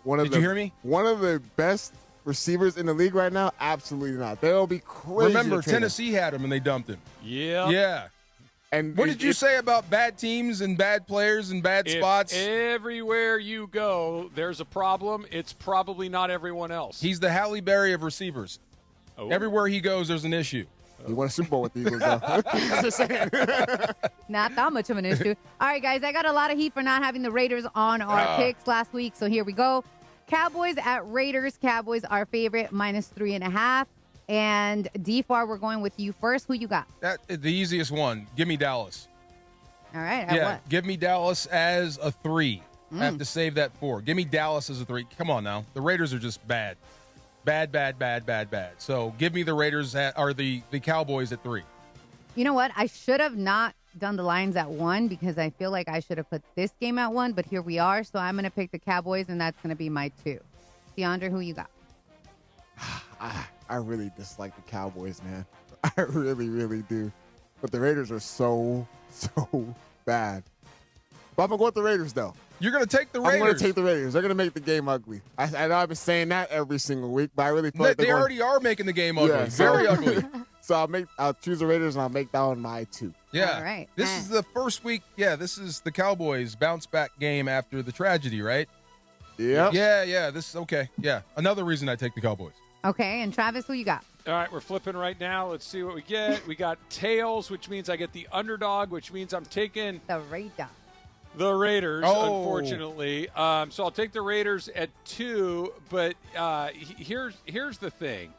Brown. Did you hear me? One of the best receivers in the league right now? Absolutely not. They'll be crazy. Remember, Tennessee had him and they dumped him. Yeah. Yeah. And what did you say about bad teams and bad players and bad spots? Everywhere you go, there's a problem. It's probably not everyone else. He's the Halle Berry of receivers. Oh. Everywhere he goes, there's an issue. He won a Super Bowl with the Eagles, though. Just saying. Not that much of an issue. All right, guys, I got a lot of heat for not having the Raiders on our picks last week, so here we go. Cowboys at Raiders. Cowboys are favorite, -3.5. And DFAR, we're going with you first. Who you got? The easiest one. Give me Dallas. All right. What? Give me Dallas as a 3. I have to save that 4. Give me Dallas as a 3. Come on now. The Raiders are just bad. Bad. So give me the Raiders or the Cowboys at 3. You know what? I should have not done the Lions at 1 because I feel like I should have put this game at 1, but here we are. So I'm going to pick the Cowboys, and that's going to be my 2. DeAndre, who you got? I really dislike the Cowboys, man. I really, really do. But the Raiders are so bad. But I'm going to go with the Raiders, though. You're going to take the Raiders? I'm going to take the Raiders. They're going to make the game ugly. I know I've been saying that every single week, but I really feel like they already are making the game ugly. Yeah, Very ugly. So I'll choose the Raiders, and I'll make that one my 2. Yeah. All right. This is the first week. Yeah, this is the Cowboys bounce back game after the tragedy, right? Yep. Yeah. This is okay. Yeah. Another reason I take the Cowboys. Okay, and Travis, who you got? All right, we're flipping right now. Let's see what we get. We got tails, which means I get the underdog, which means I'm taking the Raiders, unfortunately. So I'll take the Raiders at 2, but here's the thing.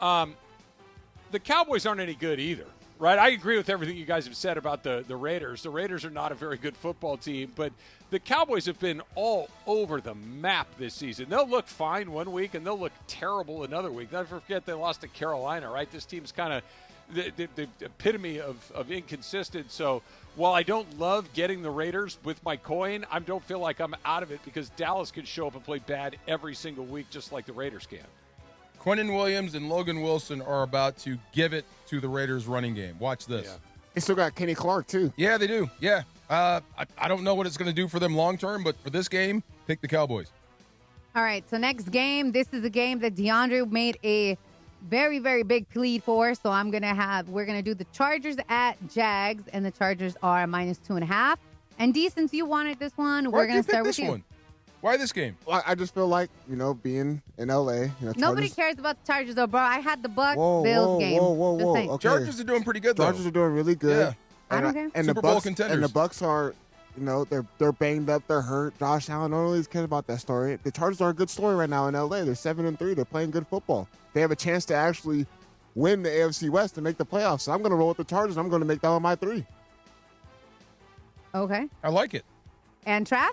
The Cowboys aren't any good either, right? I agree with everything you guys have said about the Raiders. The Raiders are not a very good football team, but the Cowboys have been all over the map this season. They'll look fine one week, and they'll look terrible another week. Never forget they lost to Carolina, right? This team's kind of the epitome of inconsistent. So while I don't love getting the Raiders with my coin, I don't feel like I'm out of it because Dallas can show up and play bad every single week just like the Raiders can. Quinnen Williams and Logan Wilson are about to give it to the Raiders running game. Watch this. Yeah. They still got Kenny Clark, too. Yeah, they do. Yeah. I don't know what it's going to do for them long term, but for this game, pick the Cowboys. All right, so next game. This is a game that DeAndre made a very, very big plead for. So we're going to do the Chargers at Jags, and the Chargers are -2.5. And D, since you wanted this one, we're going to start with you. One? Why this game? Well, I just feel like, being in L.A., Nobody cares about the Chargers, though, bro. I had the Bucs-Bills game. Whoa. Okay. Chargers are doing pretty good, though. Chargers are doing really good. Yeah. I don't care. And Super Bowl contenders. And the Bucs are, they're banged up, they're hurt. Josh Allen, no one really cares about that story. The Chargers are a good story right now in L.A. They're 7-3. They're playing good football. They have a chance to actually win the AFC West and make the playoffs. So I'm going to roll with the Chargers. I'm going to make that one my 3. Okay. I like it. And Trav?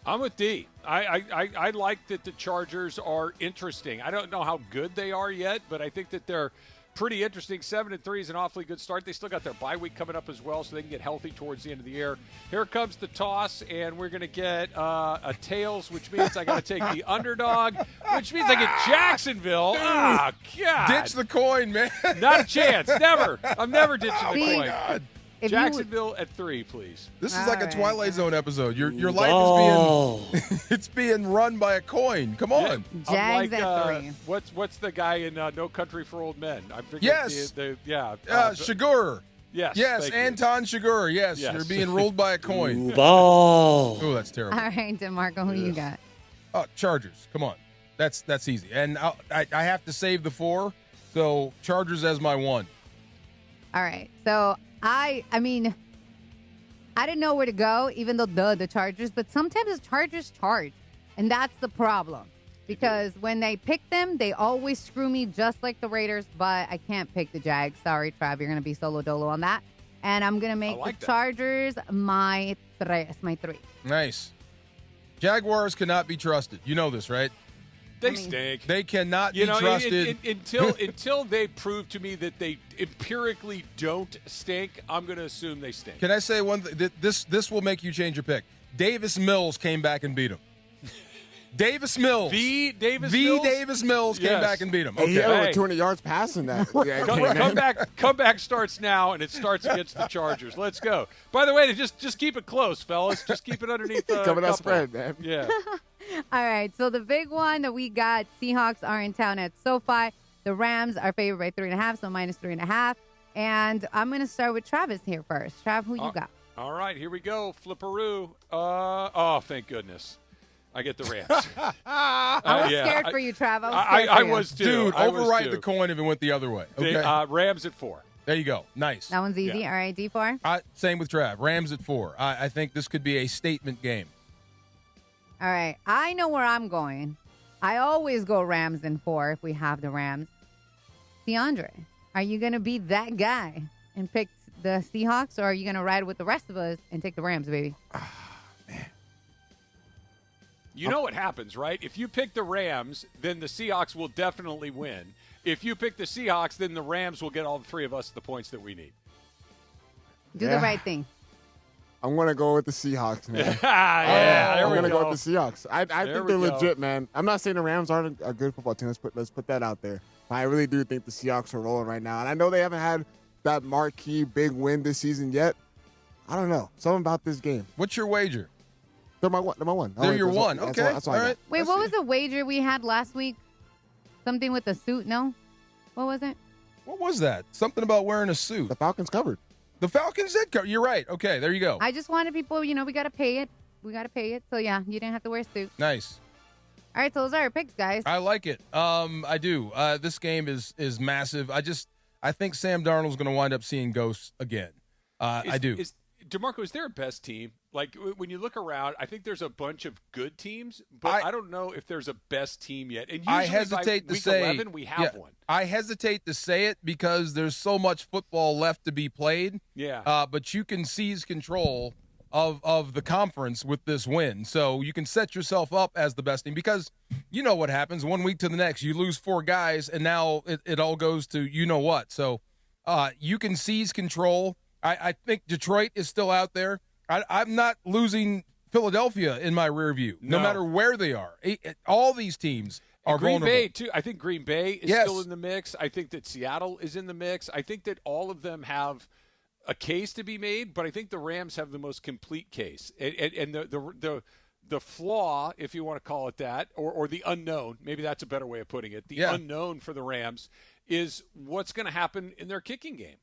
I'm with D. I like that the Chargers are interesting. I don't know how good they are yet, but I think that they're pretty interesting. 7-3 is an awfully good start. They still got their bye week coming up as well, so they can get healthy towards the end of the year. Here comes the toss, and we're going to get a tails, which means I got to take the underdog, which means I get Jacksonville. God. Ditch the coin, man. Not a chance. Never. I'm never ditching the coin. God. Jacksonville at 3, please. This is like a Twilight Zone episode. Your life is being it's run by a coin. Come on. Jags at 3. What's the guy in No Country for Old Men? I forget Yes. Shagur. Yes. Anton Shagur. Yes. You're being ruled by a coin. Ball. Oh, that's terrible. All right, DeMarco, who you got? Chargers. Come on. That's easy. And I have to save the 4, so Chargers as my 1. All right. So I mean, I didn't know where to go, even though the Chargers, but sometimes the Chargers charge, and that's the problem. Because when they pick them, they always screw me just like the Raiders, but I can't pick the Jags. Sorry, Trav, you're going to be solo dolo on that. And I'm going to make the Chargers my 3. Nice. Jaguars cannot be trusted. You know this, right? They stink. They cannot be trusted. Until they prove to me that they empirically don't stink, I'm going to assume they stink. Can I say one thing? This will make you change your pick. Davis Mills came back and beat him. Davis Mills. Davis Mills came back and beat him. Okay. Over 200 yards passing that. Comeback starts now, and it starts against the Chargers. Let's go. By the way, just keep it close, fellas. Just keep it underneath the Coming out spread, man. Yeah. All right, so the big one that we got, Seahawks are in town at SoFi. The Rams are favored by 3.5, so minus 3.5. And I'm going to start with Travis here first. Trav, who you got? All right, here we go. Flipperoo. Thank goodness. I get the Rams. I was scared for you, Trav. I was too. Dude, override the coin if it went the other way. Okay. Rams at 4. There you go. Nice. That one's easy. Yeah. All right, D4? Same with Trav. Rams at 4. I think this could be a statement game. All right. I know where I'm going. I always go Rams in 4 if we have the Rams. DeAndre, are you going to be that guy and pick the Seahawks, or are you going to ride with the rest of us and take the Rams, baby? You know what happens, right? If you pick the Rams, then the Seahawks will definitely win. If you pick the Seahawks, then the Rams will get all 3 of us the points that we need. Do the right thing. I'm going to go with the Seahawks, man. I'm going to go with the Seahawks. I think they're legit, man. I'm not saying the Rams aren't a good football team. Let's put that out there. But I really do think the Seahawks are rolling right now. And I know they haven't had that marquee big win this season yet. I don't know. Something about this game. What's your wager? They're my one. They're your one. Okay. That's all right. Wait, what was the wager we had last week? Something with a suit? No? What was it? What was that? Something about wearing a suit. The Falcons covered. The Falcons did cover. You're right. Okay, there you go. I just wanted people, we got to pay it. So, yeah, you didn't have to wear a suit. Nice. All right, so those are our picks, guys. I like it. I do. This game is massive. I think Sam Darnold's going to wind up seeing ghosts again. I do. DeMarco, is there a best team? Like, when you look around, I think there's a bunch of good teams, but I don't know if there's a best team yet. And usually I hesitate by to say 11, we have one. I hesitate to say it because there's so much football left to be played. Yeah. But you can seize control of the conference with this win. So you can set yourself up as the best team because you know what happens 1 week to the next. You lose 4 guys, and now it all goes to you know what. So you can seize control. I think Detroit is still out there. I'm not losing Philadelphia in my rear view, no matter where they are. All these teams are Green vulnerable. Bay, too. I think Green Bay is still in the mix. I think that Seattle is in the mix. I think that all of them have a case to be made, but I think the Rams have the most complete case. And the flaw, if you want to call it that, or the unknown, maybe that's a better way of putting it, the unknown for the Rams is what's going to happen in their kicking game.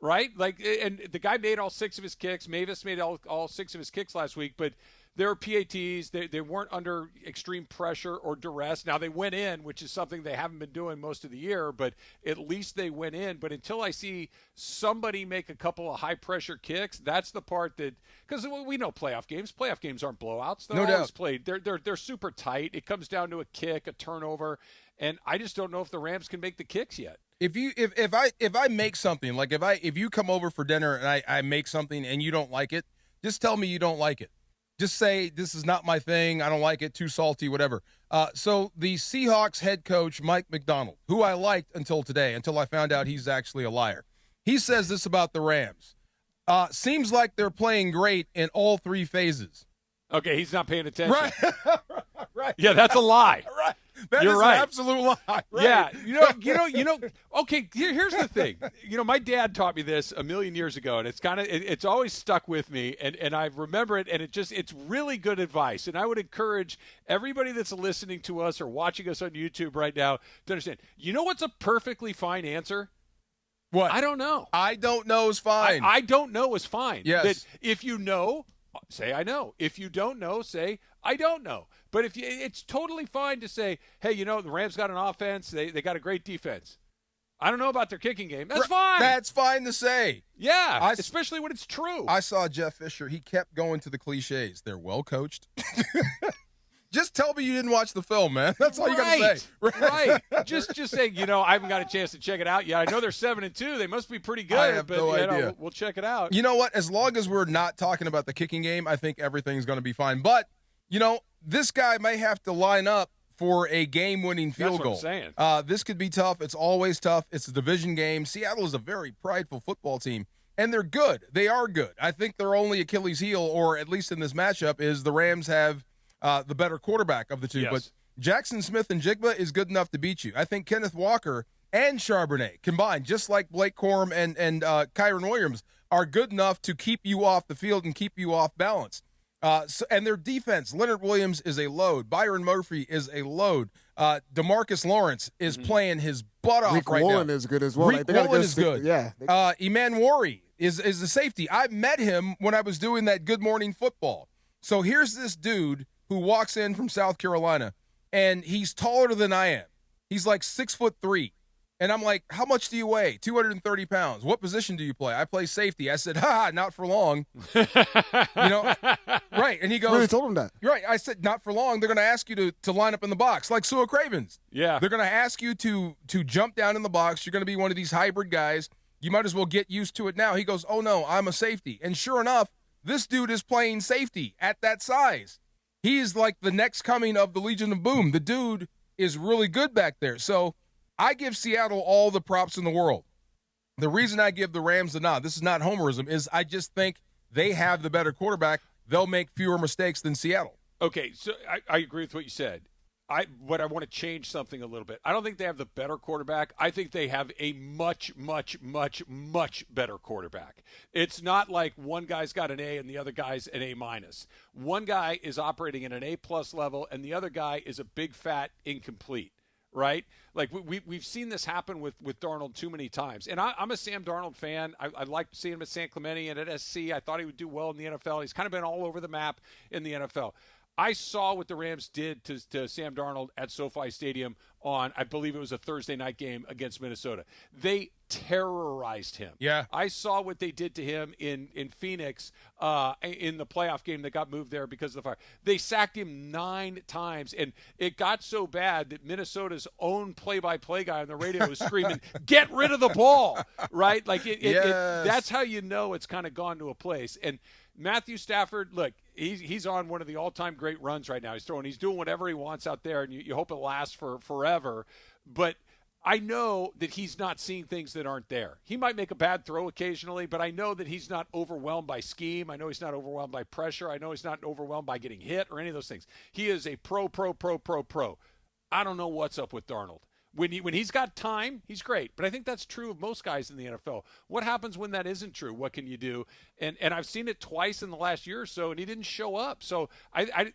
right? Like, and the guy made all 6 of his kicks. Mavis made all 6 of his kicks last week, but there were PATs. They weren't under extreme pressure or duress. Now, they went in, which is something they haven't been doing most of the year, but at least they went in. But until I see somebody make a couple of high-pressure kicks, that's the part that – because we know playoff games. Playoff games aren't blowouts. They're always played. They're super tight. It comes down to a kick, a turnover, and I just don't know if the Rams can make the kicks yet. If I make something, like if you come over for dinner and I make something and you don't like it, just tell me you don't like it. Just say, this is not my thing, I don't like it, too salty, whatever. So the Seahawks head coach, Mike McDonald, who I liked until today, until I found out he's actually a liar, he says this about the Rams. Seems like they're playing great in all 3 phases. Okay, he's not paying attention. Right. Right. Yeah, that's a lie. Right. You're You're right. An absolute lie. Right. Yeah, you know. Okay, here's the thing. My dad taught me this a million years ago, and it's always stuck with me, and I remember it, and it's really good advice. And I would encourage everybody that's listening to us or watching us on YouTube right now to understand. You know what's a perfectly fine answer? What? I don't know. I don't know is fine. I don't know is fine. Yes. That if you know, say I know. If you don't know, say I don't know. But it's totally fine to say, hey, the Rams got an offense. They got a great defense. I don't know about their kicking game. That's fine. That's fine to say. Yeah, especially when it's true. I saw Jeff Fisher. He kept going to the cliches. They're well coached. Just tell me you didn't watch the film, man. That's all you got to say. Right. Just saying, I haven't got a chance to check it out yet. I know they're 7-2. They must be pretty good. I have no idea. We'll check it out. You know what? As long as we're not talking about the kicking game, I think everything's going to be fine. But, this guy may have to line up for a game-winning field goal. That's what I'm saying. This could be tough. It's always tough. It's a division game. Seattle is a very prideful football team, and they're good. They are good. I think their only Achilles heel, or at least in this matchup, is the Rams have the better quarterback of the two. Yes. But Jackson Smith and Jigba is good enough to beat you. I think Kenneth Walker and Charbonnet combined, just like Blake Corum and Kyron Williams, are good enough to keep you off the field and keep you off balance. And their defense, Leonard Williams is a load. Byron Murphy is a load. DeMarcus Lawrence is playing his butt off Rick right Woolen now. is good as well. Rick Woolen is good. Yeah. Eman Worry is the safety. I met him when I was doing that Good Morning Football. So here's this dude who walks in from South Carolina, and he's taller than I am. He's like 6'3". And I'm like, how much do you weigh? 230 pounds. What position do you play? I play safety. I said, not for long. Right. And he goes, really told him that. Right. I said, not for long. They're going to ask you to line up in the box like Sua Cravens. Yeah. They're going to ask you to jump down in the box. You're going to be one of these hybrid guys. You might as well get used to it now. He goes, oh, no, I'm a safety. And sure enough, this dude is playing safety at that size. He's like the next coming of the Legion of Boom. The dude is really good back there. So I give Seattle all the props in the world. The reason I give the Rams the nod, this is not homerism, is I just think they have the better quarterback. They'll make fewer mistakes than Seattle. Okay, so I agree with what you said. But I want to change something a little bit. I don't think they have the better quarterback. I think they have a much, much, much, much better quarterback. It's not like one guy's got an A and the other guy's an A-. One guy is operating at an A-plus level, and the other guy is a big, fat incomplete. Right? Like we've seen this happen with Darnold too many times. And I'm a Sam Darnold fan. I liked seeing him at San Clemente and at SC. I thought he would do well in the NFL. He's kind of been all over the map in the NFL. I saw what the Rams did to Sam Darnold at SoFi Stadium on, I believe it was a Thursday night game against Minnesota. They terrorized him. Yeah. I saw what they did to him in Phoenix in the playoff game that got moved there because of the fire. They sacked him 9 times, and it got so bad that Minnesota's own play-by-play guy on the radio was screaming, get rid of the ball, right? Like that's how you know it's kind of gone to a place. And Matthew Stafford, look, he's on one of the all-time great runs right now. He's doing whatever he wants out there, and you hope it lasts for forever. But I know that he's not seeing things that aren't there. He might make a bad throw occasionally, but I know that he's not overwhelmed by scheme. I know he's not overwhelmed by pressure. I know he's not overwhelmed by getting hit or any of those things. He is a pro. I don't know what's up with Darnold. When he's got time, he's great. But I think that's true of most guys in the NFL. What happens when that isn't true? What can you do? And I've seen it twice in the last year or so, and he didn't show up. So,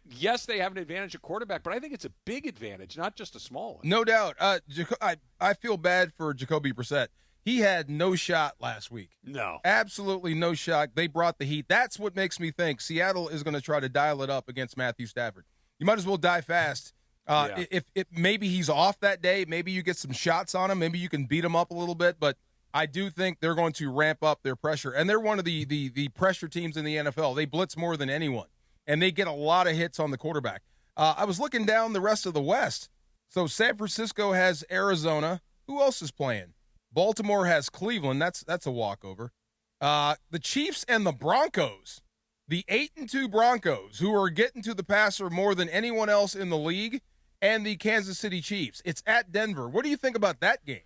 yes, they have an advantage at quarterback, but I think it's a big advantage, not just a small one. No doubt. I feel bad for Jacoby Brissett. He had no shot last week. No. Absolutely no shot. They brought the heat. That's what makes me think Seattle is going to try to dial it up against Matthew Stafford. You might as well die fast. If maybe he's off that day, maybe you get some shots on him, maybe you can beat him up a little bit, but I do think they're going to ramp up their pressure. And they're one of the pressure teams in the NFL. They blitz more than anyone, and they get a lot of hits on the quarterback. I was looking down the rest of the West. So San Francisco has Arizona. Who else is playing? Baltimore has Cleveland. That's a walkover. The Chiefs and the Broncos. The 8-2 Broncos, who are getting to the passer more than anyone else in the league, and the Kansas City Chiefs. It's at Denver. What do you think about that game?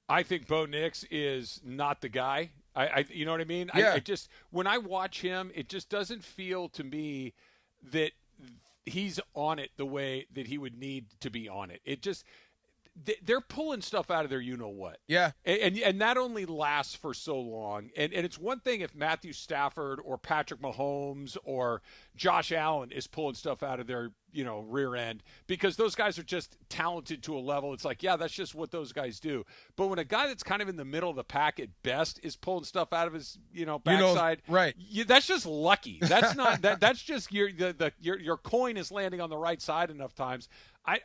I think Bo Nix is not the guy. You know what I mean? Yeah. I just when I watch him, it just doesn't feel to me that he's on it the way that he would need to be on it. It just they're pulling stuff out of their you-know-what. Yeah. And that only lasts for so long. And it's one thing if Matthew Stafford or Patrick Mahomes or Josh Allen is pulling stuff out of their, rear end, because those guys are just talented to a level. It's like, yeah, that's just what those guys do. But when a guy that's kind of in the middle of the pack at best is pulling stuff out of his, backside, right? That's just lucky. That's not that's just your coin is landing on the right side enough times.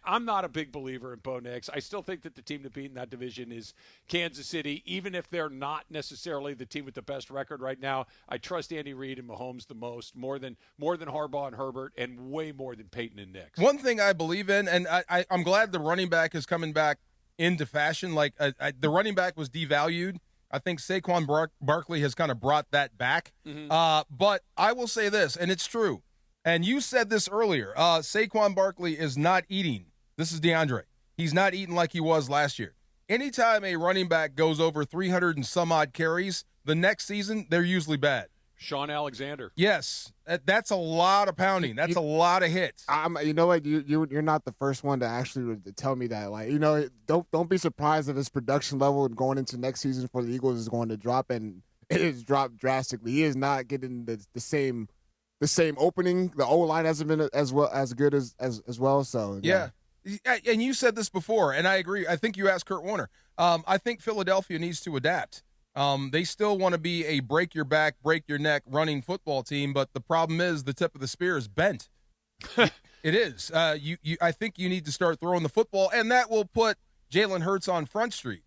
I'm not a big believer in Bo Nix. I still think that the team to beat in that division is Kansas City, even if they're not necessarily the team with the best record right now. I trust Andy Reid and Mahomes the most, more than Harbaugh and Herbert, and way more than Peyton and Nix. One thing I believe in, and I'm glad the running back is coming back into fashion. Like the running back was devalued. I think Saquon Barkley has kind of brought that back. Mm-hmm. But I will say this, and it's true. And you said this earlier. Saquon Barkley is not eating. This is DeAndre. He's not eating like he was last year. Anytime a running back goes over 300 and some odd carries, the next season, they're usually bad. Sean Alexander. Yes. That's a lot of pounding. That's a lot of hits. You know what? You're not the first one to actually tell me that. Like, don't be surprised if his production level going into next season for the Eagles is going to drop, and it has dropped drastically. He is not getting the same opening. The O-line hasn't been as good as well. So yeah. And you said this before, and I agree. I think you asked Kurt Warner. I think Philadelphia needs to adapt. They still want to be a break your back, break your neck running football team, but the problem is the tip of the spear is bent. It is. I think you need to start throwing the football, and that will put Jalen Hurts on Front Street.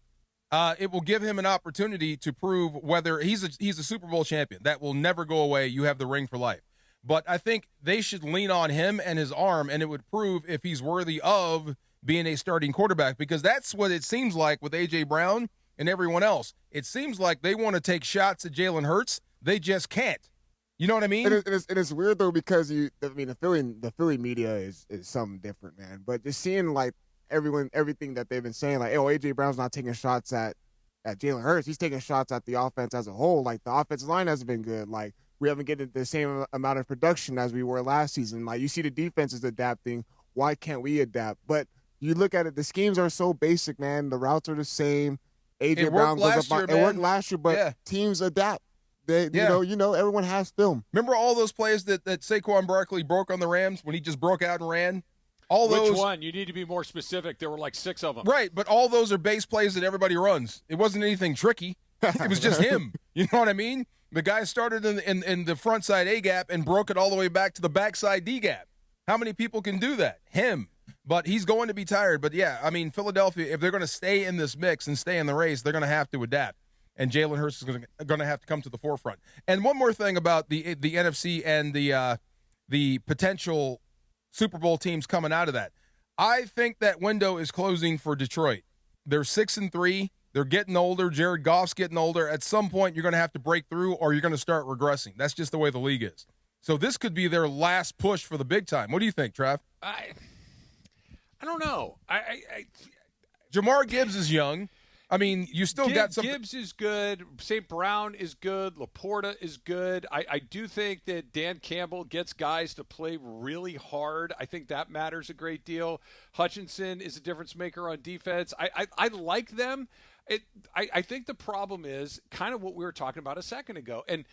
It will give him an opportunity to prove whether he's a Super Bowl champion. That will never go away. You have the ring for life. But I think they should lean on him and his arm, and it would prove if he's worthy of being a starting quarterback, because that's what it seems like with A.J. Brown and everyone else. It seems like they want to take shots at Jalen Hurts. They just can't. You know what I mean? It is weird, though, because the Philly media is something different, man. But just seeing, like, everything that they've been saying, like, A.J. Brown's not taking shots at Jalen Hurts. He's taking shots at the offense as a whole. Like, the offensive line hasn't been good. Like, we haven't getting the same amount of production as we were last season. Like, you see the defense is adapting. Why can't we adapt? But you look at it, the schemes are so basic, man. The routes are the same. A.J. Brown goes up. It worked last year, but teams adapt. You know, everyone has film. Remember all those plays that Saquon Barkley broke on the Rams when he just broke out and ran? Which one? You need to be more specific. There were like 6 of them. Right, but all those are base plays that everybody runs. It wasn't anything tricky. It was just him. You know what I mean? The guy started in the front side A gap and broke it all the way back to the backside D gap. How many people can do that? Him. But he's going to be tired. But yeah, I mean, Philadelphia, if they're going to stay in this mix and stay in the race, they're going to have to adapt. And Jalen Hurts is going to have to come to the forefront. And one more thing about the NFC and the potential Super Bowl teams coming out of that. I think that window is closing for Detroit. They're 6-3. They're getting older. Jared Goff's getting older. At some point, you're going to have to break through or you're going to start regressing. That's just the way the league is. So this could be their last push for the big time. What do you think, Trav? I don't know. Jamar Gibbs is young. I mean, you still got some. Gibbs is good. St. Brown is good. Laporta is good. I do think that Dan Campbell gets guys to play really hard. I think that matters a great deal. Hutchinson is a difference maker on defense. I like them. I think the problem is kind of what we were talking about a second ago. And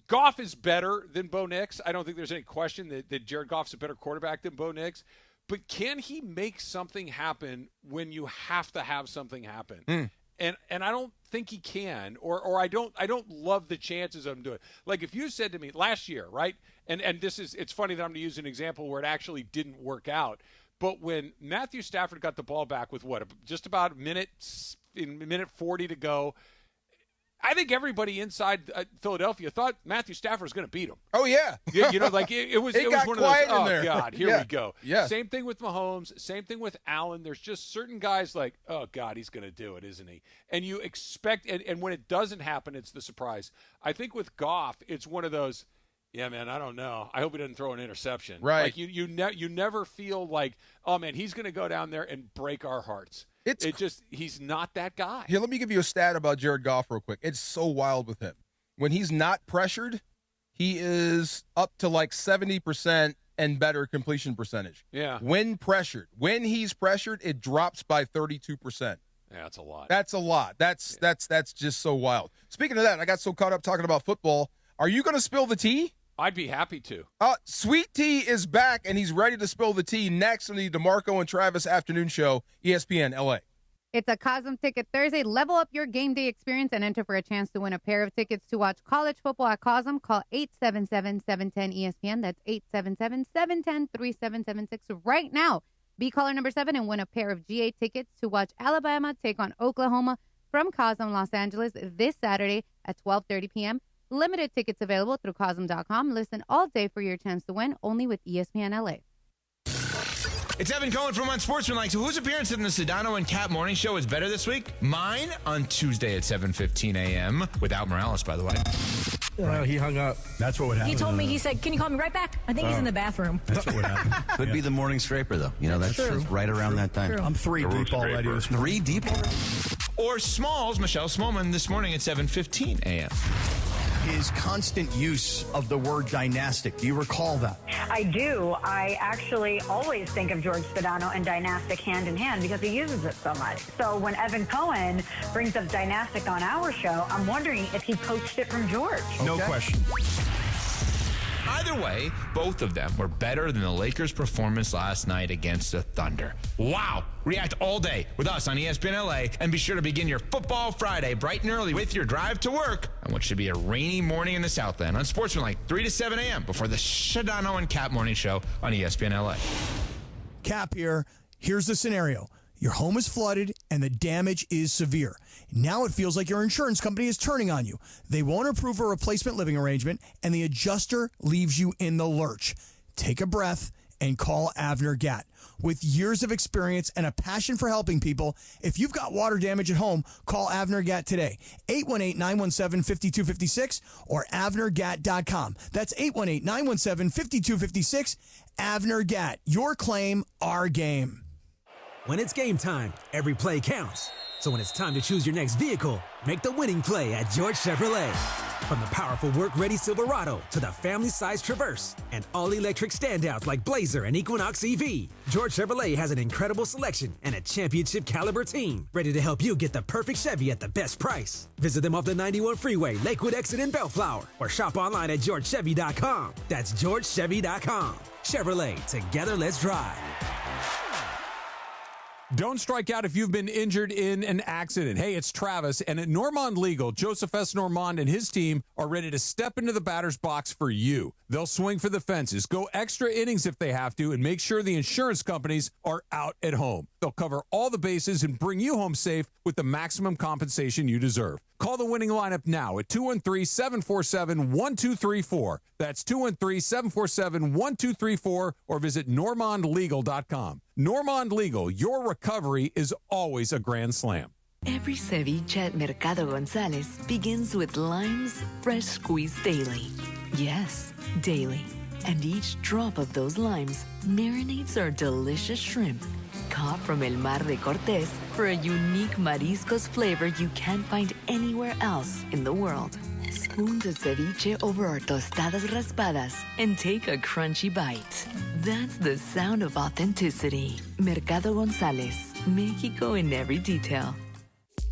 Goff is better than Bo Nix. I don't think there's any question that Jared Goff's a better quarterback than Bo Nix. But can he make something happen when you have to have something happen? And I don't think he can, or I don't love the chances of him doing it. Like if you said to me last year, right? And it's funny that I'm going to use an example where it actually didn't work out. But when Matthew Stafford got the ball back with just about minute 40 to go, I think everybody inside Philadelphia thought Matthew Stafford was going to beat him. Oh yeah, like it was one of those. Oh God, here we go. Yeah. Same thing with Mahomes. Same thing with Allen. There's just certain guys like, oh God, he's going to do it, isn't he? And you expect, and when it doesn't happen, it's the surprise. I think with Goff, it's one of those. Yeah, man, I don't know. I hope he doesn't throw an interception. Right. Like you never feel like, oh man, he's going to go down there and break our hearts. He's not that guy. Here, let me give you a stat about Jared Goff real quick. It's so wild with him. When he's not pressured, he is up to like 70% and better completion percentage. Yeah. When he's pressured, it drops by 32%. Yeah, that's a lot. That's a lot. That's just so wild. Speaking of that, I got so caught up talking about football. Are you going to spill the tea? I'd be happy to. Sweet Tea is back, and he's ready to spill the tea next on the DeMarco and Travis Afternoon Show, ESPN LA. It's a Cosm Ticket Thursday. Level up your game day experience and enter for a chance to win a pair of tickets to watch college football at Cosm. Call 877-710-ESPN. That's 877-710-3776 right now. Be caller number 7 and win a pair of GA tickets to watch Alabama take on Oklahoma from Cosm Los Angeles this Saturday at 12:30 p.m. Limited tickets available through Cosm.com. Listen all day for your chance to win, only with ESPN LA. It's Evan Cohen from Unsportsmanlike. So whose appearance in the Sedano and Cat Morning Show is better this week? Mine on Tuesday at 7:15 a.m. without Morales, by the way. He hung up. That's what would happen. He told me, he said, can you call me right back? I think he's in the bathroom. That's what would happen. Could be the morning scraper, though. That's true. Right around that time. I'm 3 deep already. 3 deep already? Or Smalls, Michelle Smallman, this morning at 7:15 a.m. His constant use of the word dynastic. Do you recall that? I do. I actually always think of George Spadano and dynastic hand in hand because he uses it so much. So when Evan Cohen brings up dynastic on our show, I'm wondering if he poached it from George. No question. Either way, both of them were better than the Lakers' performance last night against the Thunder. Wow! React all day with us on ESPN LA, and be sure to begin your Football Friday bright and early with your drive to work on what should be a rainy morning in the Southland on Sportsmanlike 3 to 7 a.m. before the Sedano and Cap Morning Show on ESPN LA. Cap here. Here's the scenario. Your home is flooded and the damage is severe. Now it feels like your insurance company is turning on you. They won't approve a replacement living arrangement and the adjuster leaves you in the lurch. Take a breath and call Avner Gatt. With years of experience and a passion for helping people, if you've got water damage at home, call Avner Gatt today. 818-917-5256 or avnergatt.com. That's 818-917-5256. Avner Gatt. Your claim, our game. When it's game time, every play counts. So when it's time to choose your next vehicle, make the winning play at George Chevrolet. From the powerful work-ready Silverado to the family-sized Traverse and all-electric standouts like Blazer and Equinox EV, George Chevrolet has an incredible selection and a championship-caliber team ready to help you get the perfect Chevy at the best price. Visit them off the 91 Freeway, Lakewood Exit in Bellflower, or shop online at GeorgeChevy.com. That's GeorgeChevy.com. Chevrolet, together let's drive. Don't strike out if you've been injured in an accident. Hey, it's Travis, and at Normand Legal, Joseph S. Normand and his team are ready to step into the batter's box for you. They'll swing for the fences, go extra innings if they have to, and make sure the insurance companies are out at home. They'll cover all the bases and bring you home safe with the maximum compensation you deserve. Call the winning lineup now at 213-747-1234. That's 213-747-1234, or visit normandlegal.com. Normand Legal, your recovery is always a grand slam. Every ceviche at Mercado Gonzalez begins with limes fresh squeezed daily. Yes, daily. And each drop of those limes marinates our delicious shrimp, caught from El Mar de Cortés, for a unique mariscos flavor you can't find anywhere else in the world. Spoon the ceviche over our tostadas raspadas and take a crunchy bite. That's the sound of authenticity. Mercado Gonzalez, Mexico in every detail.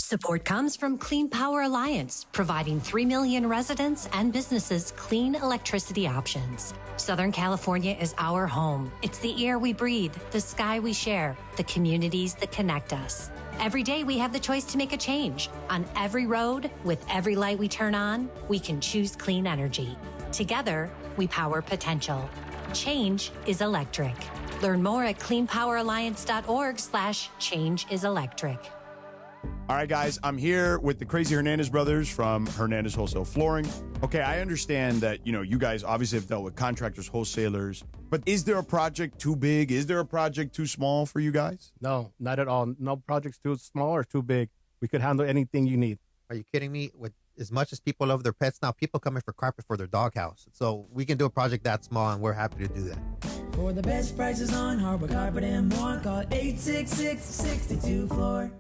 Support comes from Clean Power Alliance, providing 3 million residents and businesses clean electricity options. Southern California is our home. It's the air we breathe, the sky we share, the communities that connect us. Every day we have the choice to make a change. On every road, with every light we turn on, we can choose clean energy. Together, we power potential. Change is electric. Learn more at cleanpoweralliance.org/changeIsElectric. All right, guys, I'm here with the crazy Hernandez brothers from Hernandez Wholesale Flooring. Okay, I understand that, you guys obviously have dealt with contractors, wholesalers, but is there a project too big? Is there a project too small for you guys? No, not at all. No project's too small or too big. We could handle anything you need. Are you kidding me? With as much as people love their pets now, people come in for carpet for their doghouse. So we can do a project that small, and we're happy to do that. For the best prices on hardwood carpet and more, call 866-62-FLOOR.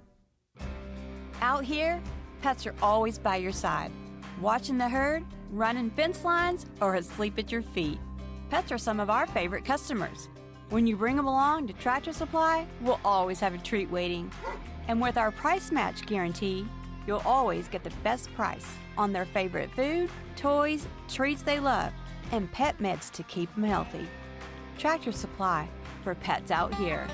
Out here, pets are always by your side, watching the herd, running fence lines, or asleep at your feet. Pets are some of our favorite customers. When you bring them along to Tractor Supply, we'll always have a treat waiting. And with our price match guarantee, you'll always get the best price on their favorite food, toys, treats they love, and pet meds to keep them healthy. Tractor Supply, for pets out here.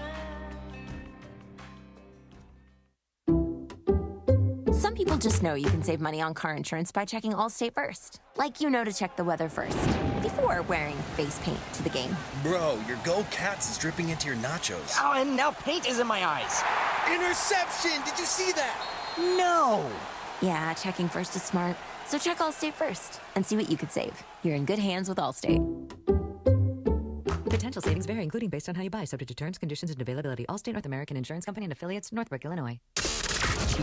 Some people just know you can save money on car insurance by checking Allstate first. Like to check the weather first, before wearing face paint to the game. Bro, your Go Cats is dripping into your nachos. Oh, and now paint is in my eyes. Interception! Did you see that? No! Yeah, checking first is smart. So check Allstate first and see what you could save. You're in good hands with Allstate. Potential savings vary, including based on how you buy, subject to terms, conditions, and availability. Allstate North American Insurance Company and affiliates, Northbrook, Illinois.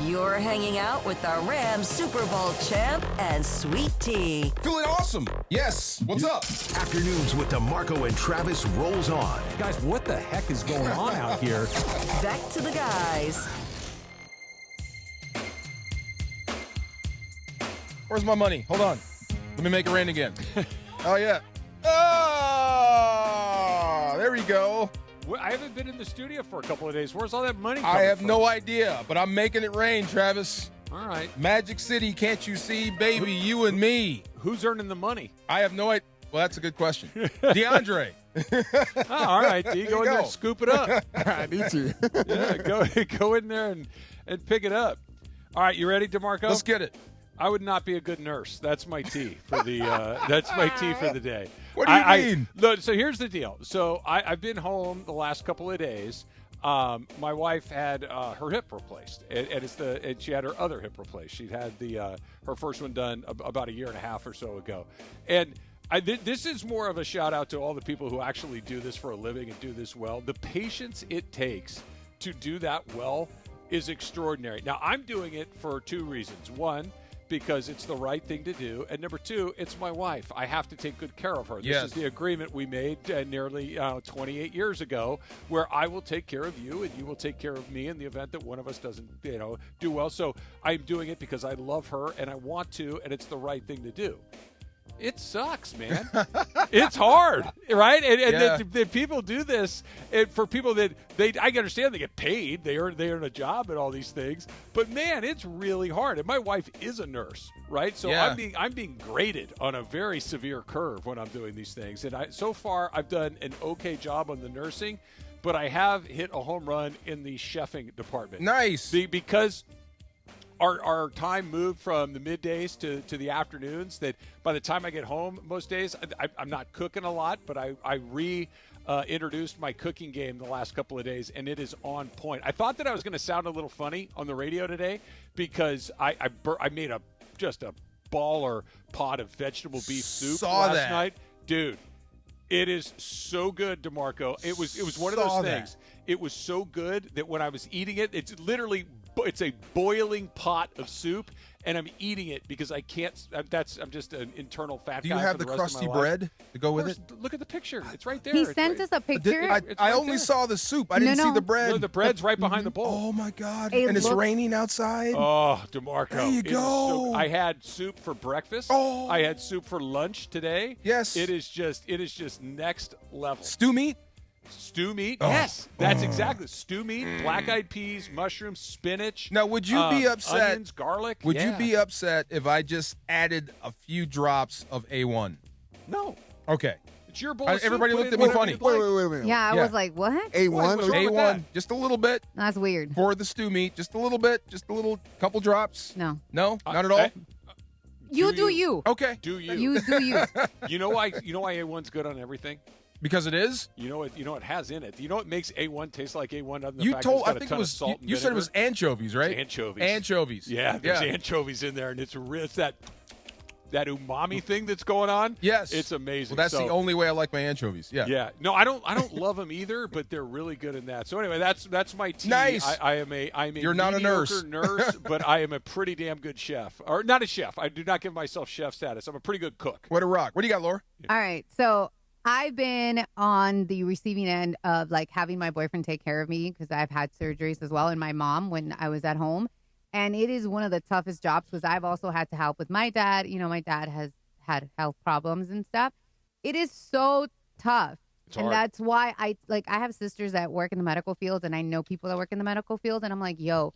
You're hanging out with the Rams Super Bowl champ and Sweet Tea. Feeling awesome. Yes. What's up? Afternoons with DeMarco and Travis rolls on. Guys, what the heck is going on out here? Back to the guys. Where's my money? Hold on. Let me make it rain again. Oh, yeah. Oh, there we go. I haven't been in the studio for a couple of days. Where's all that money I have no idea, but I'm making it rain, Travis. All right. Magic City, can't you see, baby, you and me. Who's earning the money? I have no idea. Well, that's a good question. DeAndre. All right, D, go in there and scoop it up. I need to. Yeah, go in there and pick it up. All right, you ready, DeMarco? Let's get it. I would not be a good nurse. That's my tea for the. That's my tea for the day. What do you mean? Look, so here's the deal. So I've been home the last couple of days. My wife had her hip replaced, and she had her other hip replaced. She'd had her first one done about a year and a half or so ago, and. This is more of a shout out to all the people who actually do this for a living and do this well. The patience it takes to do that well is extraordinary. Now, I'm doing it for two reasons. One, because it's the right thing to do. And number two, it's my wife. I have to take good care of her. This is the agreement we made nearly 28 years ago, where I will take care of you and you will take care of me in the event that one of us doesn't do well. So I'm doing it because I love her and I want to, and it's the right thing to do. It sucks, man. It's hard, right? And the people do this, and for people that I understand they get paid, they earn a job and all these things, but man, it's really hard. And my wife is a nurse, right? So I'm being graded on a very severe curve when I'm doing these things. And so far I've done an okay job on the nursing, but I have hit a home run in the chefing department. Nice, because. Our time moved from the middays to the afternoons, that by the time I get home most days, I'm not cooking a lot, but I introduced my cooking game the last couple of days, and it is on point. I thought that I was going to sound a little funny on the radio today because I made just a baller pot of vegetable beef soup last night. Dude, it is so good, DeMarco. It was one of those things. It was so good that when I was eating it, it's a boiling pot of soup, and I'm eating it because I can't. I'm just an internal fat guy. Do you have the crusty bread to go with it? Look at the picture. It's right there. He sent us a picture. I only saw the soup. I didn't see the bread. No, the bread's right behind the bowl. Oh, my God. And it's raining outside? Oh, DeMarco. There you go. I had soup for breakfast. Oh. I had soup for lunch today. Yes. It is just next level. Stew meat? Stew meat, yes, that's exactly stew meat, black-eyed peas, mushrooms, spinach. Now, would you be upset? Onions, garlic. Would you be upset if I just added a few drops of A1? No. Okay. It's your bowl. of soup. Everybody Put looked it at me in funny. whatever Wait you a minute. Yeah, I was like, what? A1? What's wrong with that? A1, just a little bit That's weird. for the stew meat. Just a little bit. Just a little couple drops. No. No? Not at all? You do you. Okay. Do you? You do you. You know why A1's good on everything? Because it is? You know what has in it. You know what makes A1 taste like A1 other than the You fact told, that I it's got think a it ton was, of salt and you said it was vinegar? anchovies, right? It's anchovies. Anchovies. Yeah, there's anchovies in there, and it's that umami thing that's going on. Yes. It's amazing. Well, that's the only way I like my anchovies. Yeah. Yeah. No, I don't love them either, but they're really good in that. So anyway, that's my tea. Nice. I'm a You're not a mediocre nurse. but I am a pretty damn good chef. Or not a chef. I do not give myself chef status. I'm a pretty good cook. What a rock. What do you got, Laura? All right. So I've been on the receiving end of like having my boyfriend take care of me because I've had surgeries as well, and my mom when I was at home. And it is one of the toughest jobs because I've also had to help with my dad. You know, my dad has had health problems and stuff. It is so tough. It's and hard. that's why I have sisters that work in the medical field, and I know people that work in the medical field, and I'm like, yo,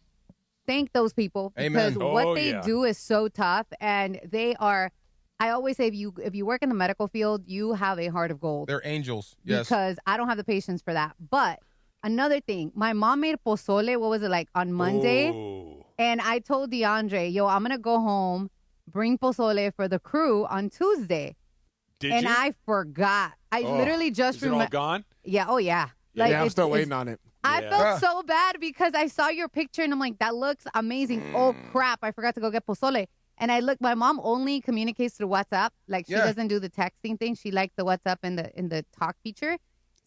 thank those people because Amen. what they do is so tough, and they are. I always say if you work in the medical field, you have a heart of gold. They're angels. Yes. Because I don't have the patience for that. But another thing, my mom made pozole. What was it like on Monday? Ooh. And I told DeAndre, yo, I'm gonna go home, bring pozole for the crew on Tuesday. Did and you? I forgot. I literally just Is it all remember. gone? Yeah. Oh yeah. Yeah, I'm still it's- waiting on it. I Yeah. felt so bad because I saw your picture and I'm like, that looks amazing. Oh crap, I forgot to go get pozole. And I look, my mom only communicates through WhatsApp. Like she doesn't do the texting thing. She likes the WhatsApp and the talk feature.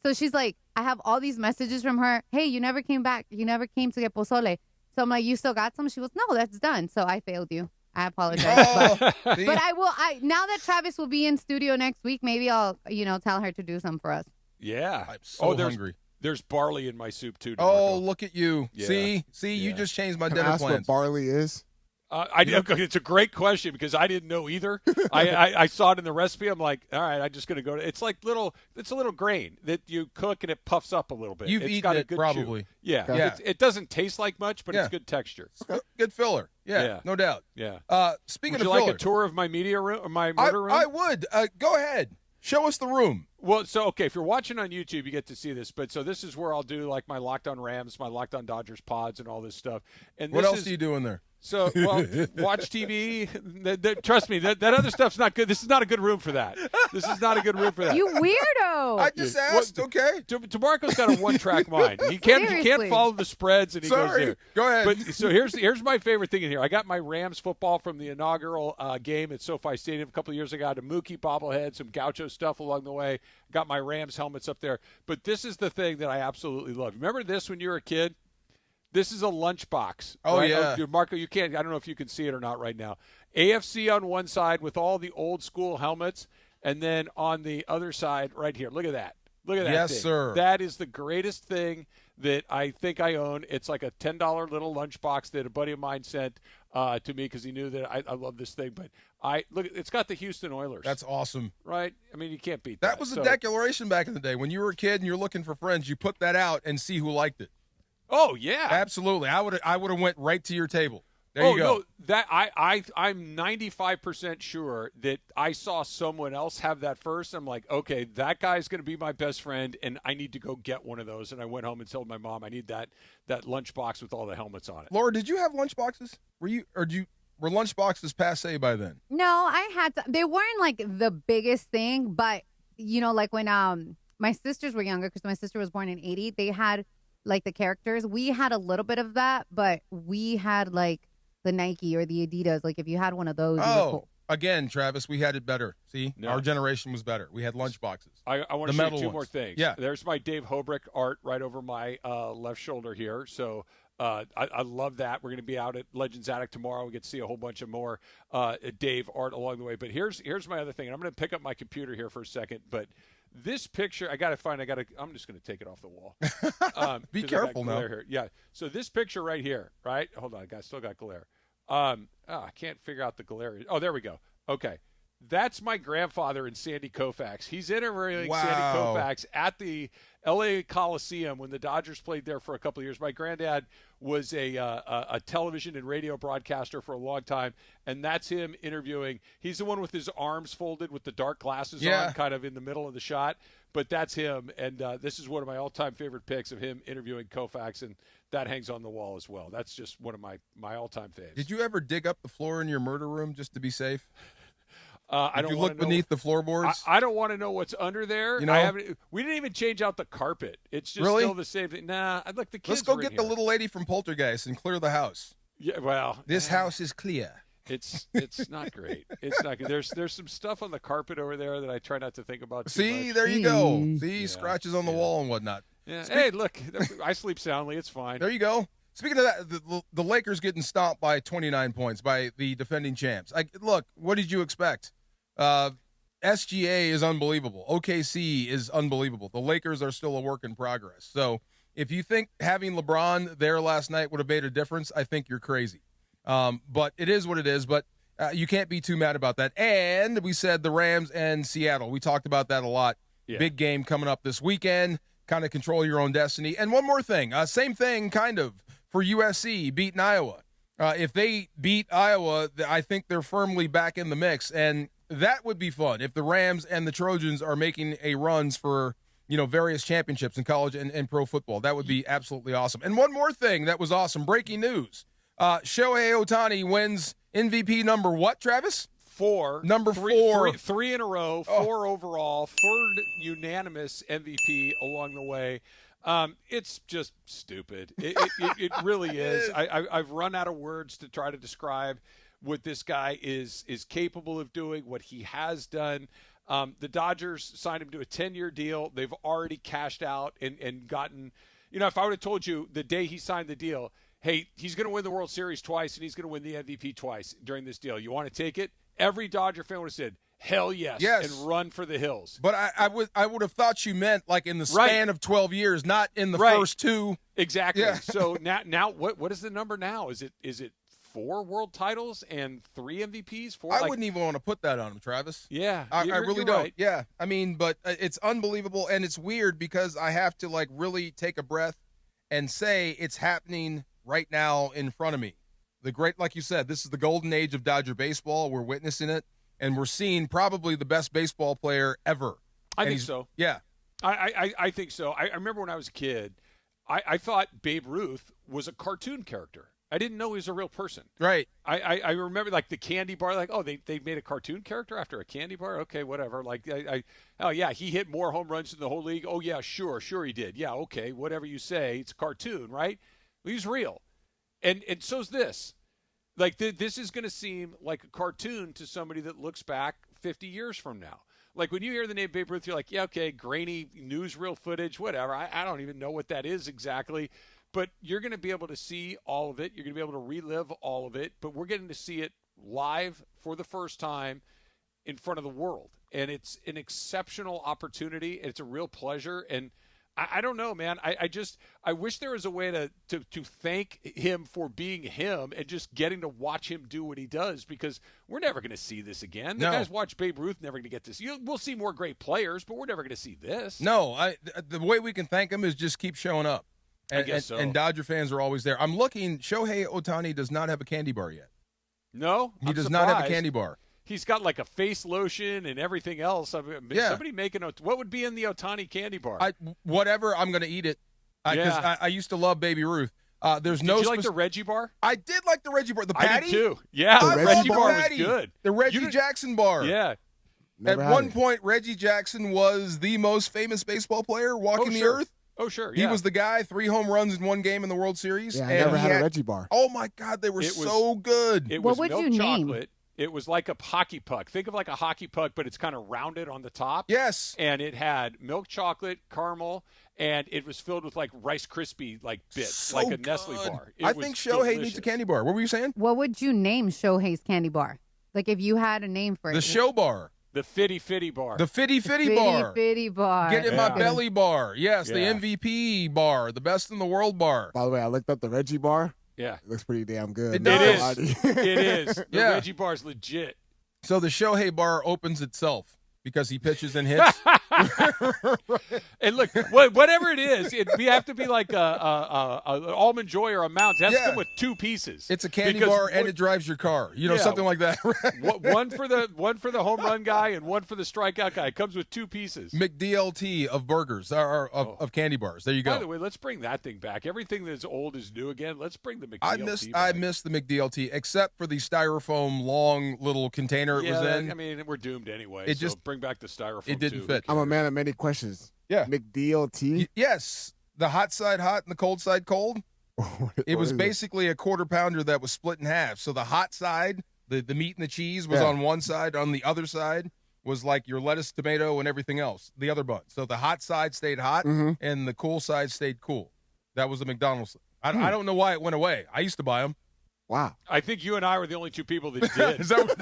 So she's like, I have all these messages from her. Hey, you never came back. You never came to get pozole. So I'm like, you still got some? She goes, no, that's done. So I failed you. I apologize. but I will. Now that Travis will be in studio next week, maybe I'll tell her to do some for us. Yeah. I'm so there's, hungry. There's barley in my soup too. Oh, look at you. Yeah. See, Yeah. you just changed my Can I dinner ask what plans. barley is? It's a great question because I didn't know either. I saw it in the recipe. I'm like, all right, I'm just going to go to. It's a little grain that you cook and it puffs up a little bit. You've it's eaten got a it good probably. chew. Yeah, Yeah. It doesn't taste like much, but Yeah. it's good texture. Good filler. Yeah, Yeah. no doubt. Yeah. Speaking Would of you filler, like a tour of my media room or my murder room? I would. Go ahead. Show us the room. Well, okay, if you're watching on YouTube, you get to see this. But so this is where I'll do like my Locked On Rams, my Locked On Dodgers pods, and all this stuff. And What this else is, do you do in there? So, watch TV. Trust me, that other stuff's not good. This is not a good room for that. This is not a good room for that. You weirdo. I just asked. Okay. DeMarco's got a one-track mind. He can't Seriously. follow the spreads, and he goes Sorry. there. Go ahead. But so here's my favorite thing in here. I got my Rams football from the inaugural game at SoFi Stadium a couple of years ago. I had a Mookie bobblehead, some Gaucho stuff along the way. Got my Rams helmets up there. But this is the thing that I absolutely love. Remember this when you were a kid? This is a lunchbox. Oh, right? yeah. Marco, you can't. I don't know if you can see it or not right now. AFC on one side with all the old school helmets, and then on the other side, right here. Look at that. Look at that. Yes, thing. sir. That is the greatest thing that I think I own. It's like a $10 little lunchbox that a buddy of mine sent to me because he knew that I love this thing. But look, it's got the Houston Oilers. That's awesome. Right. I mean, you can't beat that. That was a declaration back in the day when you were a kid and you're looking for friends. You put that out and see who liked it. Oh yeah, Absolutely. I would have went right to your table. There you go. No, that I'm 95% sure that I saw someone else have that first. I'm like, okay, that guy's going to be my best friend, and I need to go get one of those. And I went home and told my mom I need that lunchbox with all the helmets on it. Laura, did you have lunchboxes? Were lunchboxes passe by then? No, I had to. They weren't like the biggest thing, but like when my sisters were younger, because my sister was born in '80, they had like the characters. We had a little bit of that, but we had like the Nike or the Adidas. Like if you had one of those, you were cool. Again, Travis, we had it better. See, No. Our generation was better. We had lunchboxes. I want The to show metal you two ones. more things. Yeah. There's my Dave Hobrick art right over my left shoulder here. So I love that. We're going to be out at Legends Attic tomorrow. We get to see a whole bunch of more Dave art along the way. But here's my other thing. And I'm going to pick up my computer here for a second. But this picture, I'm just going to take it off the wall. Be 'cause I got careful now. glare here. Yeah. So this picture right here, right? Hold on. I still got glare. I can't figure out the glare. Oh, there we go. Okay. That's my grandfather and Sandy Koufax. He's interviewing Wow. Sandy Koufax at the L.A. Coliseum when the Dodgers played there for a couple of years. My granddad was a television and radio broadcaster for a long time, and that's him interviewing. He's the one with his arms folded with the dark glasses on, kind of in the middle of the shot. But that's him, and this is one of my all-time favorite pics of him interviewing Koufax, and that hangs on the wall as well. That's just one of my all-time faves. Did you ever dig up the floor in your murder room just to be safe? I don't you look beneath the floorboards? I don't want to know what's under there. You know? We didn't even change out the carpet. It's just Really? still the same thing. Nah, I'd like the kids. Let's go were in get the here. little lady from Poltergeist and clear the house. Yeah, well, This house is clear. It's not great. It's not good. There's some stuff on the carpet over there that I try not to think about too See, much. there you go. See, scratches on the wall and whatnot. Yeah. Hey, look, I sleep soundly. It's fine. There you go. Speaking of that, the Lakers getting stomped by 29 points by the defending champs. Look, what did you expect? SGA is unbelievable. OKC is unbelievable. The Lakers are still a work in progress. So if you think having LeBron there last night would have made a difference, I think you're crazy. But it is what it is. But you can't be too mad about that. And we said the Rams and Seattle. We talked about that a lot. Yeah. Big game coming up this weekend. Kind of control your own destiny. And one more thing. Same thing, kind of, for USC beating Iowa. If they beat Iowa, I think they're firmly back in the mix. And that would be fun if the Rams and the Trojans are making a runs for, various championships in college and pro football. That would be absolutely awesome. And one more thing that was awesome. Breaking news. Shohei Otani wins MVP number what, Travis? 4. Number 4. Three in a row, 4 overall, 3rd unanimous MVP along the way. It's just stupid. It really is. I've run out of words to try to describe what this guy is capable of doing, what he has done. The Dodgers signed him to a 10-year deal. They've already cashed out and gotten, if I would have told you the day he signed the deal, hey, he's going to win the World Series twice and he's going to win the MVP twice during this deal. You want to take it? Every Dodger fan would have said, hell yes, and run for the hills. But I would have thought you meant like in the span of 12 years, not in the first 2. Exactly. Yeah. So now what is the number now? Is it 4 world titles and 3 MVPs? 4? I wouldn't even want to put that on him, Travis. Yeah, I really don't. Right. Yeah, I mean, but it's unbelievable, and it's weird because I have to really take a breath and say it's happening right now in front of me. Like you said, this is the golden age of Dodger baseball. We're witnessing it, and we're seeing probably the best baseball player ever. I think so. Yeah. I think so. I remember when I was a kid, I thought Babe Ruth was a cartoon character. I didn't know he was a real person. Right. I remember the candy bar, they made a cartoon character after a candy bar? Okay, whatever. Oh, yeah, he hit more home runs in the whole league. Oh, yeah, sure he did. Yeah, okay, whatever you say. It's a cartoon, right? He's real. And so's this. This is going to seem like a cartoon to somebody that looks back 50 years from now. When you hear the name Babe Ruth, you're like, yeah, okay, grainy newsreel footage, whatever. I don't even know what that is exactly. But you're going to be able to see all of it. You're going to be able to relive all of it. But we're getting to see it live for the first time in front of the world. And it's an exceptional opportunity. It's a real pleasure. And I don't know, man. I wish there was a way to thank him for being him and just getting to watch him do what he does, because we're never going to see this again. The guys watch Babe Ruth, never going to get this. We'll see more great players, but we're never going to see this. No, the way we can thank him is just keep showing up. And, I guess so. And Dodger fans are always there. I'm looking. Shohei Otani does not have a candy bar yet. No? He does not have a candy bar. He's got a face lotion and everything else. Somebody making what would be in the Otani candy bar? Whatever, I'm going to eat it. Because I used to love Baby Ruth. Did you like the Reggie bar? I did like the Reggie bar. The patty? I did too. Yeah, the Reggie bar was good. The Reggie Jackson bar. Yeah. At one point, Reggie Jackson was the most famous baseball player walking the earth. Oh, sure. He was the guy, 3 home runs in one game in the World Series. Yeah, I never had a Reggie bar. Oh, my God, they were so good. What would you name? It was like a hockey puck. Think of like a hockey puck, but it's kind of rounded on the top. Yes. And it had milk chocolate, caramel, and it was filled with Rice Krispie bits, so like a Nestle bar. I think Shohei needs a candy bar. What were you saying? What would you name Shohei's candy bar? If you had a name for it. The show bar. The Fitty Fitty bar. The Fitty Fitty bar. Fitty bar. Get in my belly bar. Yes, the MVP bar. The best in the world bar. By the way, I looked up the Reggie bar. Yeah. It looks pretty damn good. It is. It is. The Reggie bar's legit. So the Shohei bar opens itself because he pitches and hits. And look, whatever it is, we have to be like an Almond Joy or a Mounds. It has to come with 2 pieces. It's a candy bar and it drives your car. Something like that. one for the home run guy and one for the strikeout guy. It comes with 2 pieces. McDLT of burgers or of candy bars. There you go. By the way, let's bring that thing back. Everything that's old is new again. Let's bring the McDLT I missed the McDLT, except for the styrofoam long little container it was in. I mean, we're doomed anyway. So bring back the styrofoam. It didn't fit. I'm a man of many questions. Yeah. McDLT? Yes. The hot side hot and the cold side cold. It was basically a quarter pounder that was split in half. So the hot side, the meat and the cheese was on one side. On the other side was like your lettuce, tomato, and everything else, the other bun. So the hot side stayed hot and the cool side stayed cool. That was the McDonald's. I don't know why it went away. I used to buy them. Wow. I think you and I were the only 2 people that did. Is that what,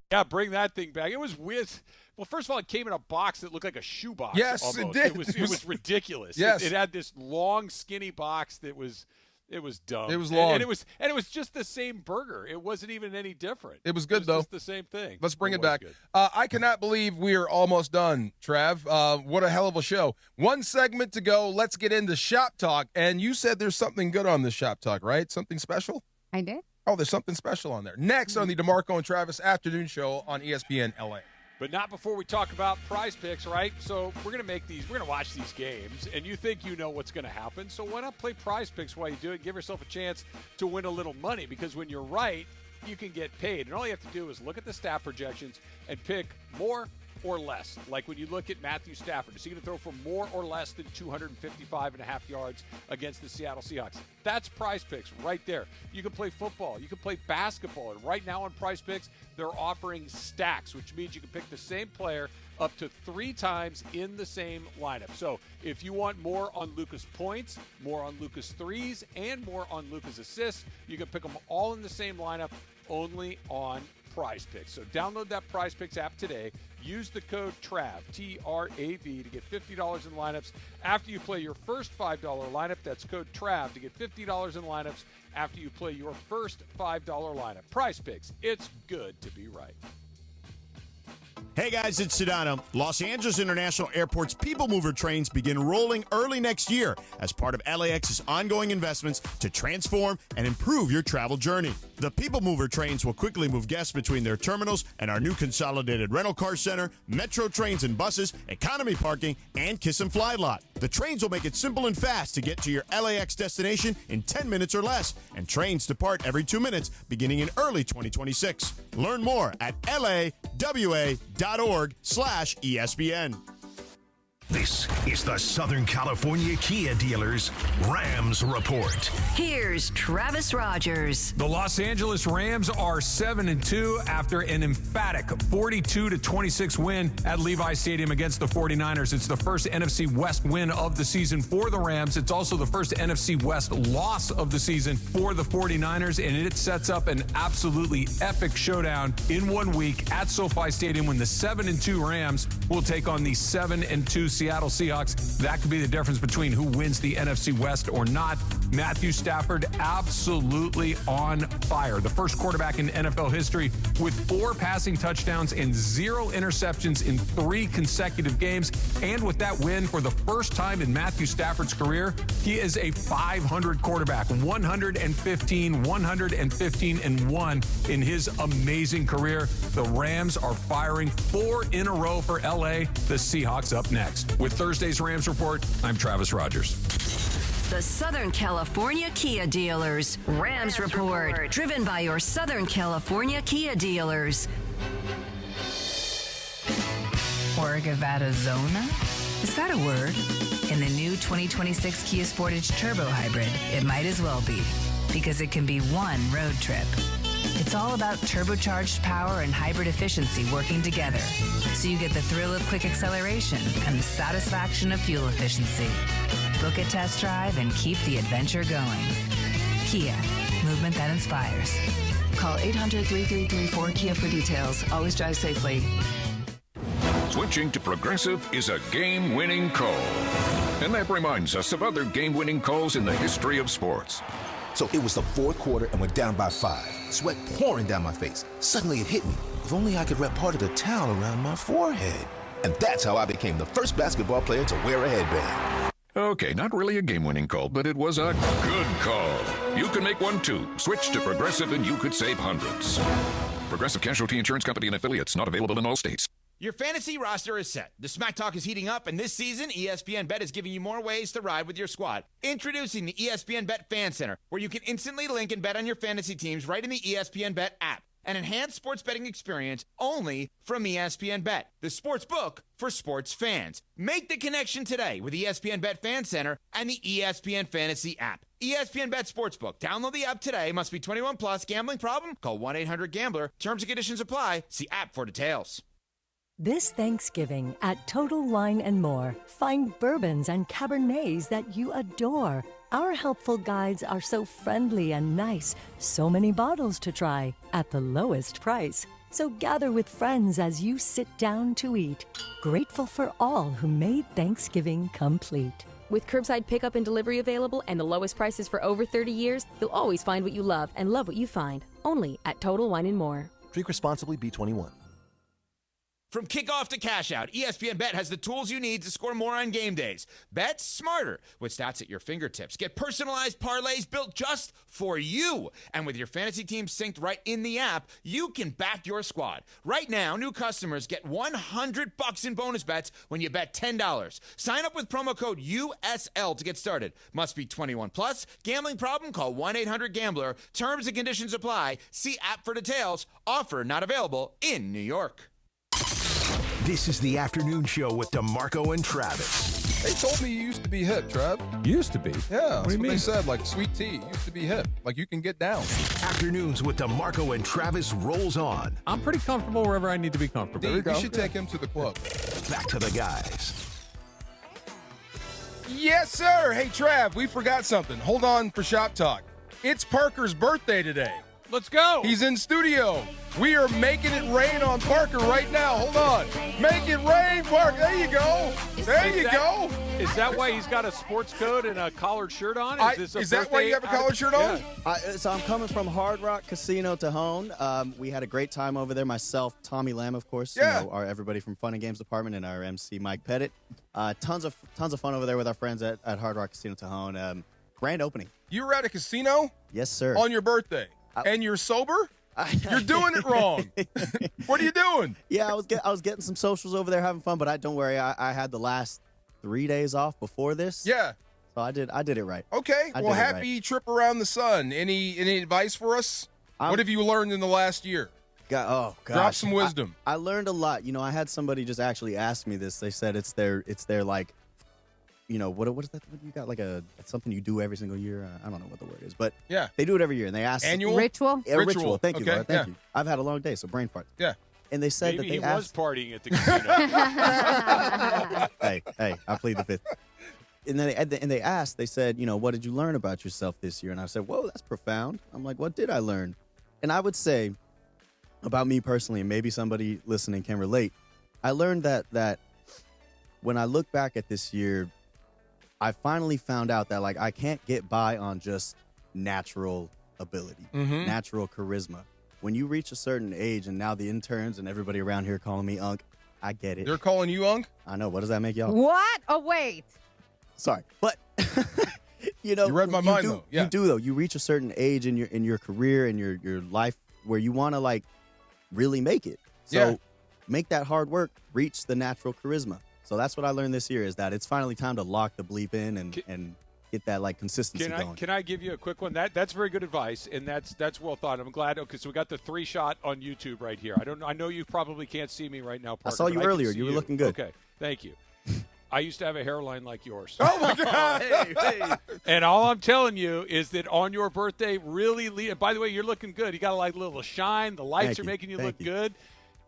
yeah, bring that thing back. It was weird. Well, first of all, it came in a box that looked like a shoebox. Yes, almost. it did. It was ridiculous. Yes. It had this long, skinny box that was dumb. It was long. And it was just the same burger. It wasn't even any different. It was good, though. though. Just the same thing. Let's bring it back. I cannot believe we are almost done, Trav. What a hell of a show. 1 segment to go. Let's get into Shop Talk. And you said there's something good on this Shop Talk, right? Something special? I did. Oh, there's something special on there. Next on the DeMarco and Travis afternoon show on ESPN LA. But not before we talk about PrizePicks, right? So we're going to watch these games, and you think you know what's going to happen. So why not play PrizePicks while you do it? Give yourself a chance to win a little money, because when you're right, you can get paid. And all you have to do is look at the stat projections and pick more or less. Like when you look at Matthew Stafford, is he going to throw for more or less than 255.5 yards against the Seattle Seahawks? That's PrizePicks right there. You can play football. You can play basketball. And right now on PrizePicks, they're offering stacks, which means you can pick the same player up to 3 times in the same lineup. So if you want more on Luka's points, more on Luka's threes, and more on Luka's assists, you can pick them all in the same lineup only on PrizePicks. So download that PrizePicks app today. Use the code TRAV, T-R-A-V, to get $50 in lineups after you play your first $5 lineup. That's code TRAV to get $50 in lineups after you play your first $5 lineup. PrizePicks, it's good to be right. Hey guys, it's Sedano. Los Angeles International Airport's People Mover trains begin rolling early next year as part of LAX's ongoing investments to transform and improve your travel journey. The People Mover trains will quickly move guests between their terminals and our new consolidated rental car center, metro trains and buses, economy parking, and Kiss and Fly lot. The trains will make it simple and fast to get to your LAX destination in 10 minutes or less, and trains depart every 2 minutes beginning in early 2026. Learn more at lawa.org/ESPN. This is the Southern California Kia Dealers Rams Report. Here's Travis Rogers. The Los Angeles Rams are 7-2 after an emphatic 42-26 win at Levi Stadium against the 49ers. It's the first NFC West win of the season for the Rams. It's also the first NFC West loss of the season for the 49ers, and it sets up an absolutely epic showdown in 1 week at SoFi Stadium when the 7-2 Rams will take on the 7-2 Seattle Seahawks. That could be the difference between who wins the NFC West or not. Matthew Stafford absolutely on fire. The first quarterback in NFL history with 4 passing touchdowns and 0 interceptions in 3 consecutive games. And with that win, for the first time in Matthew Stafford's career, he is a 500 quarterback. 115-1 in his amazing career. The Rams are firing 4 in a row for LA. The Seahawks up next. With Thursday's Rams Report, I'm Travis Rogers. The Southern California Kia Dealers Rams Report, driven by your Southern California Kia dealers. Orgavattozona? Is that a word? In the new 2026 Kia Sportage Turbo Hybrid, it might as well be, because it can be one road trip. It's all about turbocharged power and hybrid efficiency working together, so you get the thrill of quick acceleration and the satisfaction of fuel efficiency. Book a test drive and keep the adventure going. Kia, movement that inspires. Call 800-3334-KIA for details. Always drive safely. Switching to Progressive is a game-winning call. And that reminds us of other game-winning calls in the history of sports. So it was the fourth quarter and we're down by 5. Sweat pouring down my face. Suddenly it hit me. If only I could wrap part of the towel around my forehead. And that's how I became the first basketball player to wear a headband. Okay, not really a game-winning call, but it was a good call. You can make one too. Switch to Progressive and you could save hundreds. Progressive Casualty Insurance Company and affiliates, not available in all states. Your fantasy roster is set. The Smack Talk is heating up, and this season, ESPN Bet is giving you more ways to ride with your squad. Introducing the ESPN Bet Fan Center, where you can instantly link and bet on your fantasy teams right in the ESPN Bet app. An enhanced sports betting experience only from ESPN Bet, the sports book for sports fans. Make the connection today with ESPN Bet Fan Center and the ESPN Fantasy app. ESPN Bet Sportsbook. Download the app today. Must be 21 plus. Gambling problem? Call 1-800-GAMBLER. Terms and conditions apply. See app for details. This Thanksgiving at Total Wine & More, find bourbons and Cabernets that you adore. Our helpful guides are so friendly and nice. So many bottles to try at the lowest price. So gather with friends as you sit down to eat. Grateful for all who made Thanksgiving complete. With curbside pickup and delivery available and the lowest prices for over 30 years, you'll always find what you love and love what you find. Only at Total Wine & More. Drink responsibly, B21. From kickoff to cash out, ESPN Bet has the tools you need to score more on game days. Bet smarter with stats at your fingertips. Get personalized parlays built just for you. And with your fantasy team synced right in the app, you can back your squad. Right now, new customers get $100 in bonus bets when you bet $10. Sign up with promo code USL to get started. Must be 21 plus. Gambling problem? Call 1-800-GAMBLER. Terms and conditions apply. See app for details. Offer not available in New York. This is the afternoon show with DeMarco and Travis. They told me you used to be hip, Trav. Used to be? Yeah, What do you mean? They said, like sweet tea used to be hip. Like you can get down. Afternoons with DeMarco and Travis rolls on. I'm pretty comfortable wherever I need to be comfortable. We should take him to the club. Back to the guys. Yes, sir. Hey, Trav, we forgot something. Hold on for Shop Talk. It's Parker's birthday today. Let's go. He's in studio. We are making it rain on Parker right now. Hold on. Make it rain, Parker. There you go. There you go. Is that why he's got a sports coat and a collared shirt on? Is that why you have a collared shirt on? So I'm coming from Hard Rock Casino Tejon. We had a great time over there. Myself, Tommy Lamb, of course. Yeah. Our everybody from Fun and Games Department and our MC Mike Pettit. Tons of fun over there with our friends at Hard Rock Casino Tejon. Grand opening. You were at a casino? Yes, sir. On your birthday. And you're sober? You're doing it wrong. What are you doing? Yeah, I was getting some socials over there, having fun. But don't worry, I had the last 3 days off before this. Yeah. So I did it right. Okay. Well, happy trip around the sun. Any advice for us? What have you learned in the last year? Gosh. Drop some wisdom. I learned a lot. I had somebody just actually ask me this. They said it's their like, what is that? What you got something you do every single year? I don't know what the word is, but yeah, they do it every year, and they ask annual ritual. Yeah, ritual. Thank you, Okay, Laura. Thank you. I've had a long day, so brain fart. Yeah. And they said Maybe that he they was asked. partying at the casino. Hey, I plead the fifth. And then they asked. They said, what did you learn about yourself this year? And I said, whoa, that's profound. I'm like, what did I learn? And I would say about me personally, and maybe somebody listening can relate. I learned that when I look back at this year, I finally found out that I can't get by on just natural ability, natural charisma. When you reach a certain age, and now the interns and everybody around here calling me Unc, I get it. They're calling you Unc? I know. What does that make y'all? What? Oh, wait. Sorry, but you read my mind though. Yeah. You do though. You reach a certain age in your career and your life where you want to really make it. So make that hard work reach the natural charisma. So that's what I learned this year is that it's finally time to lock the bleep in and get that consistency going. Can I give you a quick one? That's very good advice, and that's well thought. I'm glad. Okay, so we got the 3-shot on YouTube right here. I know you probably can't see me right now, Parker. I saw you earlier. You were looking good. Okay, thank you. I used to have a hairline like yours. Oh my God! hey. And all I'm telling you is that on your birthday, really. By the way, you're looking good. You got a little shine. The lights are making you look good.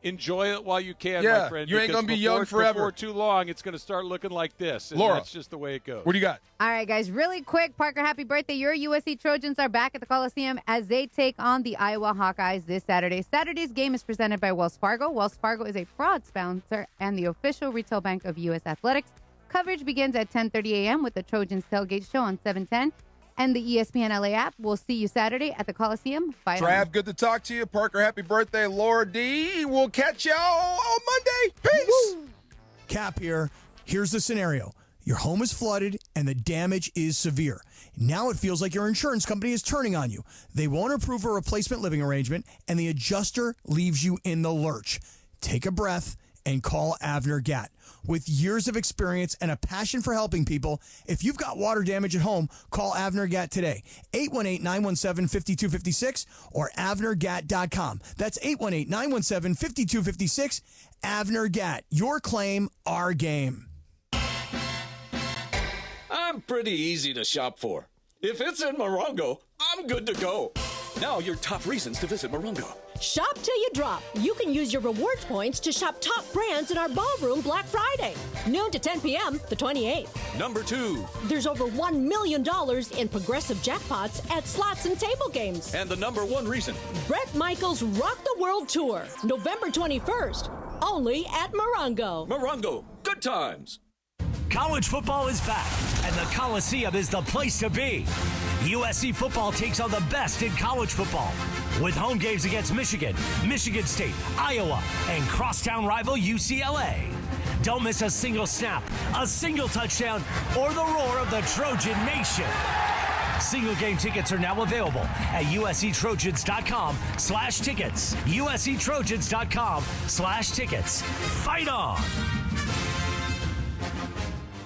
Enjoy it while you can, my friend. You ain't going to be young forever. Before too long, it's going to start looking like this. And Laura. That's just the way it goes. What do you got? All right, guys, really quick. Parker, happy birthday. Your USC Trojans are back at the Coliseum as they take on the Iowa Hawkeyes this Saturday. Saturday's game is presented by Wells Fargo. Wells Fargo is a fraud sponsor and the official retail bank of U.S. Athletics. Coverage begins at 10:30 a.m. with the Trojans tailgate show on 710. and the ESPN LA app. We'll see you Saturday at the Coliseum. Fight on. Trav, good to talk to you. Parker, happy birthday. Laura D, we'll catch y'all on Monday. Peace. Cap here. Here's the scenario. Your home is flooded and the damage is severe. Now it feels like your insurance company is turning on you. They won't approve a replacement living arrangement and the adjuster leaves you in the lurch. Take a breath and call Avner Gatt. With years of experience and a passion for helping people, if you've got water damage at home, call Avner Gatt today. 818-917-5256 or avnergatt.com. That's 818-917-5256. Avner Gatt. Your claim, our game. I'm pretty easy to shop for. If it's in Morongo, I'm good to go. Now your top reasons to visit Morongo. Shop till you drop. You can use your rewards points to shop top brands in our ballroom Black Friday. Noon to 10 p.m. the 28th. Number 2. There's over $1 million in progressive jackpots at slots and table games. And the number 1 reason. Bret Michaels Rock the World Tour. November 21st. Only at Morongo. Morongo. Good times. College football is back, and the Coliseum is the place to be. USC football takes on the best in college football, with home games against Michigan, Michigan State, Iowa, and crosstown rival UCLA. Don't miss a single snap, a single touchdown, or the roar of the Trojan Nation. Single game tickets are now available at usctrojans.com/tickets. usctrojans.com/tickets. Fight on!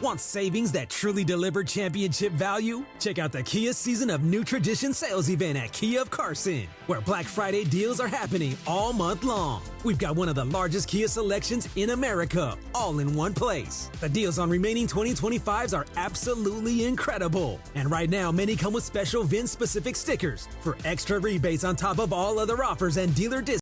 Want savings that truly deliver championship value? Check out the Kia Season of New Tradition sales event at Kia of Carson, where Black Friday deals are happening all month long. We've got one of the largest Kia selections in America, all in one place. The deals on remaining 2025s are absolutely incredible. And right now, many come with special VIN-specific stickers for extra rebates on top of all other offers and dealer discounts.